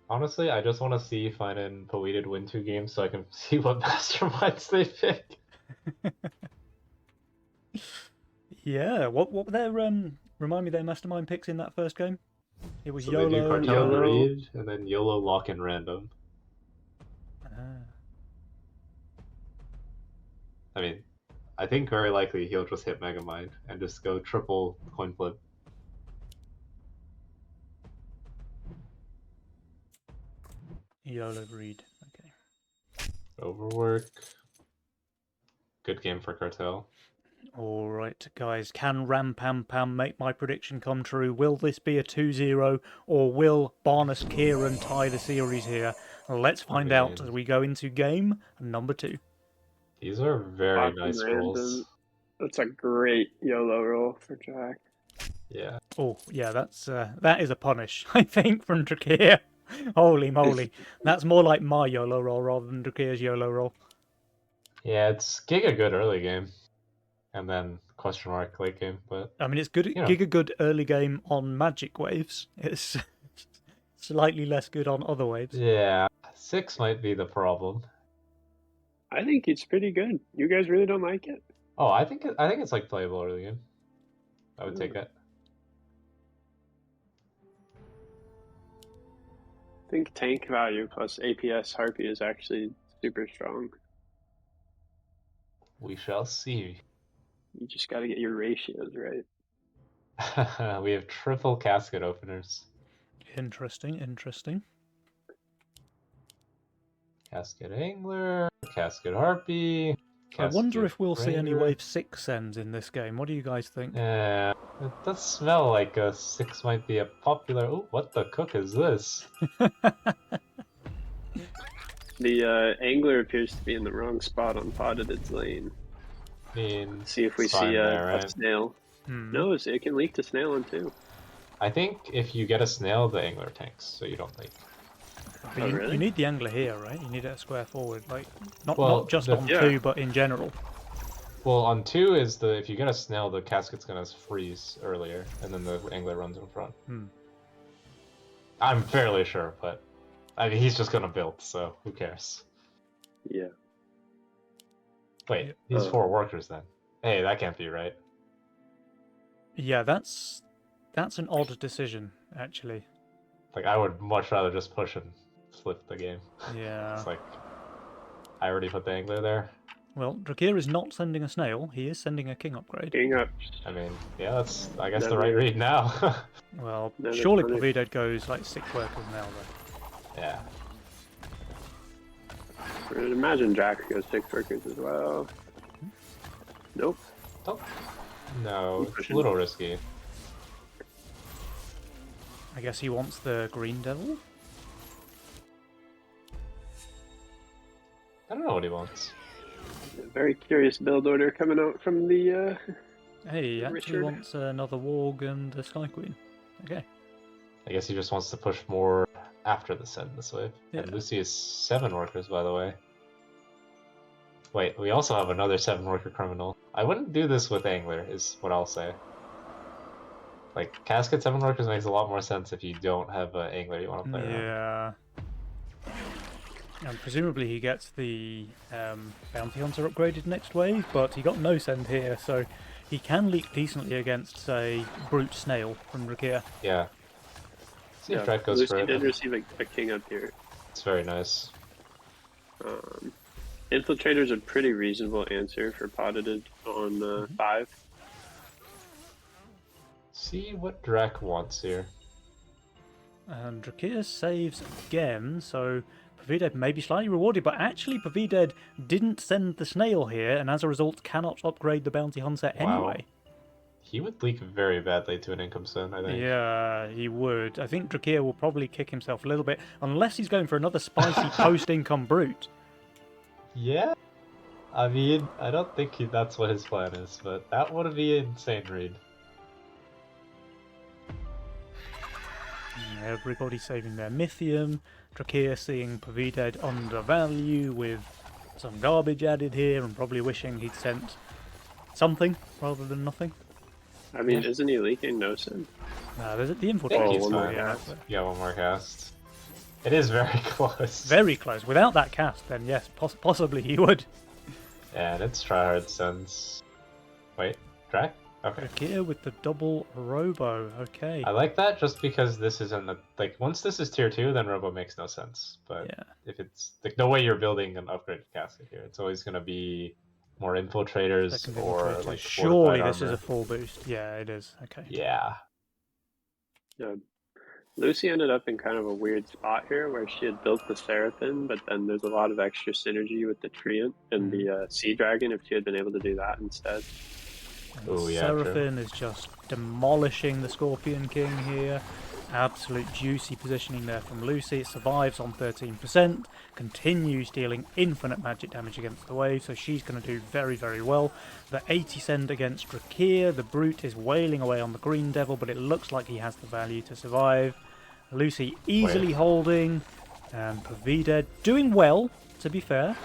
Honestly, I just want to see Fine and Poeted win 2 games so I can see what masterminds they pick. Yeah, what were their remind me their mastermind picks in that first game? It was So they do YOLO. Cartel and YOLO. Reed, and then YOLO, Lock, and Random. Ah. I mean, I think very likely he'll just hit Megamind and just go triple coin flip. YOLO Reed. Okay. Overwork. Good game for Cartel. Alright, guys, can Ram Pam Pam make my prediction come true? Will this be a 2-0, or will Barnes Kieran tie the series here? Let's find out as we go into game number 2. These are very Lock and nice Random. rolls. That's a great YOLO roll for Jack. Yeah. Oh, yeah, that is a punish, I think, from Drakir. Holy moly. That's more like my YOLO roll rather than Drakir's YOLO roll. Yeah, it's Giga good early game. And then question mark late game, but I mean, it's good, Yeah. Giga good early game on Magic Waves. It's slightly less good on other waves. yeah, 6 might be the problem. I think it's pretty good. You guys really don't like it? Oh, I think it's like playable early game. I would take it. I think tank value plus APS Harpy is actually super strong. We shall see. You just got to get your ratios right. We have triple casket openers. Interesting, interesting. Casket Angler, Casket Harpy. I wonder Casket if we'll see any Raider. wave 6 sends in this game. What do you guys think? Yeah, it does smell like a 6 might be a popular. Oh, what the cook is this? The Angler appears to be in the wrong spot on Potted lane. I mean, See if we it's fine see there, a right? snail. No, it can leak to snail on too. I think if you get a snail, the angler tanks, so you don't leak. But Oh, you, really? you need the angler here, right? You need it a square forward, like not Well, not just the- on Yeah. 2, but in general. Well, on 2 is if you get a snail, the casket's gonna freeze earlier, and then the angler runs in front. I'm fairly sure, but I mean, he's just gonna build, so who cares? Yeah. Wait, Yep. he's 4 workers then. Hey, that can't be right. Yeah, that's an odd decision, actually. Like, I would much rather just push and flip the game. Yeah. It's like, I already put the angler there. Well, Drakir is not sending a snail. He is sending a king upgrade. King up. I mean, yeah, that's, I guess, the Never- right read now. Well, No, that's surely funny. Pavido goes like 6 workers now, though. Yeah. I would imagine Jack goes 6 workers as well. Nope. Oh. No, it's a Pushing. little risky. I guess he wants the green devil. I don't know what he wants. Very curious build order coming out from the. Hey, he actually Richard. wants another warg and a sky queen. Okay. I guess he just wants to push more after the send this wave. And Yeah. Lucy is 7 workers, by the way. Wait, we also have another 7 worker criminal. I wouldn't do this with Angler, is what I'll say. Like, Casket 7 workers makes a lot more sense if you don't have an Angler you want to play around. Yeah. And presumably he gets the bounty hunter upgraded next wave, but he got no send here, so he can leak decently against, say, brute snail from Drakir. Yeah. See if Yeah, Drake goes for Lucy it. did receive a king up here. It's very nice. Infiltrator's a pretty reasonable answer for Potted on 5. See what Drake wants here. And Drakir saves again, so Pavided may be slightly rewarded, but actually Pavided didn't send the snail here, and as a result cannot upgrade the bounty hunter Wow. anyway. He would leak very badly to an income soon, I think. Yeah, he would. I think Drakir will probably kick himself a little bit, unless he's going for another spicy post-income brute. Yeah? I mean, I don't think that's what his plan is, but that would be an insane read. Everybody saving their Mythium. Drakir seeing Pavided undervalue with some garbage added here and probably wishing he'd sent something rather than nothing. I mean, Yeah. isn't he leaking no sin? There's the I think infiltrator. he's one still more fine. here, cast. but Yeah, one more cast. It is very close. very close. Without that cast, then yes, possibly he would. And it's tryhard sense. Wait, Drac? Okay. Drakir with the double Robo. Okay. I like that just because this isn't like once this is tier 2, then Robo makes no sense. But Yeah. if it's like no way you're building an upgraded casket here, it's always gonna be more infiltrators Second or infiltrator. like Surely fortified this is armor. a full boost. Yeah, it is. Okay. Yeah. Yeah. Lucy ended up in kind of a weird spot here where she had built the Seraphim, but then there's a lot of extra synergy with the Treant and the Sea Dragon if she had been able to do that instead. And Ooh, yeah, true. Seraphim is just demolishing the Scorpion King here. Absolute juicy positioning there from Lucy. It survives on 13%, continues dealing infinite magic damage against the wave, so she's going to do very, very well. The 80 send against Drakir. The Brute is wailing away on the Green Devil, but it looks like he has the value to survive. Lucy easily holding, and Pavided doing well, to be fair.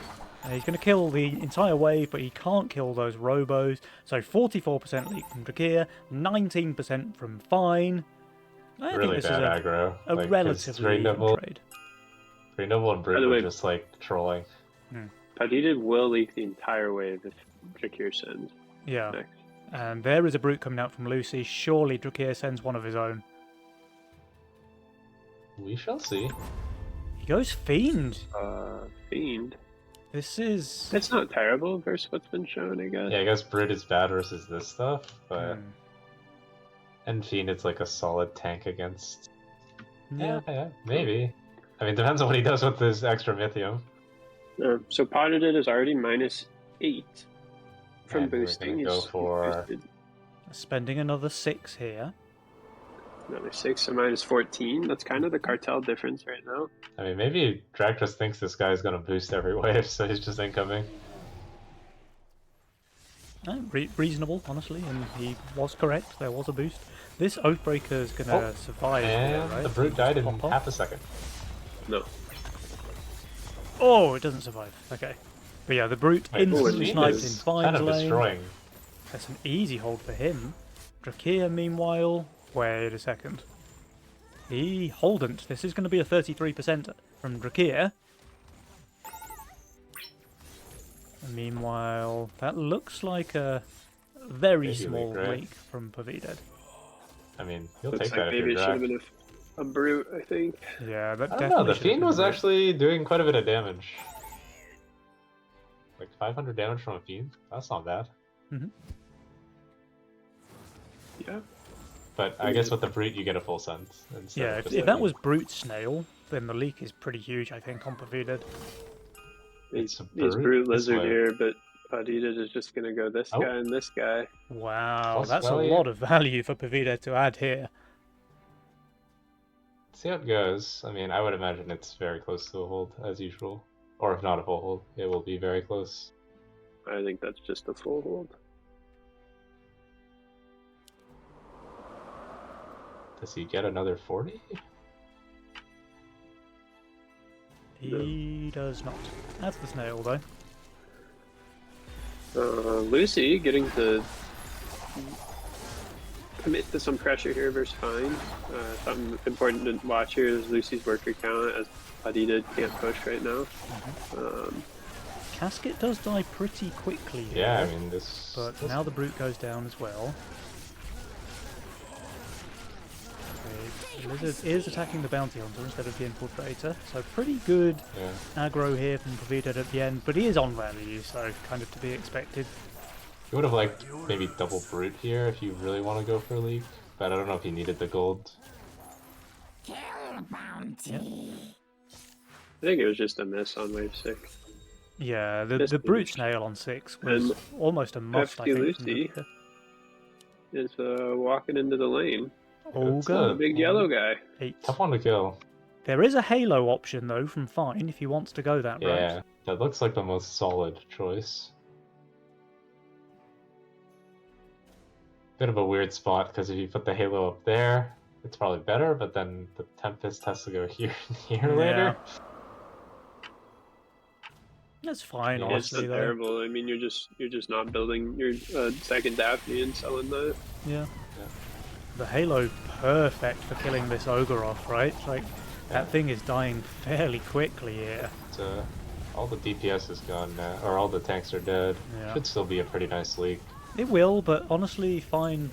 He's going to kill the entire wave, but he can't kill those Robos. So 44% leak from Drakir, 19% from Fine. I think Really this bad is aggro. a Like, 'cause relatively Green even Devil, trade. Green Devil and By Brute the were way- just like trolling. Potted will leak the entire wave if Drakir sends Yeah, next. and there is a Brute coming out from Lucy. Surely Drakir sends one of his own. We shall see. He goes Fiend. Fiend. This is... It's not terrible versus what's been shown, I guess. Yeah, I guess Brute is bad versus this stuff, but Hmm. and Fiend it's like a solid tank against. Yeah. Maybe. I mean, depends on what he does with this extra Mythium. So Potted is already -8 from And we're boosting. gonna go He's for- boosted. Spending another 6 here. Another 6, so minus 14. That's kind of the cartel difference right now. I mean, maybe Drag just thinks this guy's gonna boost every wave, so he's just incoming. Reasonable, honestly, and he was correct. There was a boost. This Oathbreaker's gonna survive here, And right? the Brute died in Pop off. half a second. No. Oh, it doesn't survive. Okay. But yeah, the Brute Wait, instantly Fiend sniped in is Fine's kind of lane. destroying. That's an easy hold for him. Drakir, meanwhile, wait a second. He holdn't. This is going to be a 33% from Drakir. And meanwhile, that looks like a very Maybe small leak, right? leak from Pavidad. I mean, you'll Looks take like that if maybe you're it should have Drag. been a brute, I think. Yeah, that I don't definitely know, the should have Fiend been was a bit. actually doing quite a bit of damage. Like 500 damage from a Fiend? That's not bad. Yeah. But I guess with the Brute you get a full sense. instead Yeah, of if, just if a that leak. was Brute Snail, then the leak is pretty huge, I think, on Pavidad. It's a He's brute brute this lizard way. here, but Adidas is just gonna go this Oh. guy and this guy. Wow, Plus that's value. a lot of value for Pavidad to add here. See how it goes. I mean, I would imagine it's very close to a hold, as usual. Or if not a full hold, it will be very close. I think that's just a full hold. Does he get another 40? He does not. That's the snail, though. Lucy getting to commit to some pressure here versus Fine. Something important to watch here is Lucy's worker count, as Adidas can't push right now. Casket does die pretty quickly here. Yeah, I mean, this... But this- now the Brute goes down as well. Okay, the Lizard is attacking the Bounty Hunter instead of the Infiltrator, so pretty good Yeah. aggro here from Pavidad at the end, but he is on value, so kind of to be expected. You would have liked maybe double Brute here if you really want to go for a leak. But I don't know if you needed the gold. Yep. I think it was just a miss on wave 6. Yeah, the This Brute is- Snail on 6 was and almost a must, I FT think. from Lucy. the- Is walking into the lane. Olga, The big yellow guy. 8. Tough one to kill. There is a Halo option, though, from Fine, if he wants to go that Yeah, route. that looks like the most solid choice. Bit of a weird spot, because if you put the Halo up there, it's probably better, but then the Tempest has to go here and here later. That's fine, Yeah, It's honestly, not though. terrible. I mean, you're just not building your second Daphne and selling that. Yeah. The Halo, perfect for killing this Ogre off, right? Like, that thing is dying fairly quickly here. So, all the DPS is gone now, or all the tanks are dead. Yeah. Should still be a pretty nice leak. It will, but honestly, Fine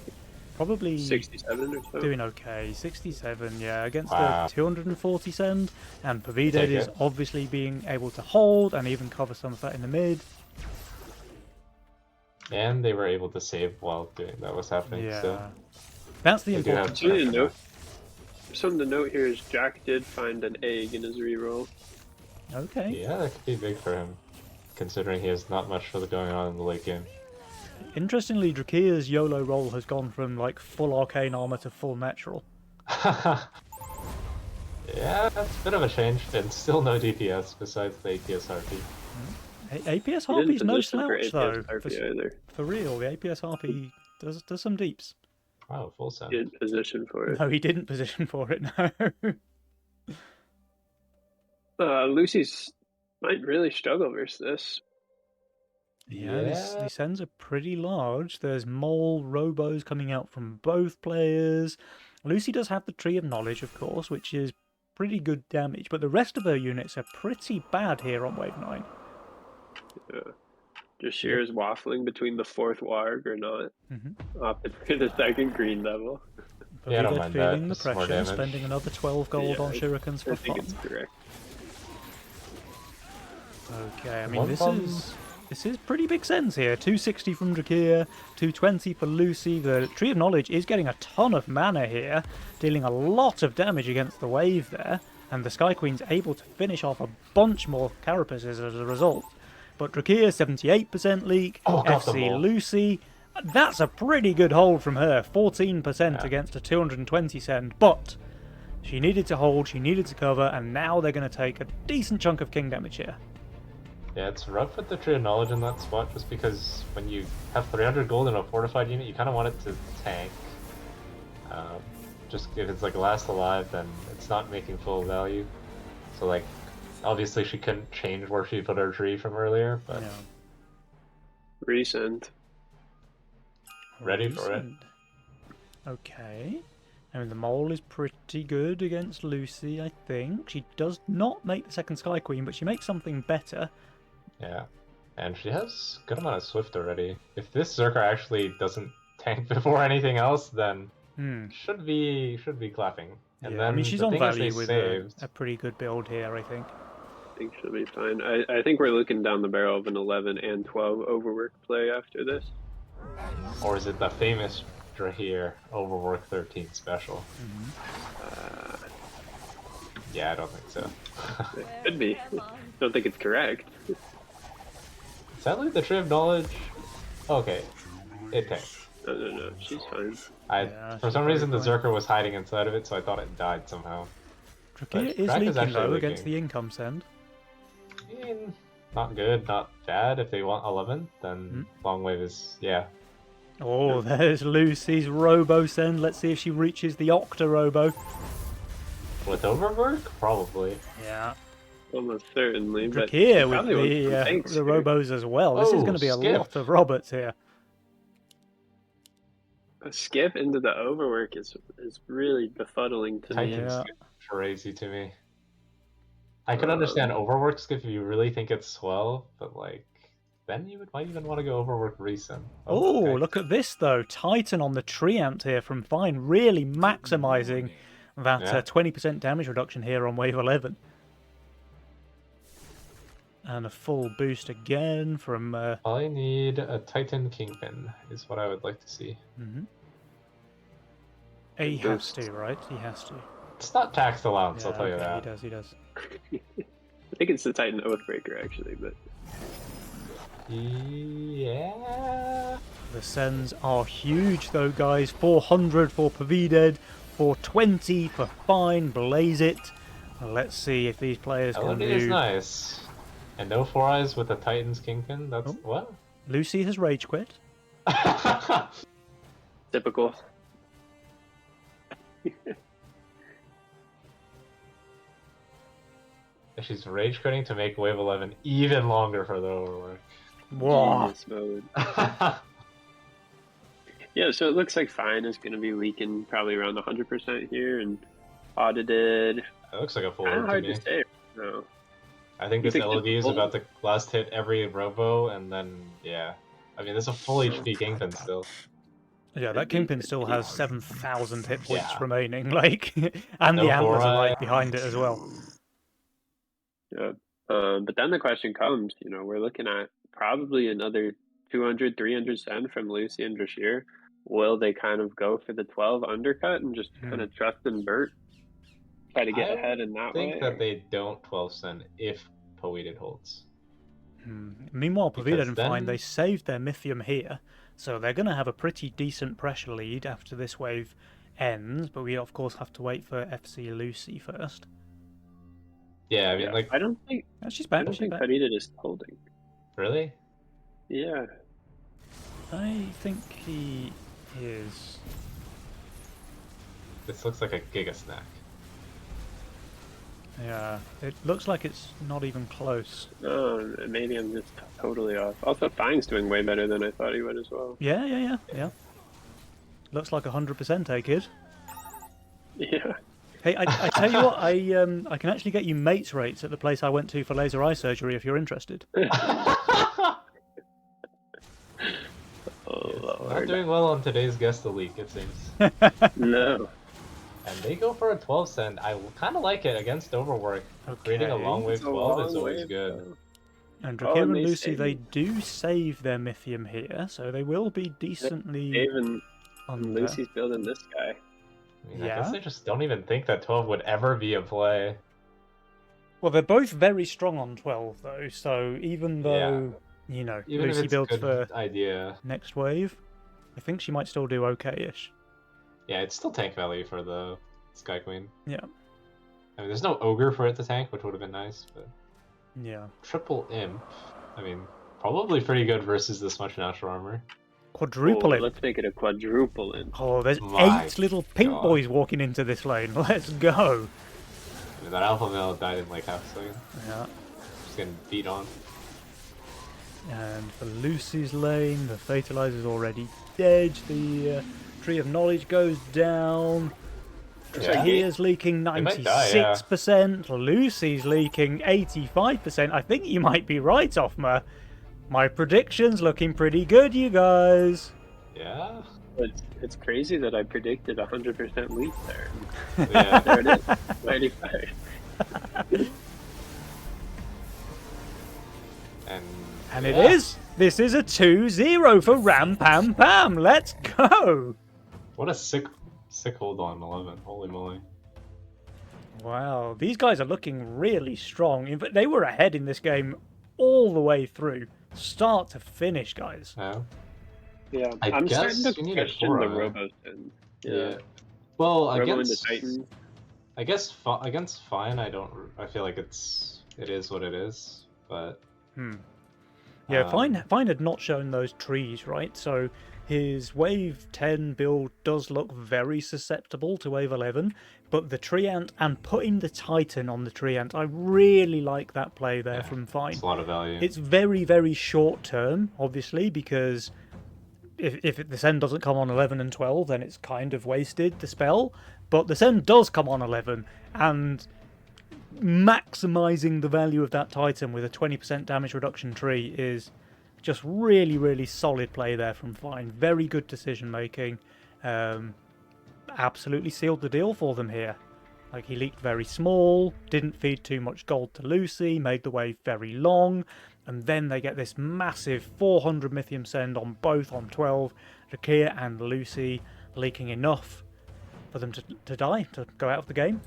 probably 67 or so. doing okay. 67, yeah, against Wow. the 240 send, and Pavidad Take is it. obviously being able to hold and even cover some of that in the mid. And they were able to save while that was happening, Yeah. so... That's the They do have important Something to pressure note. Something to note here is Jack did find an egg in his reroll. Okay. Yeah, that could be big for him, considering he has not much further going on in the late game. Interestingly, Drakir's YOLO roll has gone from like full arcane armor to full natural. Yeah, that's a bit of a change, and still no DPS besides the APS RP. APS He didn't Harpy's no position for slouch though. APS RP either. For real, the APS Harpy does some deeps. Wow, full send. He didn't position for it. No, he didn't position for it. No. Lucy's might really struggle versus this. Yeah, Yeah. these sends are pretty large. There's mole robos coming out from both players. Lucy does have the Tree of Knowledge, of course, which is pretty good damage, but the rest of her units are pretty bad here on Wave 9. Jashir is waffling between the fourth warg or not. Mhm. Opted for the second green level. Yeah, I don't Pavidad mind feeling that. the That's more pressure, damage. spending another 12 gold Yeah, on shurikens for I think fun. it's correct. Okay, I mean One this bomb. is pretty big sends here. 260 from Drakir, 220 for Lucy. The Tree of Knowledge is getting a ton of mana here, dealing a lot of damage against the wave there, and the Sky Queen's able to finish off a bunch more carapaces as a result. But Drakir 78% leak, Oh, got them FC all. Lucy That's a pretty good hold from her. 14% Yeah. against a 220 send, but she needed to hold, she needed to cover, and now they're going to take a decent chunk of king damage here. Yeah, it's rough with the Tree of Knowledge in that spot, just because when you have 300 gold in a fortified unit, you kind of want it to tank. Just if it's like last alive, then it's not making full value. So like, obviously she couldn't change where she put her tree from earlier, but Yeah. Recent. Ready for it. Recent. Okay. I mean, the mole is pretty good against Lucy, I think. She does not make the second Sky Queen, but she makes something better. yeah. And she has a good amount of Swift already. If this Zerker actually doesn't tank before anything else, then should be clapping. And Yeah, then I mean, she's the on thing is value they with saved. a pretty good build here, I think. I think she'll be fine. I think we're looking down the barrel of an 11 and 12 overwork play after this. Or is it the famous Drahir Overwork 13 special? Yeah, I don't think so. It could be. Don't think it's correct. Sadly, the Tree of Knowledge. Okay, it tanked. No. She's fine. Yeah, For she's some reason, the very Zerker was hiding inside of it, so I thought it died somehow. Drakir But is Drak is leaking, actually though, against leaking. the income send. I mean, not good, not bad. If they want 11, then Long Wave is, yeah. Oh, there's Lucy's Robo send. Let's see if she reaches the Octa Robo. With Overwork? Probably. Yeah. Almost certainly. But Drakir she with probably wants some the tanks here. Robos as well. This is Oh, going to be a skip. lot of Roberts here. A skip into the overwork is really befuddling to me. Titan Yeah. skip crazy to me. I could understand Overwork skip if you really think it's swell, but like, then you might even want to go Overwork recent. Oh, okay. look at this though. Titan on the Treant here from Fine, really maximising that Yeah. 20% damage reduction here on wave 11. And a full boost again from... I need a Titan Kingpin, is what I would like to see. He has to, right? He has to. It's not tax allowance, I'll Yeah, tell you okay, that. He does. I think it's the Titan Oathbreaker actually, but Yeah. The sends are huge though, guys. 400 for Pavided, 420 for Fine, Blaze It. Let's see if these players can Elodie is do... nice. And no 4 eyes with the Titan's Kingpin, that's Oh. what? Lucy has rage quit. typical. She's rage quitting to make wave 11 even longer for the overwork. Whoa. Genius mode. Yeah, so it looks like Fine is going to be leaking probably around 100% here, and Audited. It looks like a full Kind of orb to hard me. to say. No. I think You this think LOD is it's about to last hit every robo, and then, yeah. I mean, there's a full HP Kingpin still. Yeah, that Kingpin still has 7,000 hit points Yeah. remaining, like, and No the antlers are Borai. right behind it as well. Yeah. But then the question comes, we're looking at probably another 200, 300 send from Lucy and Drashir. Will they kind of go for the 12 undercut and just kind of trust in Bert? Try to get I ahead in that way? think that they don't 12 send if Poeted holds. Meanwhile, Because Pavida and Fine, then- they saved their Mythium here, so they're going to have a pretty decent pressure lead after this wave ends, but we of course have to wait for FC Lucy first. Yeah, I mean, like, I don't think Oh, she's I back, don't she's think back. Perdita is holding. really? Yeah. I think he is. This looks like a Giga Snack. Yeah, it looks like it's not even close. Oh, maybe I'm just totally off. Also, Fine's doing way better than I thought he would as well. Yeah. Looks like 100%, eh, kid? Yeah. Hey, I tell you what, I can actually get you mates rates at the place I went to for laser eye surgery if you're interested. Oh, Not Lord. doing well on today's Guess the Leak, it seems. No. And they go for a 12 send. I kind of like it against Overwork. Creating a Okay. long wave It's a 12 is long always wave, good. though. And Oh, Drakir and and they Lucy, they save. do save their Mythium here, so they will be decently Dave and under. Lucy's building this guy. I mean, I Yeah. guess they just don't even think that 12 would ever be a play. Well, they're both very strong on 12, though, so even though, Even Lucy if it's a builds good for idea. next wave, I think she might still do okay-ish. Yeah, it's still tank value for the Sky Queen. Yeah. I mean, there's no ogre for it to tank, which would have been nice, but Yeah. triple imp. I mean, probably pretty good versus this much natural armor. Quadruple it. Let's make it a quadruple in. Oh, there's My 8 little pink God. boys walking into this lane. Let's go. I mean, that alpha male died in like half a second. Yeah. Just getting beat on. And for Lucy's lane, the Fatalizer's already dead. The Tree of Knowledge goes down. Yeah. Here's leaking might die, yeah. 96%. Lucy's leaking 85%. I think you might be right, Offma. My prediction's looking pretty good, you guys. Yeah. It's crazy that I predicted 100% leak there. Yeah. There it is. 95. And It yeah. is. This is a 2-0 for Ram Pam Pam. Let's go. What a sick hold on 11. Holy moly. Wow, these guys are looking really strong. In fact, they were ahead in this game all the way through, start to finish, guys. Yeah. Yeah, I I'm guess starting to we need a question the 4-eye. Robo Sin. Yeah. Well, Robo into against Titan. I guess against Fine, I feel like it is what it is, but Yeah, Fine had not shown those trees, right? So his Wave 10 build does look very susceptible to Wave 11, but the Treant and putting the Titan on the Treant, I really like that play there from Fine. it's a lot of value. It's very, very short term, obviously, because if the Sen doesn't come on 11 and 12, then it's kind of wasted, the spell. But the Sen does come on 11, and maximizing the value of that Titan with a 20% damage reduction tree is just really, really solid play there from Fine. Very good decision making. Absolutely sealed the deal for them here. Like, he leaked very small, didn't feed too much gold to Lucy, made the wave very long, and then they get this massive 400 Mythium send on both on 12, Rakia and Lucy, leaking enough for them to die, to go out of the game.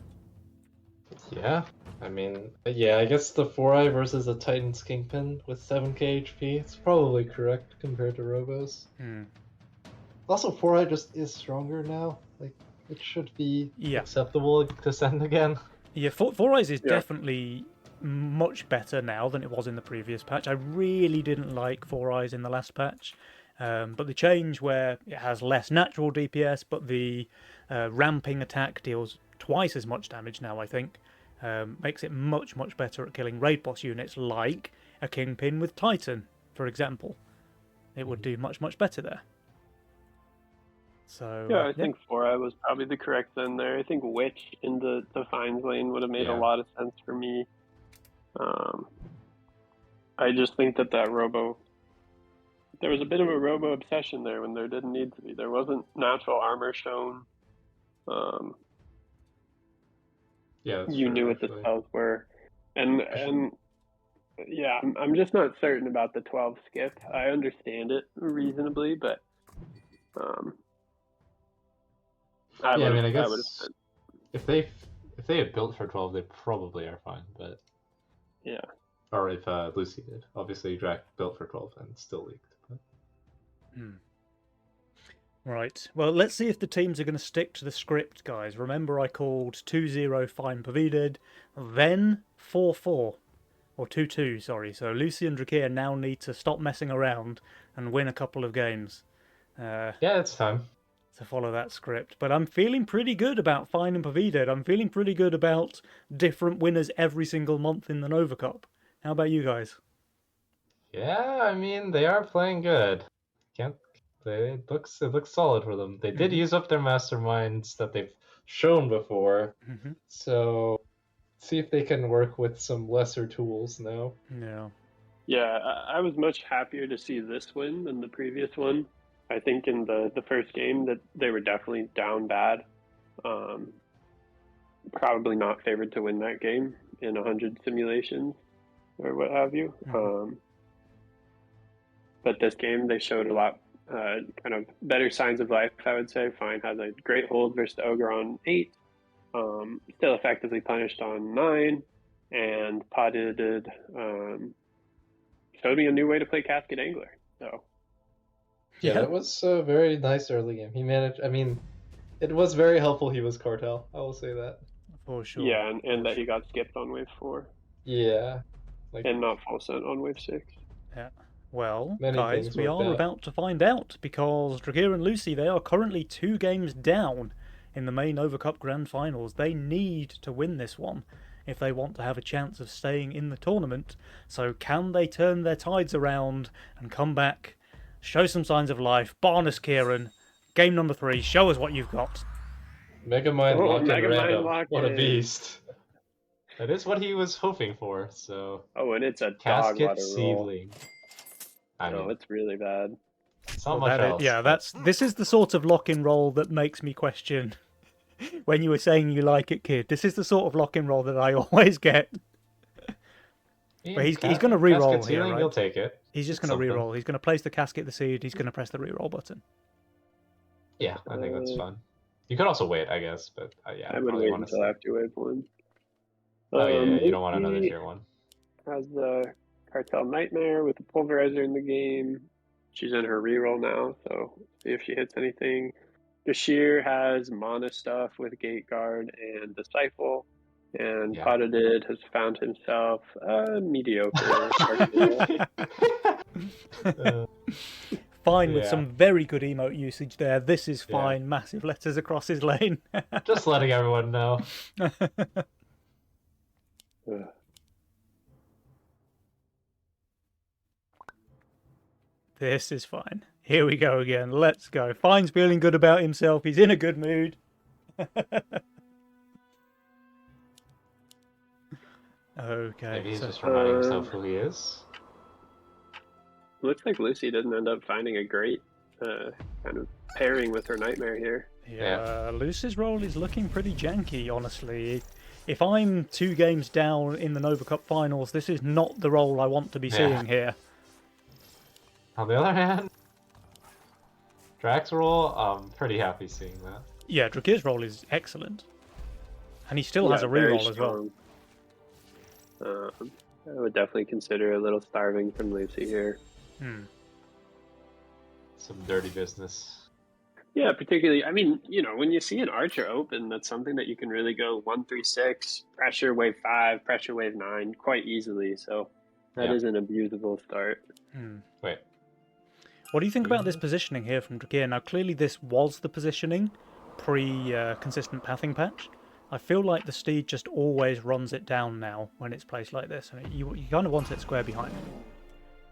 Yeah, I mean, yeah, I guess the 4-eye versus a Titan's Kingpin with 7k HP, it's probably correct compared to Robos. Also, 4-eye just is stronger now. Like, it should be acceptable to send again. Yeah, Four Eyes is definitely much better now than it was in the previous patch. I really didn't like Four Eyes in the last patch. But the change where it has less natural DPS, but the ramping attack deals twice as much damage now, I think, makes it much, much better at killing raid boss units like a Kingpin with Titan, for example. It would do much, much better there. So Yeah, I think 4-eye was probably the correct end there. I think Witch in the Fines lane would have made a lot of sense for me. I just think that Robo... There was a bit of a Robo obsession there when there didn't need to be. There wasn't natural armor shown. Yeah, you knew what the spells were. And yeah, I'm just not certain about the 12 skip. I understand it reasonably, but I guess if they had built for 12, they probably are fine. But yeah, or if Lucy did, obviously Drac built for 12 and still leaked. But... Right. Well, let's see if the teams are going to stick to the script, guys. Remember, I called 2-0 Fine Pavided, then 4-4. Or 2-2, sorry. So Lucy and Drakia now need to stop messing around and win a couple of games. Yeah, it's time to follow that script. But I'm feeling pretty good about Fine and Pavided. I'm feeling pretty good about different winners every single month in the Nova Cup. How about you guys? Yeah, I mean, they are playing good. It looks solid for them. They did use up their masterminds that they've shown before. So see if they can work with some lesser tools now. Yeah, I was much happier to see this win than the previous one. I think in the first game that they were definitely down bad. Probably not favored to win that game in 100 simulations or what have you. But this game, they showed a lot kind of better signs of life, I would say. Fine has a great hold versus the Ogre on 8. Still effectively punished on 9. And Potted showed me a new way to play Casket Angler. So Yeah, that was a very nice early game. He managed. I mean, it was very helpful. He was Cartel. I will say that. for sure. Yeah, and for that sure. he got skipped on wave 4 Yeah, like and not full sent on wave 6. Well, many guys, things we worked are out. about to find out because Drakir and Lucy, they are currently 2 games down in the main Overcup Grand Finals. They need to win this one if they want to have a chance of staying in the tournament. So can they turn their tides around and come back, show some signs of life? Barnes Kieran, game number 3, show us what you've got. Megamind Oh, lock-in Megamind random. lock-in. What a beast. That is what he was hoping for, so... Oh, and it's a dog Casket water roll. Seedling. I No, mean, it's really bad. it's not much else. This is the sort of lock-in roll that makes me question when you were saying you like it, kid. This is the sort of lock-in roll that I always get. But he's going to re-roll Casket here, Seedling, right? you'll take it. He's just It's going to something. re-roll. He's going to place the casket, the seed. He's going to press the re-roll button. Yeah, I think that's fun. You could also wait, I guess, but yeah, I would probably wait want to until see. after wave 1. Oh yeah, you don't want another Lucy tier 1. has the Cartel Nightmare with the Pulverizer in the game. She's in her reroll now, so see if she hits anything. Bashir has mana stuff with Gate Guard and Disciple. And Yeah. Potadid has found himself a mediocre Fine with Yeah. some very good emote usage there. This is fine. Massive letters across his lane. Just letting everyone know. This is fine. Here we go again. Let's go. Fine's feeling good about himself. He's in a good mood. Okay. Maybe he's so- just reminding himself who he is. Looks like Lucy doesn't end up finding a great kind of pairing with her Nightmare here. Yeah, Lucy's role is looking pretty janky, honestly. If I'm 2 games down in the Nova Cup finals, this is not the role I want to be seeing here. On the other hand, Drax roll, I'm pretty happy seeing that. Yeah, Drakir's role is excellent. And he still has a very reroll as well. strong. I would definitely consider a little starving from Lucy here. Some dirty business. Yeah, particularly, I mean, you know, when you see an Archer open, that's something that you can really go 1-3-6, pressure wave 5, pressure wave 9 quite easily. So that is an abusable start. Wait. What do you think about this positioning here from Drakir? Now, clearly this was the positioning pre-consistent pathing patch. I feel like the Steed just always runs it down now when it's placed like this. And you kind of want it square behind it.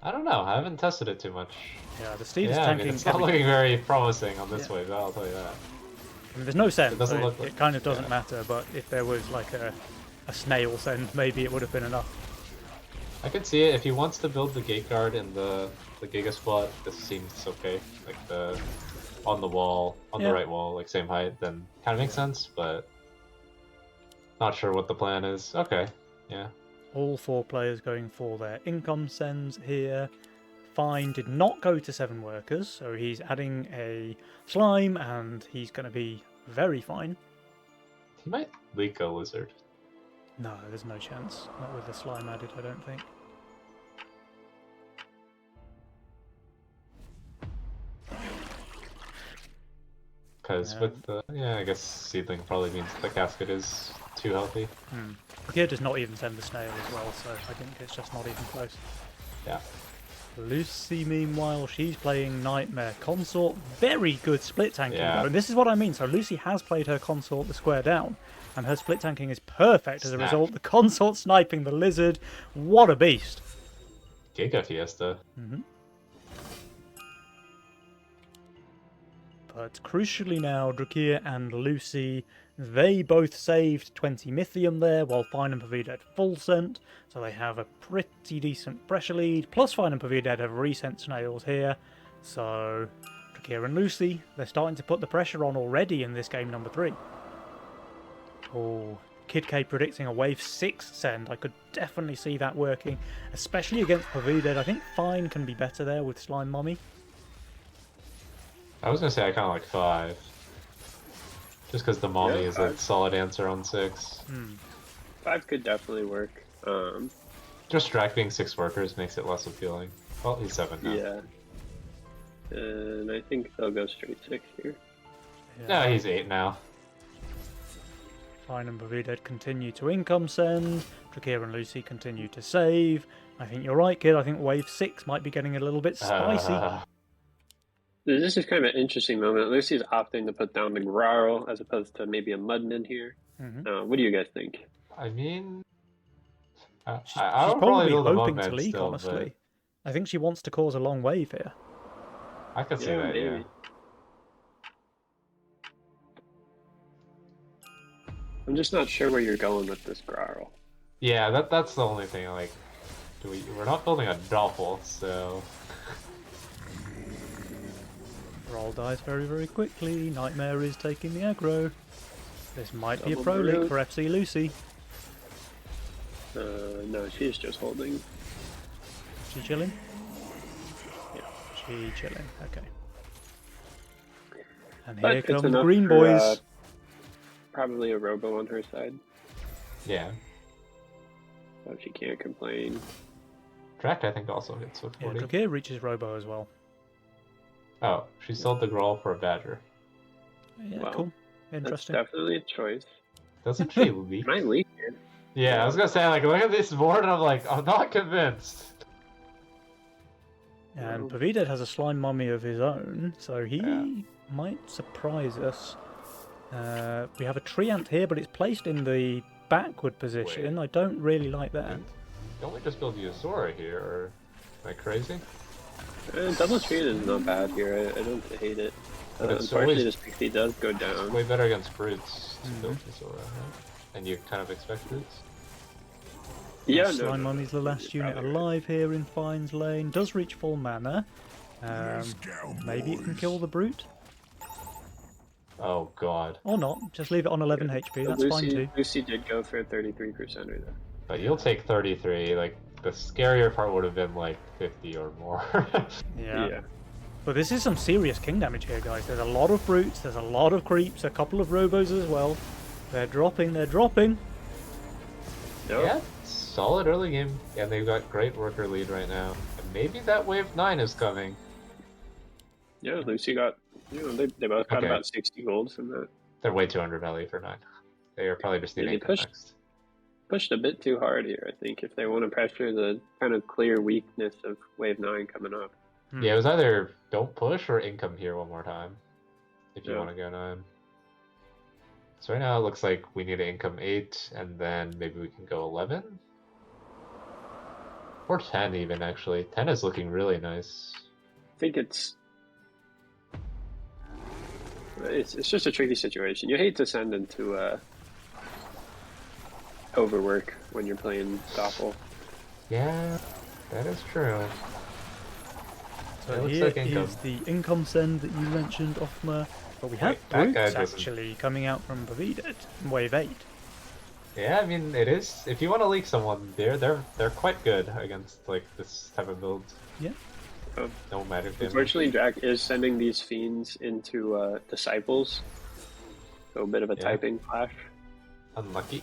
I don't know. I haven't tested it too much. Yeah, the Steed is I tanking. mean, it's not looking very promising on this wave, I'll tell you that. I mean, there's no sense. It doesn't so look like- it kind of doesn't matter, but if there was like a snail send, maybe it would have been enough. I could see it. If he wants to build the gate guard in the Giga spot, this seems okay. Like the on the wall, on the right wall, like same height, then kind of makes sense, but not sure what the plan is. Okay, yeah. All 4 players going for their income sends here. Fine did not go to 7 workers, so he's adding a slime, and he's going to be very fine. He might leak a lizard. No, there's no chance. Not with the slime added, I don't think. Because with the, I guess seedling probably means the casket is too healthy. Here does not even send the snail as well, so I think it's just not even close. Yeah. Lucy, meanwhile, she's playing Nightmare Consort. Very good split tanking, Yeah. though. And this is what I mean. So Lucy has played her Consort the square down, and her split tanking is perfect as a Snap. result. The Consort sniping the Lizard. What a beast. Giga Fiesta. But crucially now, Drakir and Lucy, they both saved 20 Mythium there, while Fine and Pavida had full sent, so they have a pretty decent pressure lead, plus Fine and Pavida have resent snails here, so Drakir and Lucy, they're starting to put the pressure on already in this game number 3. Oh, Kid K predicting a wave 6 send, I could definitely see that working, especially against Pavida. I think Fine can be better there with Slime Mummy. I was gonna say I kind of like 5. Just because the mommy is a solid answer on 6. 5 could definitely work. Just Drac being 6 workers makes it less appealing. Well, he's 7 now. Yeah. And I think they'll go straight 6 here. No, he's 8 now. Fine and Bavided continue to income send. Drakir and Lucy continue to save. I think you're right, kid. I think wave 6 might be getting a little bit spicy. This is kind of an interesting moment. Lucy's opting to put down the Grarl as opposed to maybe a Mudman here. What do you guys think? I mean, I She's don't probably build a hoping Mudman to leak, still, honestly. I think she wants to cause a long wave here. but I could see that, yeah. maybe. I'm just not sure where you're going with this Grarl. Yeah, that's the only thing. Like, we're not building a Doppel, so Roll dies very, very quickly. Nightmare is taking the aggro. This might be a pro Double leak for FC Lucy. No, she's just holding. She chilling? Yeah, she chilling. Okay. And But here it's come the enough green for, boys. Probably a Robo on her side, yeah. so she can't complain. Tract, I think, also hits with Yeah, 40. Drakir reaches Robo as well. Oh, she sold the Grawl for a Badger. Yeah, Wow. cool. That's Interesting. definitely a choice. Doesn't she leak? Might leak it. Yeah, I was gonna say, like, look at this board, and I'm like, I'm not convinced. And Pavided has a slime mummy of his own, so he Yeah. might surprise us. We have a Treant here, but it's placed in the backward position. Wait. I don't really like that. Don't we just build Yuzora here, or am I crazy? Double Treant is not bad here. I don't hate it. But it's Unfortunately, always- this pixie does go down. Way better against Brutes to Mhm. build Yuzora, right? And you kind of expect Brutes? Yeah, no, Slime no, Mummy's the last you're unit probably right. alive here in Fine's Lane. Does reach full mana. Maybe it can kill the Brute. Oh god. Or not. Just leave it on 11 HP. That's fine too. Lucy did go for a 33% or But you'll take 33, like, the scarier part would have been like 50 or more. Yeah. But this is some serious king damage here, guys. There's a lot of Brutes, there's a lot of creeps, a couple of Robos as well. They're dropping, they're dropping. Nope. Yeah, solid early game. Yeah, they've got great worker lead right now. And maybe that wave 9 is coming. Yeah, Lucy got, they both got Okay. about 60 gold from that. They're way too underbelly for 9. They are probably just Yeah, needing they income pushed- next. Pushed a bit too hard here, I think, if they want to pressure the kind of clear weakness of wave 9 coming up. Yeah, it was either don't push or income here one more time. If you Yeah. want to go 9. So right now it looks like we need an income 8, and then maybe we can go 11? Or 10 even, actually. 10 is looking really nice. I think it's just a tricky situation. You hate to send into overwork when you're playing Doppel. Yeah, that is true. So It looks here like income. is the income send that you mentioned, Offmer. But we have Wait, that guy Brutes doesn't- actually coming out from Bavided in wave 8. Yeah, I mean it is. If you want to leak someone, they're quite good against like this type of build. Yeah. No matter if they Unfortunately, Jack is sending these fiends into disciples. So a bit of a Yeah. typing clash. unlucky.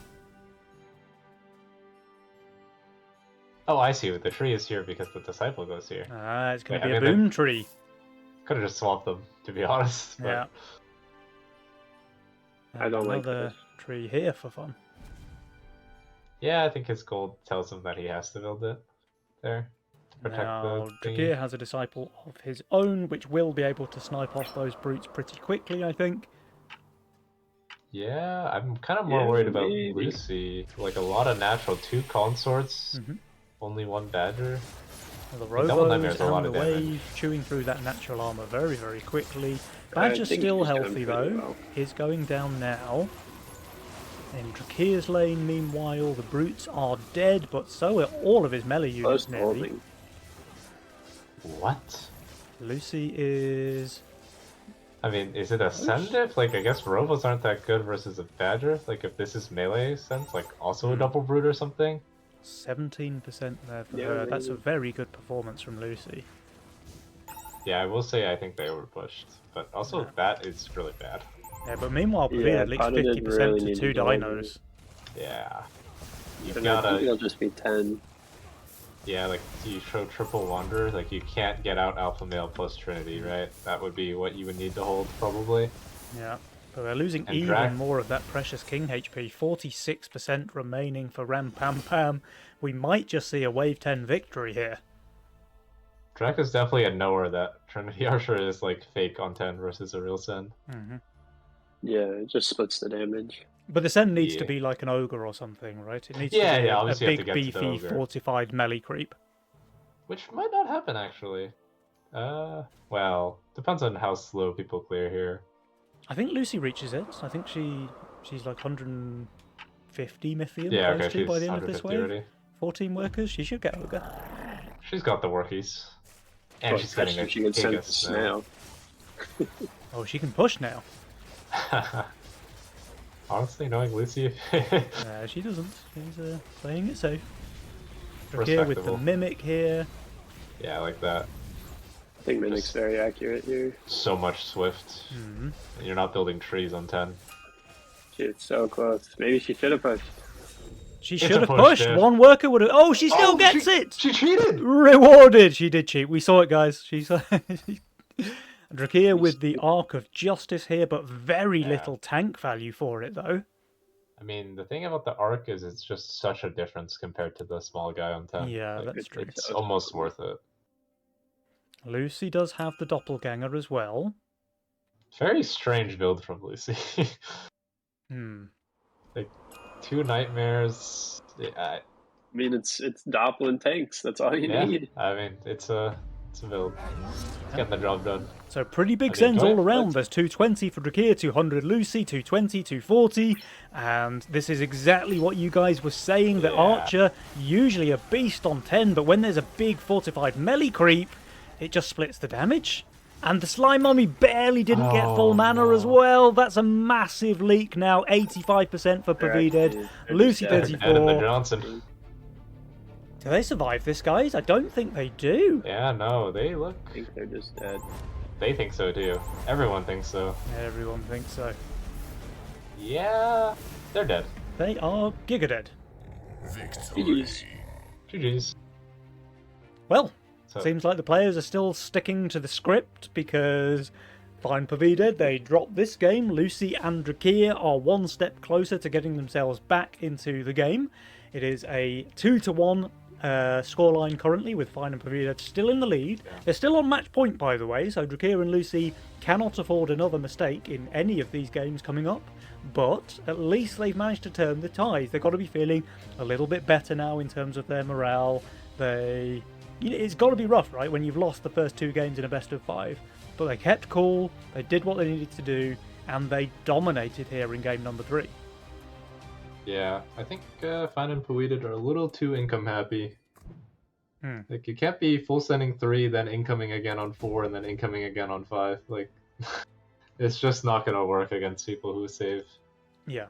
Oh, I see. The tree is here because the disciple goes here. Ah, it's going to Wait, be I a mean, boom tree. Could have just swapped them, to be honest. But Yeah. I don't like another this. tree here for fun. yeah, I think his gold tells him that he has to build it there to protect Now, the thingy. Drakir has a disciple of his own, which will be able to snipe off those brutes pretty quickly, I think. Yeah, I'm kind of more Yeah, worried about maybe. Lucy. Like a lot of natural, 2 consorts, Mhm. only 1 badger. The Double Nightmare's Robos a lot and of the damage. wave, chewing through that natural armor very, very quickly. I Badger's think still he's doing healthy pretty though. well. Is going down now. In Drakir's lane, meanwhile, the brutes are dead, but so are all of his melee units Close nearly. holding. What? Lucy is... I mean, is it a send diff? Like, I guess Robos aren't that good versus a badger. Like, if this is melee sense, like, also a double brute or something. 17% there for Yeah, her. That's a maybe. very good performance from Lucy. Yeah, I will say I think they overpushed. But also, Yeah. that is really bad. Yeah, but meanwhile, Yeah, Pavia leaks Pada didn't 50% really to need 2 to go over dinos. Yeah. You've And I think gotta... it'll just be 10. Yeah, like you show triple wonder, like you can't get out alpha male plus Trinity, right? That would be what you would need to hold probably. Yeah, but they're losing And even more of that precious king HP. 46% remaining for Ram Pam Pam. We might just see a wave 10 victory here. Drac is definitely a knower that Trinity Archer is like fake on 10 versus a real Sen. Yeah, it just splits the damage. But the Sen needs to Yeah. be like an ogre or something, right? It needs Yeah, to be yeah, a obviously you have big, to get to the beefy, ogre. fortified melee creep. Which might not happen actually. Well, depends on how slow people clear here. I think Lucy reaches it. I think she's like 150 Mythium Yeah, close okay, to by she's the end of this 150 wave. already. 14 workers, she should get ogre. She's got the workies. And Well, she's getting a she can send Gigas snail. Oh, she can push now. now. Honestly, knowing Lucy, She doesn't. She's playing it safe. Here with the respectable. Mimic here. Yeah, I like that. I think Mimic's very accurate here. So much Swift. Mhm. And you're not building trees on 10. She's so close. Maybe she should have pushed. She It's a should have push, pushed. dude. One worker would have. Oh, she still Oh, gets it! She cheated! Rewarded! She did cheat. We saw it, guys. She saw. Drakia with the Arc of Justice here, but very Yeah. little tank value for it, though. I mean, the thing about the arc is it's just such a difference compared to the small guy on 10. Yeah, Like, that's true. it's almost worth it. Lucy does have the Doppelganger as well. Very strange build from Lucy. Hmm. Like, 2 nightmares. Yeah, I mean, it's Doppel and tanks. That's all you need. I mean, it's a build. It's getting the job done. So pretty big I mean, sends go all ahead, around. There's 220 for Drakia, 200 Lucy, 220, 240. And this is exactly what you guys were saying, that Yeah. Archer, usually a beast on 10, but when there's a big fortified melee creep, it just splits the damage. And the Slime Mummy barely didn't get full Oh, mana as no. well. That's a massive leak now. 85% for Pavided. Lucy They're Ed and the 34. Johnson. Do they survive this, guys? I don't think they do. Yeah, no, they look. I think they're just dead. They think so too. Everyone thinks so. Everyone thinks so. Yeah, they're dead. They are Giga dead. GG's. GG's. Well, So, seems like the players are still sticking to the script because Fine Pavided, they dropped this game. Lucy and Drakia are one step closer to getting themselves back into the game. It is a 2-1 scoreline currently, with Fine and Pavided still in the lead. Yeah. They're still on match point, by the way, so Drakia and Lucy cannot afford another mistake in any of these games coming up. But at least they've managed to turn the tides. They've got to be feeling a little bit better now in terms of their morale. It's got to be rough, right, when you've lost the first 2 games in a best of 5. But they kept cool, they did what they needed to do, and they dominated here in game number 3. yeah, I think Fine and Paweeded are a little too income happy. Like, you can't be full sending 3, then incoming again on 4, and then incoming again on 5. Like, it's just not gonna work against people who save. Yeah.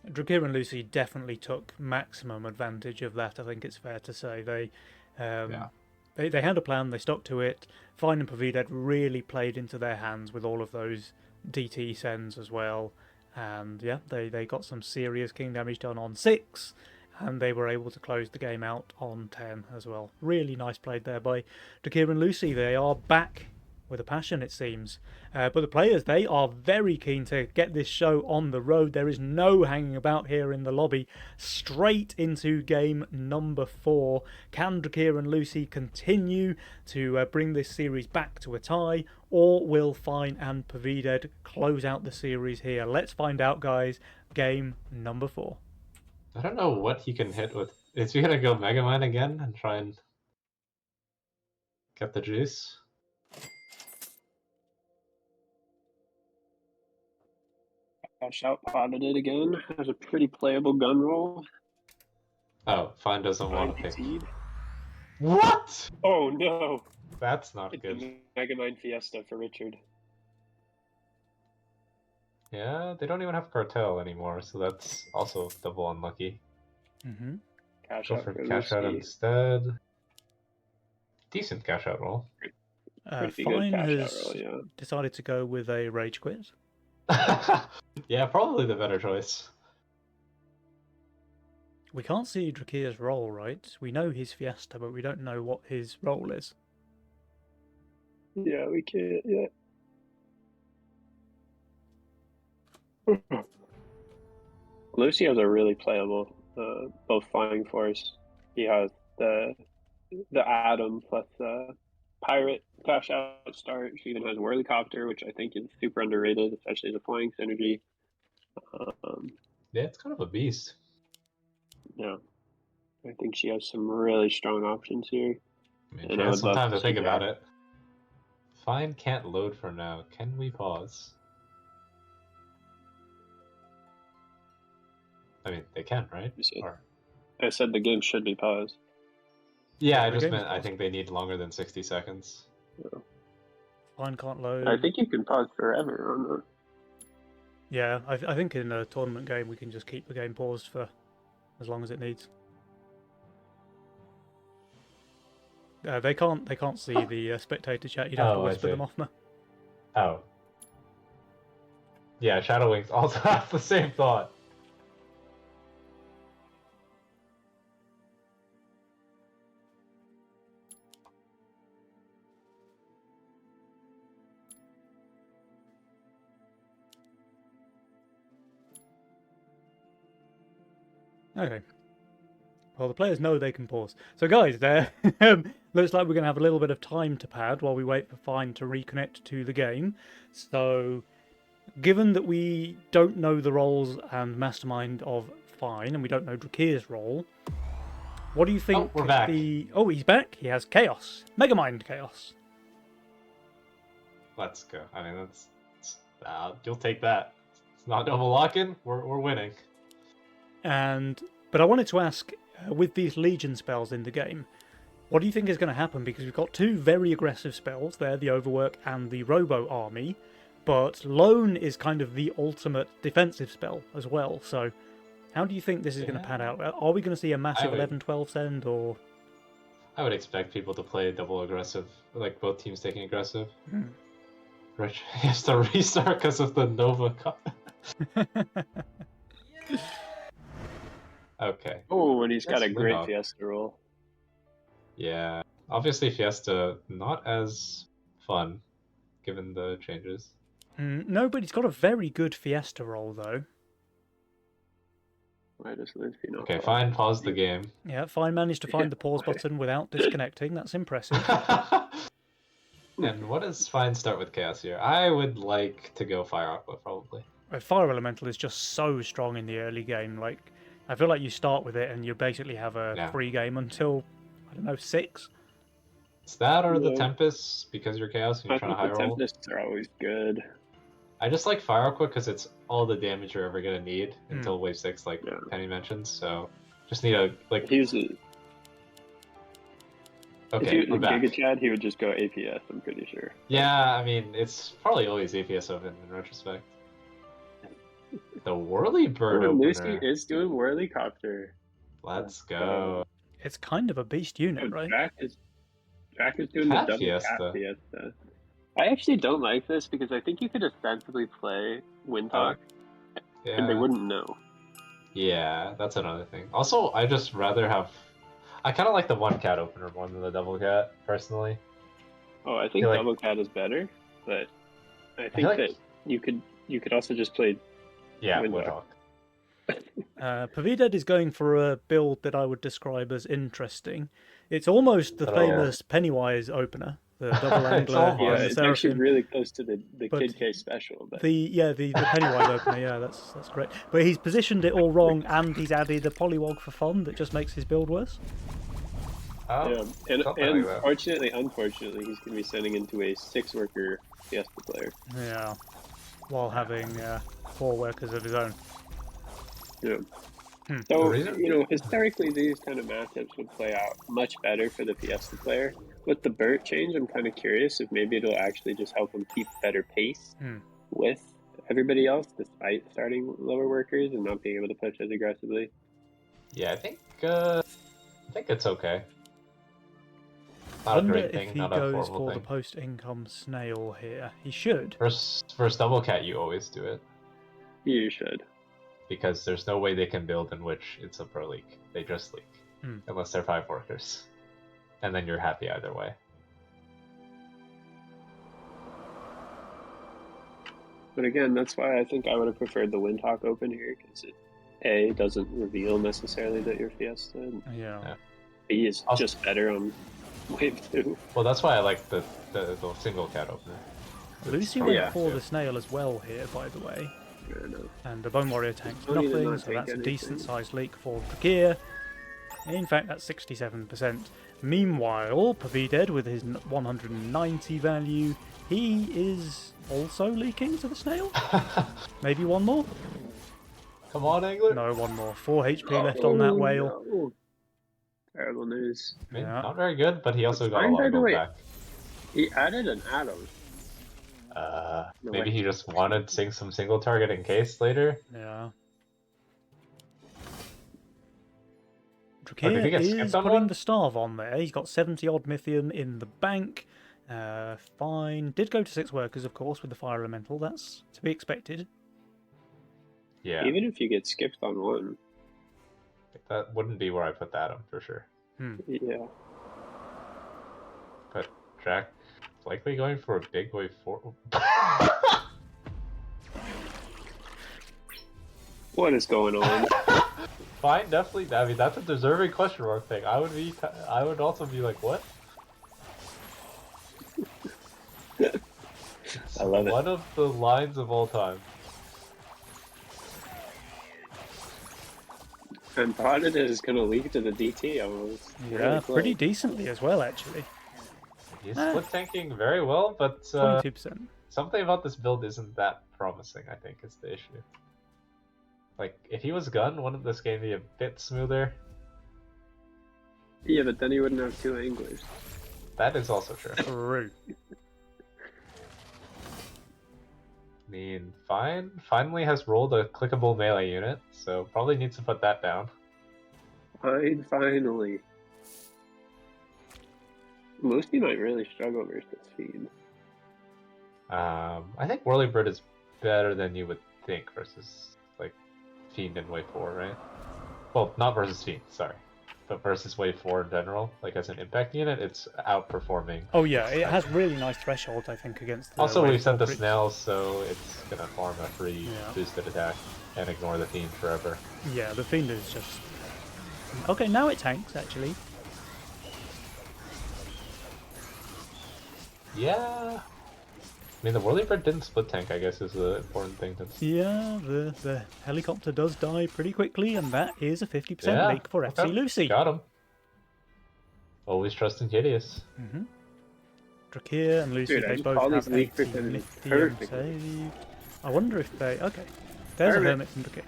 Drakia and Lucy definitely took maximum advantage of that, I think it's fair to say. They had a plan, they stuck to it. Fine and Pavided really played into their hands with all of those DT sends as well. And yeah, they got some serious king damage done on 6, and they were able to close the game out on 10 as well. Really nice played there by Drakia and Lucy. They are back with a passion, it seems. But the players, they are very keen to get this show on the road. There is no hanging about here in the lobby. Straight into game number 4. Can Drakia and Lucy continue to bring this series back to a tie, or will Fine and Pavided close out the series here? Let's find out, guys. Game number 4. I don't know what he can hit with. Is he gonna go Mega Man again and try and get the juice? Cash out potted it again. Has a pretty playable gun roll. Oh, Fine doesn't want to pick. Succeed. What? Oh no! That's not It's good. a Megamind Fiesta for Richard. Yeah, they don't even have Cartel anymore, so that's also double unlucky. Mm-hmm. Cash Go out for for cash out Lucy. instead. Decent cash out roll. Pretty good Fine cash out has roll, yeah. decided to go with a rage quit. Yeah, probably the better choice. We can't see Drakir's role, right? We know he's Fiesta, but we don't know what his role is. Yeah, we can't yet. Lucio's are really playable, both flying force. He has the Atom plus Pirate flash out start. She even has Whirlycopter, which I think is super underrated, especially as a flying synergy. Yeah, it's kind of a beast. Yeah, I think she has some really strong options here. I mean, And she I has would some love time to to think see about that. it. Fine can't load for now. Can we pause? I mean, they can, right? You see. Or... I said the game should be paused. Yeah, Yeah, I the just game's meant I paused. think they need longer than 60 seconds. Fine can't load. I think you can pause forever on the. Yeah, I think in a tournament game we can just keep the game paused for as long as it needs. They can't see the spectator chat. You'd have to Oh, I whisper see. them off me. Oh. Yeah, Shadow Wings also have the same thought. Okay. Well, the players know they can pause. So, guys, there looks like we're going to have a little bit of time to pad while we wait for Fine to reconnect to the game. So, given that we don't know the roles and mastermind of Fine, and we don't know Drakir's role, what do you think? we're back. Oh, he's back. He has Chaos, Megamind Chaos. Let's go. I mean, you'll take that. It's not double lock-in. We're winning. But I wanted to ask, with these Legion spells in the game, what do you think is going to happen? Because we've got two very aggressive spells there, the Overwork and the Robo Army, but Lone is kind of the ultimate defensive spell as well. So how do you think this is going to pan out? Are we going to see a massive 11-12 send, or...? I would expect people to play double aggressive, like both teams taking aggressive. Rich has to restart because of the Nova Cup. Okay. Oh, and he's got That's a great Windhawk. Fiesta roll. Yeah. Obviously, Fiesta not as fun, given the changes. No, but he's got a very good Fiesta roll, though. Why does Lucy not Okay, pause? fine. Pause the game. Yeah, Fine managed to find the pause button without disconnecting. That's impressive. And what does Fine start with Chaos here? I would like to go Fire Aqua, probably. Fire Elemental is just so strong in the early game. Like, I feel like you start with it and you basically have a free game until, I don't know, 6. It's that or the Yeah. Tempests, because you're Chaos and you're I trying think to high the roll. Tempests are always good. I just like Fire Aqua because it's all the damage you're ever gonna need until Wave 6, like Penny mentioned. So just need a like. He's Okay, if he we're was back. Giga Chad, he would just go APS. I'm pretty sure. Yeah, I mean it's probably always APS open in retrospect. The Whirlybird Oh, Lucy opener. is doing Whirlycopter. Let's go. It's kind of a beast unit, right? Drac is doing Cat the double Fiesta. Cat Fiesta. I actually don't like this because I think you could ostensibly play Windhawk and they Yeah. wouldn't know. Yeah, that's another thing. Also, I just rather have. I kind of like the one cat opener more than the double cat, personally. Oh, I think You're like- double cat is better, but I think like- that you could also just play. Yeah, Windhawk. Windhawk. Pavidad is going for a build that I would describe as interesting. It's almost the Oh. famous Pennywise opener, the double It's angler, almost. Yeah, and the it's actually Seraphim. really close to the But Kid K special. But The Pennywise opener, yeah, that's great. But he's positioned it all wrong, and he's added a Polywog for fun that just makes his build worse. Oh, yeah, and something like that. unfortunately, he's going to be sending into a 6-worker Fiesta player. Yeah, while having 4 workers of his own. Yeah. The So, reason- historically, these kind of matchups would play out much better for the Fiesta player. With the Burt change, I'm kind of curious if maybe it'll actually just help him keep better pace with everybody else, despite starting lower workers and not being able to push as aggressively. Yeah, I think it's okay. I Not a wonder great if thing, he not a goes horrible for thing. the post-income snail here. He should. First double cat, you always do it. You should. because there's no way they can build in which it's a pro league. They just leak. Unless they're 5 workers. And then you're happy either way. But again, that's why I think I would have preferred the Windhawk Open here, because it doesn't reveal necessarily that you're Fiesta, and Yeah. B is just better on Wave 2. Well, that's why I like the single cat opener. Lucy went for the snail as well here, by the way. I don't know. And the Bone Warrior tanks Don't even nothing, not so take that's a anything. decent sized leak for Drakir. In fact, that's 67%. Meanwhile, Pavided with his 190 value, he is also leaking to the snail? Maybe one more? Come on, Angler! No, one more. 4 HP left on that whale. No. Terrible news. I mean, Yeah. not very good, but he also got a fine, lot by of the gold way. back. He added an atom. No Maybe way. he just wanted some single target in case later. Yeah. if Drakir he gets is skipped on putting one? the starve on there. He's got 70 odd Mythium in the bank. Fine. Did go to 6 workers, of course, with the Fire Elemental. That's to be expected. Yeah, Even if you get skipped on one, that wouldn't be where I put that on for sure. yeah. But Jack is likely going for a big wave 4. What is going on? Fine, definitely. I mean, that's a deserving question mark thing. I would also be like, what? I love it. One of the lines of all time. And Potted is going to leak to the DT almost. Yeah, Really pretty close. decently as well, actually. He's split tanking very well, but 22%. something about this build isn't that promising, I think, is the issue. Like, if he was Gun, wouldn't this game be a bit smoother? Yeah, but then he wouldn't have 2 anglers. That is also true. True. I mean, Fine finally has rolled a clickable melee unit, so probably needs to put that down. Fine, finally. Lucy might really struggle versus Feed. I think Whirlybird is better than you would think versus, like, Fiend in Wave 4, right? Well, not versus Fiend, sorry. But versus Wave 4 in general, like as an impact unit, it's outperforming. Oh yeah, it has really nice thresholds, I think, against the Also, Wave we've sent the 4 Snails, so it's gonna farm a free Yeah. boosted attack and ignore the Fiend forever. Yeah, the Fiend is just... Okay, now it tanks, actually. Yeah. I mean, the Whirlybird didn't split tank, I guess, is the important thing to Yeah, the helicopter does die pretty quickly, and that is a 50% Yeah, leak for FC okay. Lucy. Got him. Always trust in Hideous. Mm-hmm. Drakir and Lucy, Dude, I they just both call have these leak 80 percentages Lithium perfectly. saved. I wonder if they... Okay, there's Hermit. a Hermit from Drakir.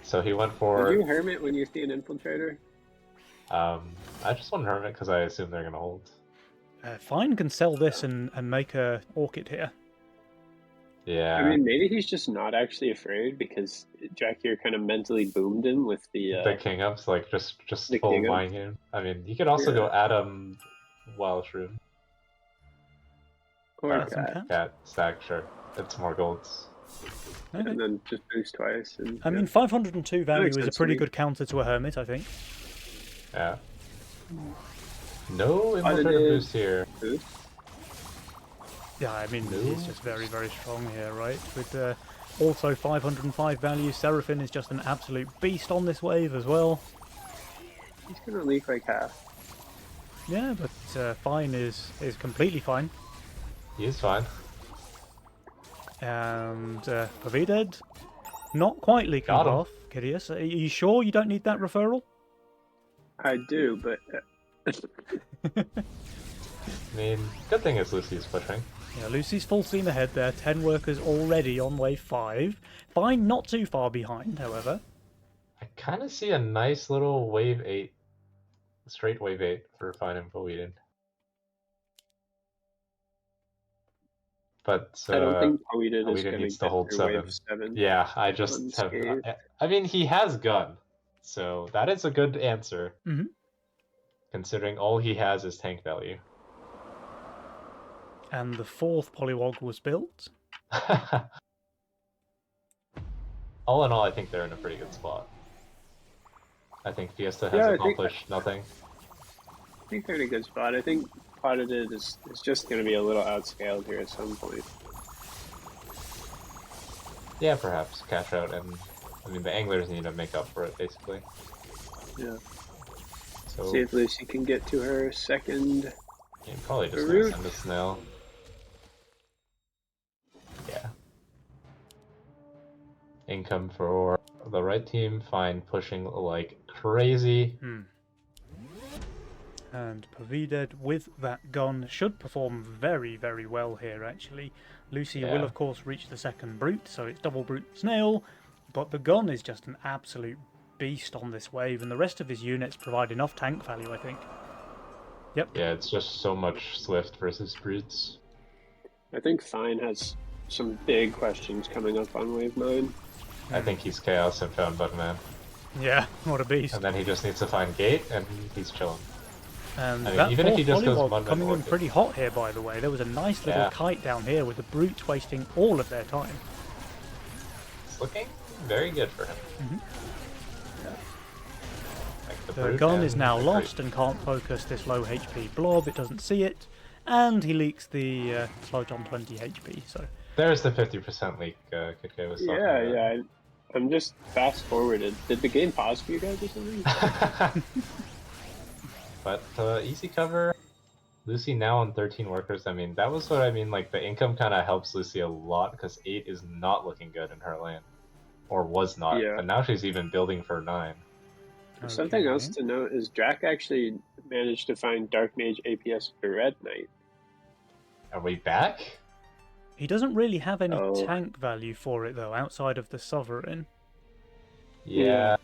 So he went Would for. you Hermit when you see an Infiltrator? I just want Hermit because I assume they're gonna hold. Fine can sell this and make a Orchid here. Yeah. I mean, maybe he's just not actually afraid because Jack here kind of mentally boomed him with the. the king ups, like just the full king up. mind game. I mean, you could also go Adam, Wild Shroom, Or That's some cat, cat. Cat, Stack, sure. It's more golds. Okay. and then just boost twice. And, I mean, 502 value makes is a sense to pretty me. good counter to a Hermit, I think. Yeah. No Other infiltrator than- boost here. boost. Yeah, I mean, No. he's just very, very strong here, right? With also 505 value, Seraphim is just an absolute beast on this wave as well. He's gonna leak like half. Yeah, but Fine is completely fine. He's fine. And Pavided, not quite leaking Got him. off. Kidius, are you sure you don't need that referral? I do, but I mean, good thing is Lucy's pushing. Yeah, Lucy's full steam ahead there. 10 workers already on wave 5. Fine, not too far behind, however. I kind of see a nice little wave 8, straight wave 8 for Fine and Poeden. But I don't think Poedon is Poedon gonna needs to get hold through wave 7. 7. Yeah, I just have. Unscathed. I mean, he has gun, so that is a good answer. Mhm. Considering all he has is tank value. And the 4th Polywog was built. all in all, I think they're in a pretty good spot. I think Fiesta has Yeah, I think- accomplished nothing. I think they're in a good spot. I think Potted is just going to be a little outscaled here at some point. Yeah, perhaps cash out, and I mean the anglers need to make up for it basically. Yeah. So See if Lucy can get to her second. you probably just Root. gonna send a snail. Yeah. Income for the right team, fine, pushing like crazy. And Pavided with that gun should perform very, very well here, actually. Lucy will, Yeah. of course, reach the second brute, so it's double brute snail, but the gun is just an absolute beast on this wave, and the rest of his units provide enough tank value, I think. Yep. Yeah, it's just so much Swift versus brutes. I think Fine has some big questions coming up on wave 9. I think he's Chaos and found Bugman. Yeah, what a beast. And then he just needs to find Gate, and he's chilling. And I mean, that even if he fourth just goes Pollywog Mudman coming in Orchid. pretty hot here, by the way. There was a nice little Yeah. kite down here with the brutes wasting all of their time. It's looking very good for him. Like The brute gun is and now the lost Great. and can't focus this low HP blob. It doesn't see it. And he leaks the Sludge on 20 HP. So There's the 50% leak KK was talking Yeah, about. yeah. I'm just fast forwarded. Did the game pause for you guys or something? But easy cover. Lucy now on 13 workers. I mean, that was what I mean. Like, the income kind of helps Lucy a lot because 8 is not looking good in her lane. Or was not. Yeah. But now she's even building for 9. Something okay. else to note is Drac actually managed to find Dark Mage APS for Red Knight. Are we back? He doesn't really have any Oh. tank value for it, though, outside of the Sovereign. Yeah.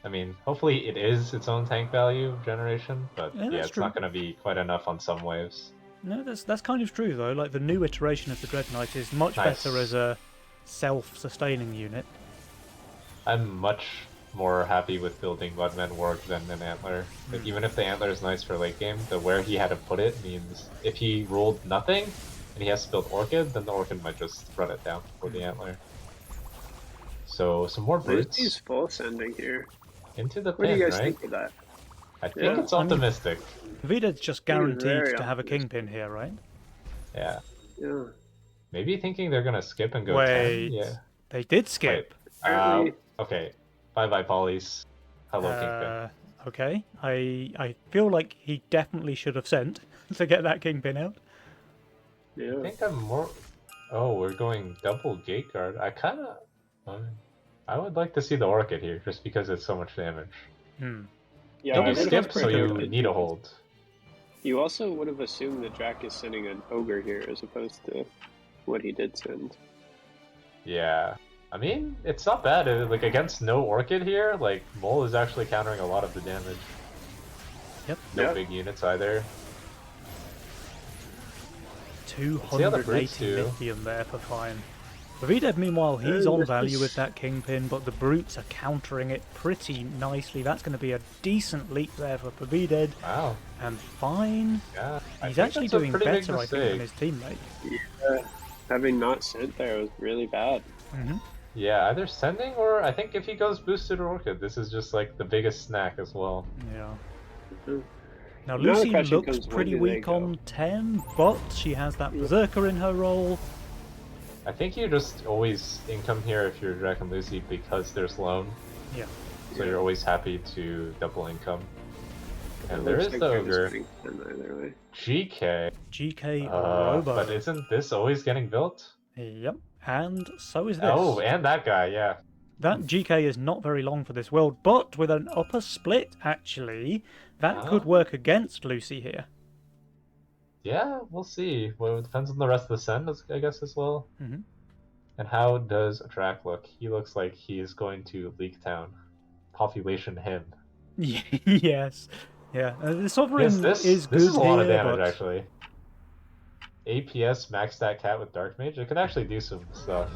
I mean, hopefully it is its own tank value generation, but Yeah, yeah, that's it's true. not going to be quite enough on some waves. No, that's kind of true, though. Like, the new iteration of the Dread Knight is much Nice. better as a self-sustaining unit. I'm much more happy with building Mudman Warg than an Antler. But even if the Antler is nice for late game, the where he had to put it means if he rolled nothing and he has to build Orchid, then the Orchid might just run it down for the Antler. So some more brutes Lucy's full sending here. into the What do pin, you guys right? think of that? I think Yeah, it's I mean- optimistic. Vided's just He was guaranteed very to have a optimistic. Kingpin here, right? Yeah. Yeah. Maybe thinking they're gonna skip and go Wait. 10. Yeah. They did skip. Apparently, Okay. Bye Pollies. Hello, Kingpin. Okay. I feel like he definitely should have sent to get that Kingpin out. I yeah. think I'm more. Oh, we're going double gate guard. I kind of. I would like to see the Orchid here, just because it's so much damage. Hmm. Yeah, And I you would skip, have so you preferred- need a hold. You also would have assumed that Drac is sending an Ogre here as opposed to what he did send. Yeah. I mean, it's not bad. Like, against no Orchid here, like, Mole is actually countering a lot of the damage. Yep. No Yeah. big units either. 280 brutes do. lithium there for Fine. Vided, meanwhile, he's Oh, on this value is- with that Kingpin, but the Brutes are countering it pretty nicely. That's going to be a decent leap there for Vided. Wow. And Fine, Yeah. I he's think actually that's a doing pretty big better, I think, than his mistake. teammate. Yeah. Having not sent there was really bad. Hmm. Yeah, either sending or I think if he goes boosted Orchid, this is just like the biggest snack as well. Yeah. Mhm. Now, Now the Lucy question looks comes, when pretty do they weak go? on 10, but she has that Berserker in her role. I think you just always income here if you're Dragon Lucy because there's loan. Yeah. So you're always happy to double income. And It there looks is like the they're just Ogre. getting sent either way. GK. GK Robo. But isn't this always getting built? Yep. And so is this. Oh, and that guy, yeah. That GK is not very long for this world, but with an upper split, actually, that could Ah. work against Lucy here. Yeah, we'll see. Well, it depends on the rest of the send, I guess, as well. Mhm. And how does Drac look? He looks like he is going to Leak Town. Population him. Yes. Yeah. The Sovereign This is good is a lot of here, damage, but actually. APS max stat cat with Dark Mage. It could actually do some stuff.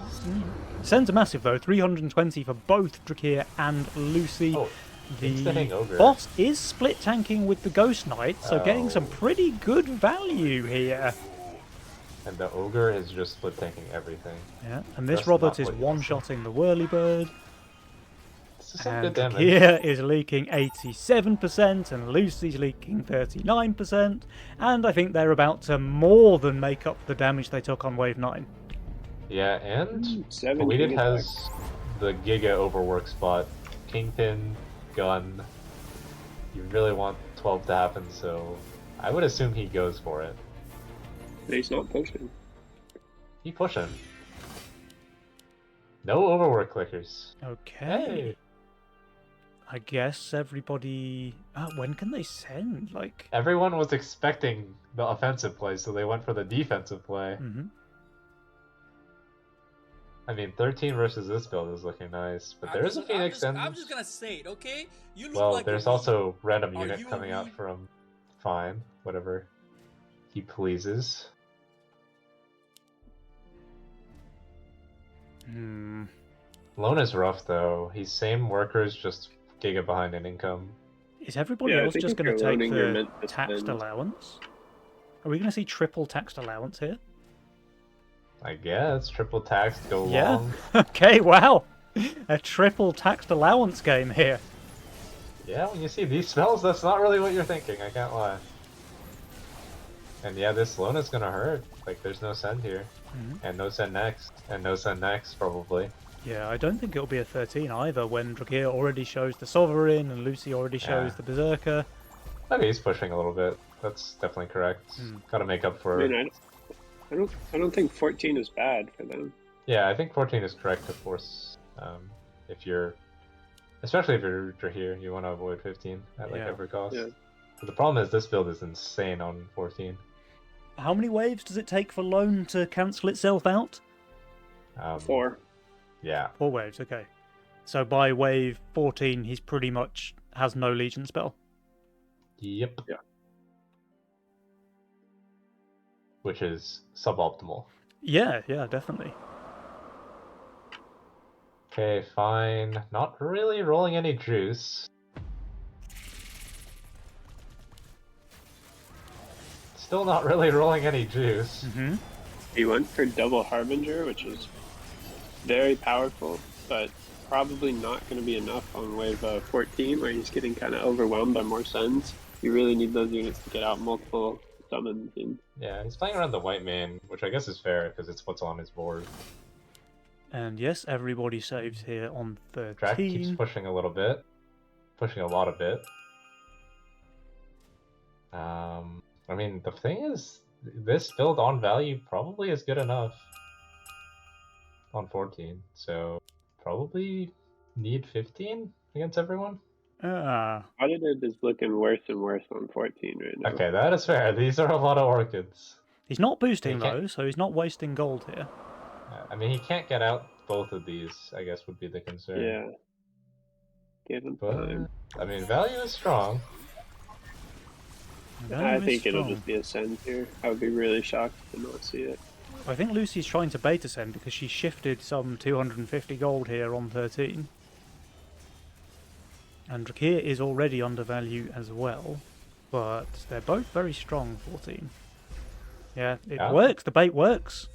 sends a massive, though. 320 for both Drakir and Lucy. Oh, it's the The Hangover. boss is split tanking with the Ghost Knight, so getting Oh. some pretty good value here. And the ogre is just split tanking everything. Yeah, and this That's Robert not is what you want to see. one-shotting the Whirlybird. This is some And good damage. Drakir is leaking 87%, and Lucy's leaking 39%. And I think they're about to more than make up the damage they took on Wave 9. Yeah, and 7 Polluted King has the Giga overwork spot. Kingpin, gun. You really want 12 to happen, so I would assume he goes for it. But he's not pushing. He pushing. No overwork clickers. Okay. Hey! I guess everybody... when can they send? Like... Everyone was expecting the offensive play, so they went for the defensive play. Mhm. I mean, 13 versus this build is looking nice, but there is a Phoenix and... I'm just gonna say it, okay? You look Well, like there's a weeb. also random Are unit you a coming out weeb? from... Fine, whatever he pleases. Hmm. Lone is rough, though. He's same workers, just Giga behind in income. Is everybody Yeah, I else think just if going to you're take loading, you're the meant to taxed spend. allowance? Are we going to see triple taxed allowance here? I guess. Triple taxed, go Yeah. long. Okay, wow. A triple taxed allowance game here. Yeah, when you see these spells, that's not really what you're thinking, I can't lie. And yeah, this Lone is gonna hurt. Like, there's no send here. Mhm. And no send next. And no send next, probably. Yeah, I don't think it'll be a 13 either when Drakir already shows the Sovereign and Lucy already shows Yeah. the Berserker. Okay, he's pushing a little bit. That's definitely correct. Gotta make up for... I mean, I don't think 14 is bad for them. Yeah, I think 14 is correct to force, if you're... Especially if you're here, you want to avoid 15 at like Yeah. every cost. Yeah. But the problem is this build is insane on 14. How many waves does it take for Lone to cancel itself out? 4. Yeah. 4 waves, okay. So by wave 14, he's pretty much has no Legion spell. Yep. Yeah. Which is suboptimal. Yeah, definitely. Okay, fine. Not really rolling any juice. Still not really rolling any juice. Mm-hmm. He went for double Harbinger, which is very powerful, but probably not going to be enough on wave 14, where he's getting kind of overwhelmed by more sends. You really need those units to get out multiple summons. And Yeah, he's playing around the white main, which I guess is fair because it's what's on his board. And yes, everybody saves here on Drac keeps 13. pushing a little bit. Pushing a lot of bit. I mean, the thing is, this build on value probably is good enough on 14, so probably need 15 against everyone. Audited is looking worse and worse on 14 right now. Okay, that is fair. These are a lot of orchids. He's not boosting He can't- though, so he's not wasting gold here. I mean, he can't get out both of these, I guess would be the concern. Yeah. Give him But, time. I mean, value is strong. I Very think it'll strong. just be a send here. I would be really shocked to not see it. I think Lucy's trying to beta send because she shifted some 250 gold here on 13. And Drakir is already undervalue as well, but they're both very strong, 14. Yeah, it Yeah. works, the bait works.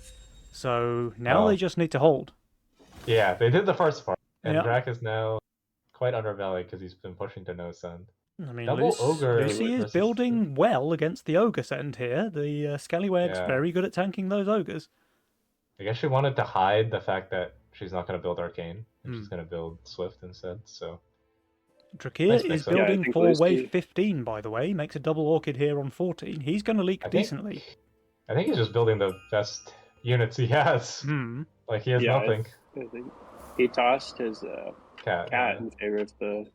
So now Well. they just need to hold. Yeah, they did the first part. And Yeah. Drac is now quite undervalued because he's been pushing to no send. I mean, Double ogre Lucy is versus- building well against the ogre send here. The Scallywag's Yeah. very good at tanking those ogres. I guess she wanted to hide the fact that she's not going to build Arcane, and Hmm. she's going to build Swift instead, so... Drakir Nice is mix-up. Yeah, I building think for Lucy- wave 15, by the way. Makes a double orchid here on 14. He's going to leak I think- decently. I think he's just building the best units he has. Hmm. Like, he has Yeah, nothing. I think he tossed his Cat. cat in favor of the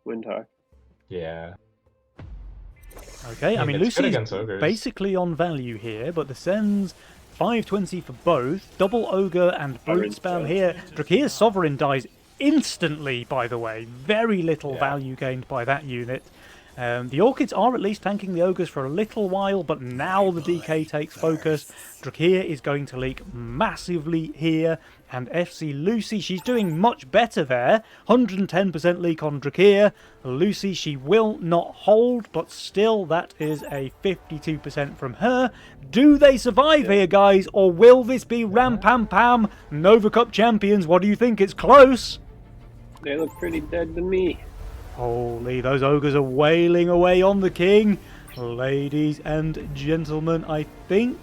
Windhawk. Yeah. Okay, I mean, it's good Lucy's against ogres. basically on value here, but the Sens 520 for both. Double ogre and brute Sovereign spell spell. here. Drakir's Sovereign dies instantly, by the way. Very little Yeah. value gained by that unit. The Orchids are at least tanking the Ogres for a little while, but now the DK takes focus. Drakir is going to leak massively here, and FC Lucy, she's doing much better there. 110% leak on Drakir. Lucy, she will not hold, but still that is a 52% from her. Do they survive here, guys, or will this be Ram Pam Pam, Nova Cup champions? What do you think? It's close. They look pretty dead to me. Holy, those ogres are wailing away on the king. Ladies and gentlemen, I think...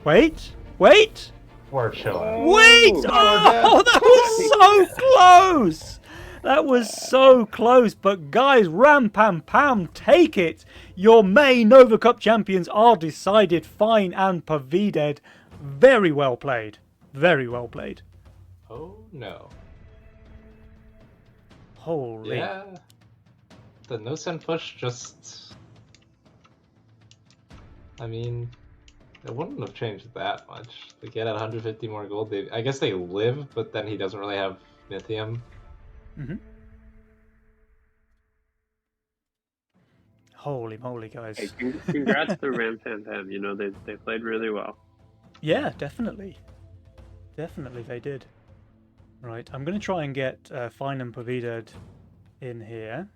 Wait! We're chilling. Wait! Oh, that was so close! That was so close. But guys, Ram Pam Pam, take it. Your May Nova Cup champions are decided. Fine and Pavided. Very well played. Very well played. Oh no. Holy. Yeah. The no send push just... I mean, it wouldn't have changed that much. They get at 150 more gold. I guess they live, but then he doesn't really have Mythium. Mm-hmm. Holy moly, guys. Hey, congrats to Ram Pam Pam. You know, they played really well. Yeah, definitely. Definitely they did. Right, I'm going to try and get Fine and Pavided in here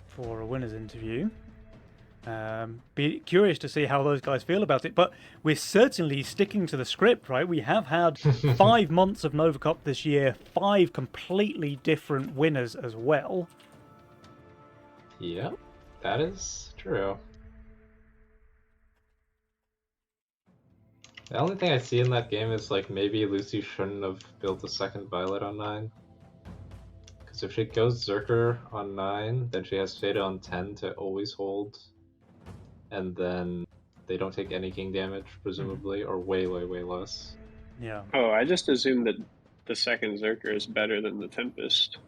for a winner's interview. Be curious to see how those guys feel about it, but we're certainly sticking to the script, right? We have had 5 months of Nova Cup this year, 5 completely different winners as well. Yep, that is true. The only thing I see in that game is like maybe Lucy shouldn't have built a second Violet on 9. Because if she goes Zerker on 9, then she has Fada on 10 to always hold. And then they don't take any king damage, presumably, or way less. Yeah. Oh, I just assumed that the second Zerker is better than the Tempest.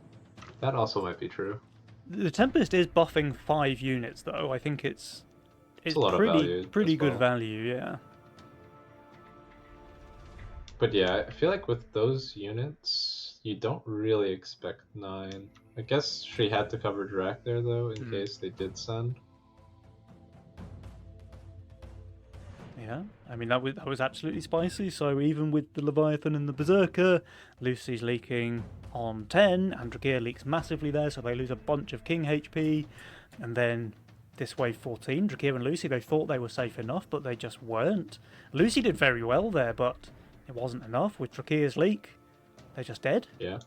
That also might be true. The Tempest is buffing 5 units, though. I think it's a lot of value pretty as good well. value, yeah. But yeah, I feel like with those units, you don't really expect 9. I guess she had to cover Drak there, though, in case they did send. Yeah, I mean, that was absolutely spicy. So even with the Leviathan and the Berserker, Lucy's leaking on 10, and Drakir leaks massively there, so they lose a bunch of king HP. And then this wave 14, Drakir and Lucy, they thought they were safe enough, but they just weren't. Lucy did very well there, but it wasn't enough. With Drakir's leak, they're just dead. Yeah.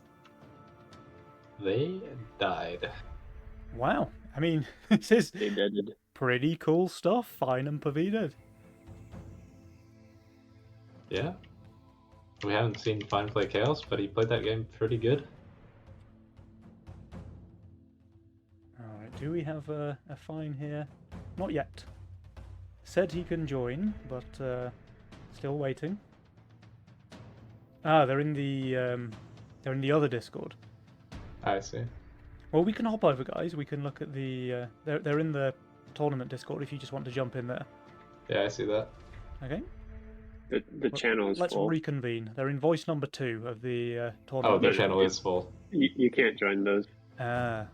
They died. Wow. I mean, this is They did. pretty cool stuff. Fine and Pavided. Yeah. We haven't seen Fine play Chaos, but he played that game pretty good. Alright, do we have a Fine here? Not yet. Said he can join, but still waiting. Ah, they're in the other Discord. I see. Well, we can hop over, guys. We can look at the... they're in the tournament Discord if you just want to jump in there. Yeah, I see that. Okay. The channel is Let's full. reconvene. They're in voice number 2 of the tournament. Oh, their channel is full. You can't join those. Ah.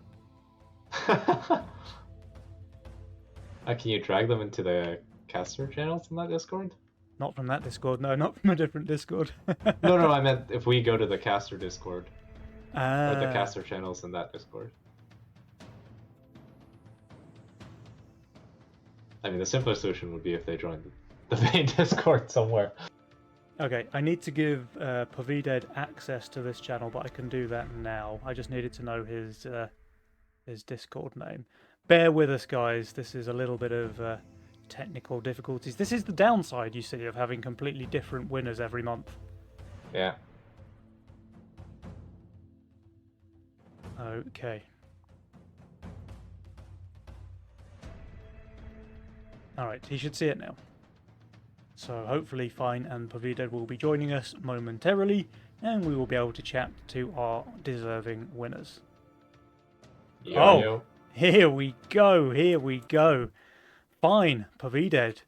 Can you drag them into the caster channels in that Discord? Not from that Discord. No, not from a different Discord. No, I meant if we go to the caster Discord. Ah. Or the caster channels in that Discord. I mean, the simplest solution would be if they joined the main Discord somewhere. Okay, I need to give Pavided access to this channel, but I can do that now. I just needed to know his Discord name. Bear with us, guys. This is a little bit of technical difficulties. This is the downside, you see, of having completely different winners every month. Yeah. Okay. Alright, he should see it now. So hopefully Fine and Pavided will be joining us momentarily, and we will be able to chat to our deserving winners. Yo. Here we go. Fine, Pavided.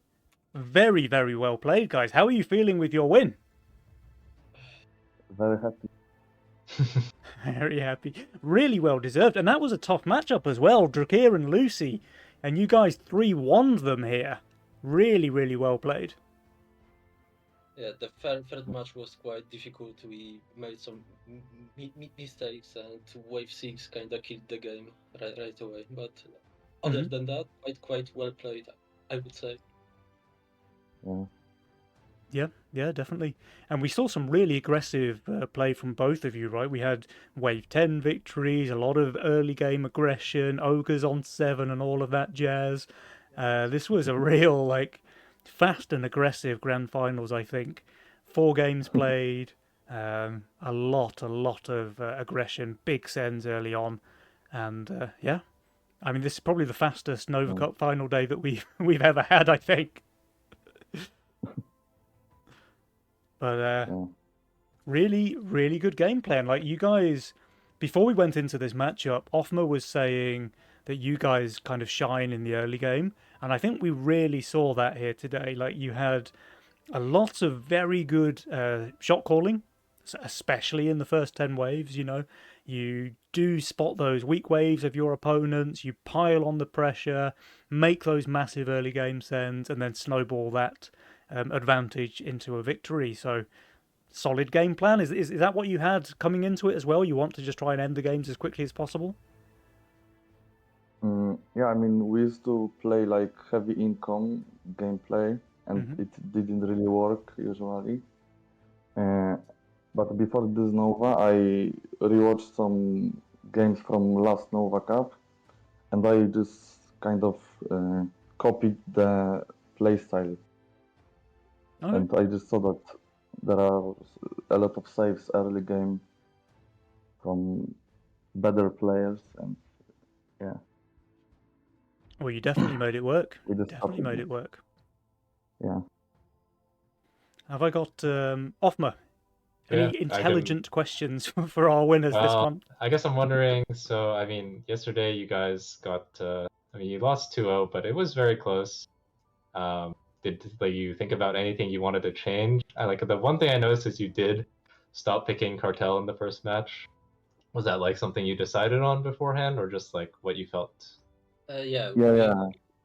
Very, very well played, guys. How are you feeling with your win? Very happy. Very happy. Really well deserved. And that was a tough matchup as well. Drakir and Lucy. And you guys 3-1'd them here. Really, really well played. Yeah, the third match was quite difficult. We made some mistakes, and wave 6 kind of killed the game right away. But other than that, quite well played, I would say. Yeah, definitely. And we saw some really aggressive play from both of you, right? We had wave 10 victories, a lot of early game aggression, ogres on 7 and all of that jazz. This was a real, like, fast and aggressive grand finals, I think. 4 games played, a lot of aggression, big sends early on. And yeah, I mean, this is probably the fastest Nova Cup final day that we've ever had, I think. But really, really good gameplay. And like you guys, before we went into this matchup, Offma was saying that you guys kind of shine in the early game. And I think we really saw that here today. Like you had a lot of very good shot calling, especially in the first 10 waves, you know. You do spot those weak waves of your opponents, you pile on the pressure, make those massive early game sends, and then snowball that advantage into a victory. So solid game plan. Is that what you had coming into it as well? You want to just try and end the games as quickly as possible? Yeah, I mean, we used to play like heavy income gameplay, and it didn't really work usually. But before this Nova, I rewatched some games from last Nova Cup, and I just kind of copied the playstyle. Okay. And I just saw that there are a lot of saves early game from better players, and yeah. Well, you definitely made it work. We just Definitely made it work. Yeah. Have I got Offma? Any Yeah, intelligent questions for our winners this month? I guess I'm wondering, so I mean, yesterday you guys got, I mean, you lost 2-0, but it was very close. Did you think about anything you wanted to change? Like the one thing I noticed is you did stop picking Cartel in the first match. Was that like something you decided on beforehand, or just like what you felt? Yeah.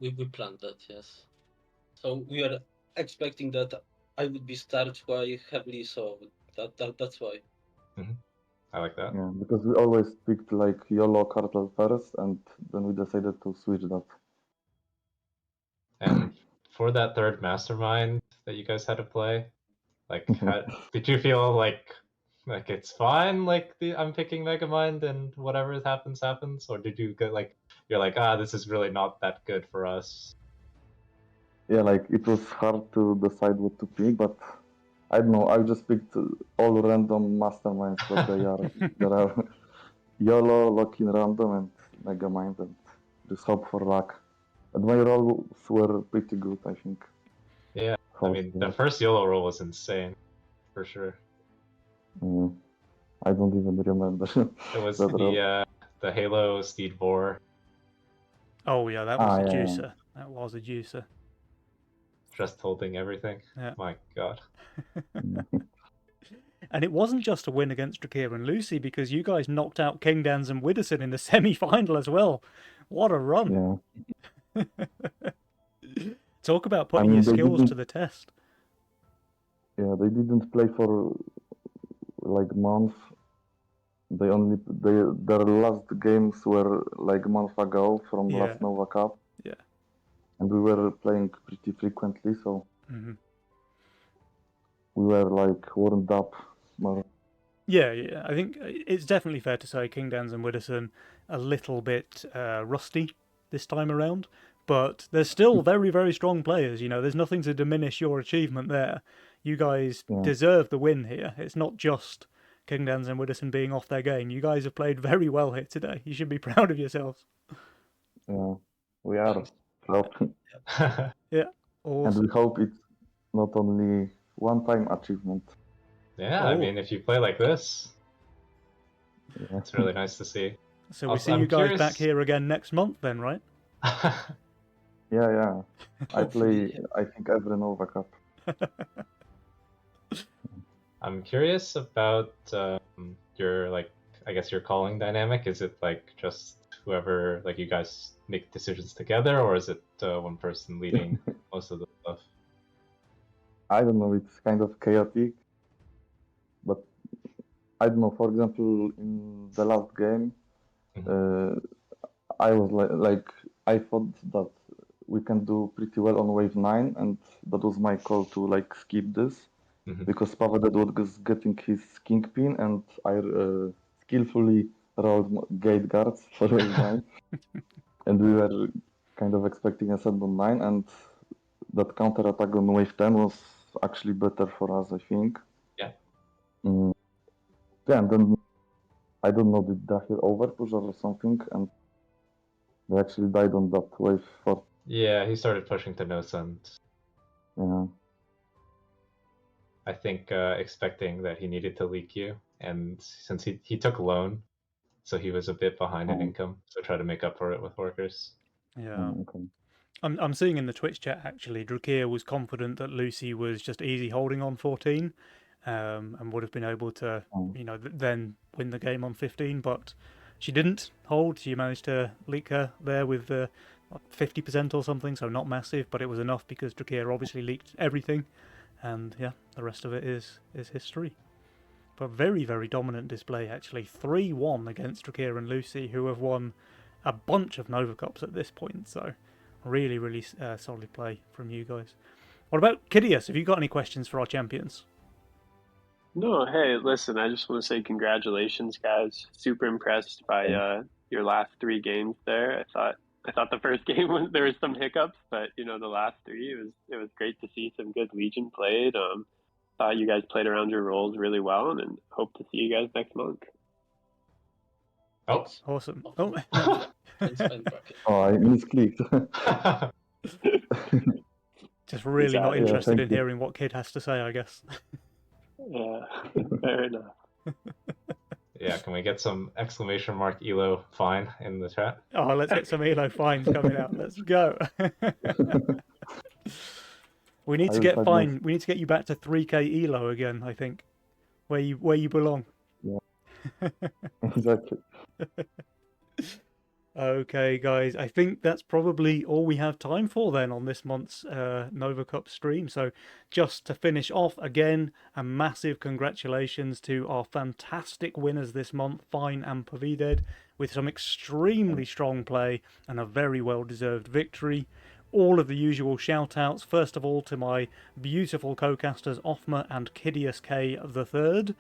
We planned that, yes. So we are expecting that I would be started quite heavily, so that's why. I like that. Yeah, because we always picked like YOLO Cartel first, and then we decided to switch that. And for that third mastermind that you guys had to play, like, did you feel like it's fine? Like I'm picking Megamind and whatever happens, or did you get like you're like this is really not that good for us? Yeah, like it was hard to decide what to pick, but I don't know. I just picked all random masterminds that they are. There are YOLO, Lock-in Random, and Megamind, and just hope for luck. And my rolls were pretty good, I think. Yeah, I mean the first YOLO roll was insane, for sure. I don't even remember. It was the Halo Steed Vor. Oh yeah, that was a juicer. Yeah. That was a juicer. Just holding everything. Yeah. My God. And it wasn't just a win against Drakir and Lucy, because you guys knocked out Kingdans and Widdowson in the semi-final as well. What a run! Yeah. Talk about putting your skills to the test. Yeah, they didn't play for like months. Their last games were like a month ago from last Nova Cup. Yeah. And we were playing pretty frequently, so we were like warmed up more. Yeah. I think it's definitely fair to say Kingdans and Widdowson a little bit rusty this time around, but they're still very, very strong players. You know, there's nothing to diminish your achievement there. You guys deserve the win here. It's not just Kingdans and Widdowson being off their game. You guys have played very well here today. You should be proud of yourselves. Yeah, we are proud. Yeah, awesome. And we hope it's not only one-time achievement. Yeah, I mean, if you play like this, it's really nice to see. So we see you guys back here again next month then, right? Yeah. I play, I think, every Nova Cup. I'm curious about your like I guess your calling dynamic? Is it like just whoever like you guys make decisions together, or is it one person leading most of the stuff? I don't know, it's kind of chaotic, but I don't know. For example, in the last game, I was like I thought that we can do pretty well on wave 9, and that was my call to like skip this because Paveded was getting his kingpin, and I skillfully rolled gate guards for wave 9, and we were kind of expecting a set on 9, and that counter attack on wave 10 was actually better for us, I think. Yeah. Yeah, and then I don't know, did Dahir overpush or something, and they actually died on that wave 4. Yeah, he started pushing to no send. Yeah. I think expecting that he needed to leak you, and since he took loan, so he was a bit behind in income, so try to make up for it with workers. Yeah. Okay. I'm seeing in the Twitch chat actually, Drakir was confident that Lucy was just easy holding on 14, and would have been able to, then win the game on 15, but she didn't hold. She managed to leak her there with 50% or something, so not massive, but it was enough because Drakir obviously leaked everything, and yeah, the rest of it is history. But very, very dominant display actually. 3-1 against Drakir and Lucy, who have won a bunch of Nova Cups at this point, so really, really solid play from you guys. What about Kidius? Have you got any questions for our champions? No, hey, listen, I just want to say congratulations, guys. Super impressed by your last 3 games there. I thought the first game there was some hiccups, but the last 3 it was great to see some good Legion played. Thought you guys played around your roles really well, and hope to see you guys next month. Oh, awesome! Oh, I misclicked. Just really not interested in you. hearing what Kid has to say, I guess. Yeah, fair enough. Yeah, can we get some exclamation mark Elo fine in the chat? Oh, let's get some Elo fines coming out. Let's go. We need to get fine. We need to get you back to 3k Elo again, I think, where you belong. Yeah. Exactly. Okay, guys, I think that's probably all we have time for then on this month's Nova Cup stream. So just to finish off again, a massive congratulations to our fantastic winners this month, Fine and Pavided, with some extremely strong play and a very well-deserved victory. All of the usual shout-outs, first of all to my beautiful co-casters Offma and Kidius K III,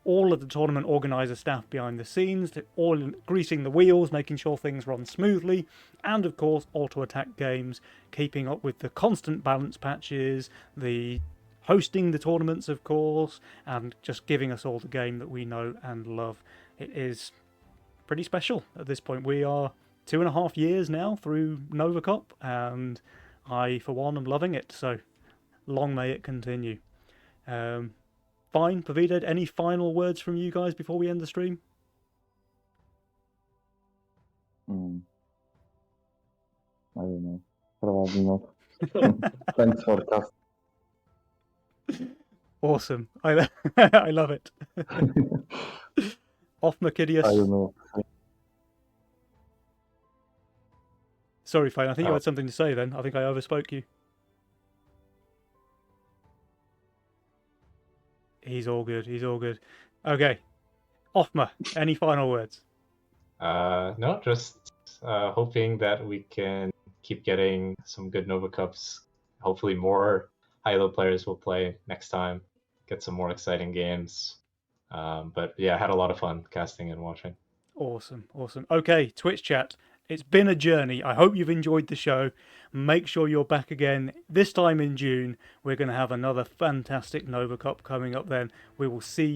all of the tournament organiser staff behind the scenes, all greasing the wheels, making sure things run smoothly, and of course Auto Attack Games, keeping up with the constant balance patches, the hosting the tournaments of course, and just giving us all the game that we know and love. It is pretty special at this point. We are 2.5 years now through Nova Cup, and I for one am loving it, so long may it continue. Fine, Pavided, any final words from you guys before we end the stream? I don't know. Probably not. Thanks for casting. Awesome. I love it. Off Mercidius. I don't know. Sorry, Fine. I think you had something to say then. I think I overspoke you. He's all good. He's all good. Okay. Offma, any final words? No, just hoping that we can keep getting some good Nova Cups. Hopefully more high-low players will play next time. Get some more exciting games. But yeah, I had a lot of fun casting and watching. Awesome. Awesome. Okay, Twitch chat. It's been a journey. I hope you've enjoyed the show. Make sure you're back again this time in June. We're going to have another fantastic Nova Cup coming up then. We will see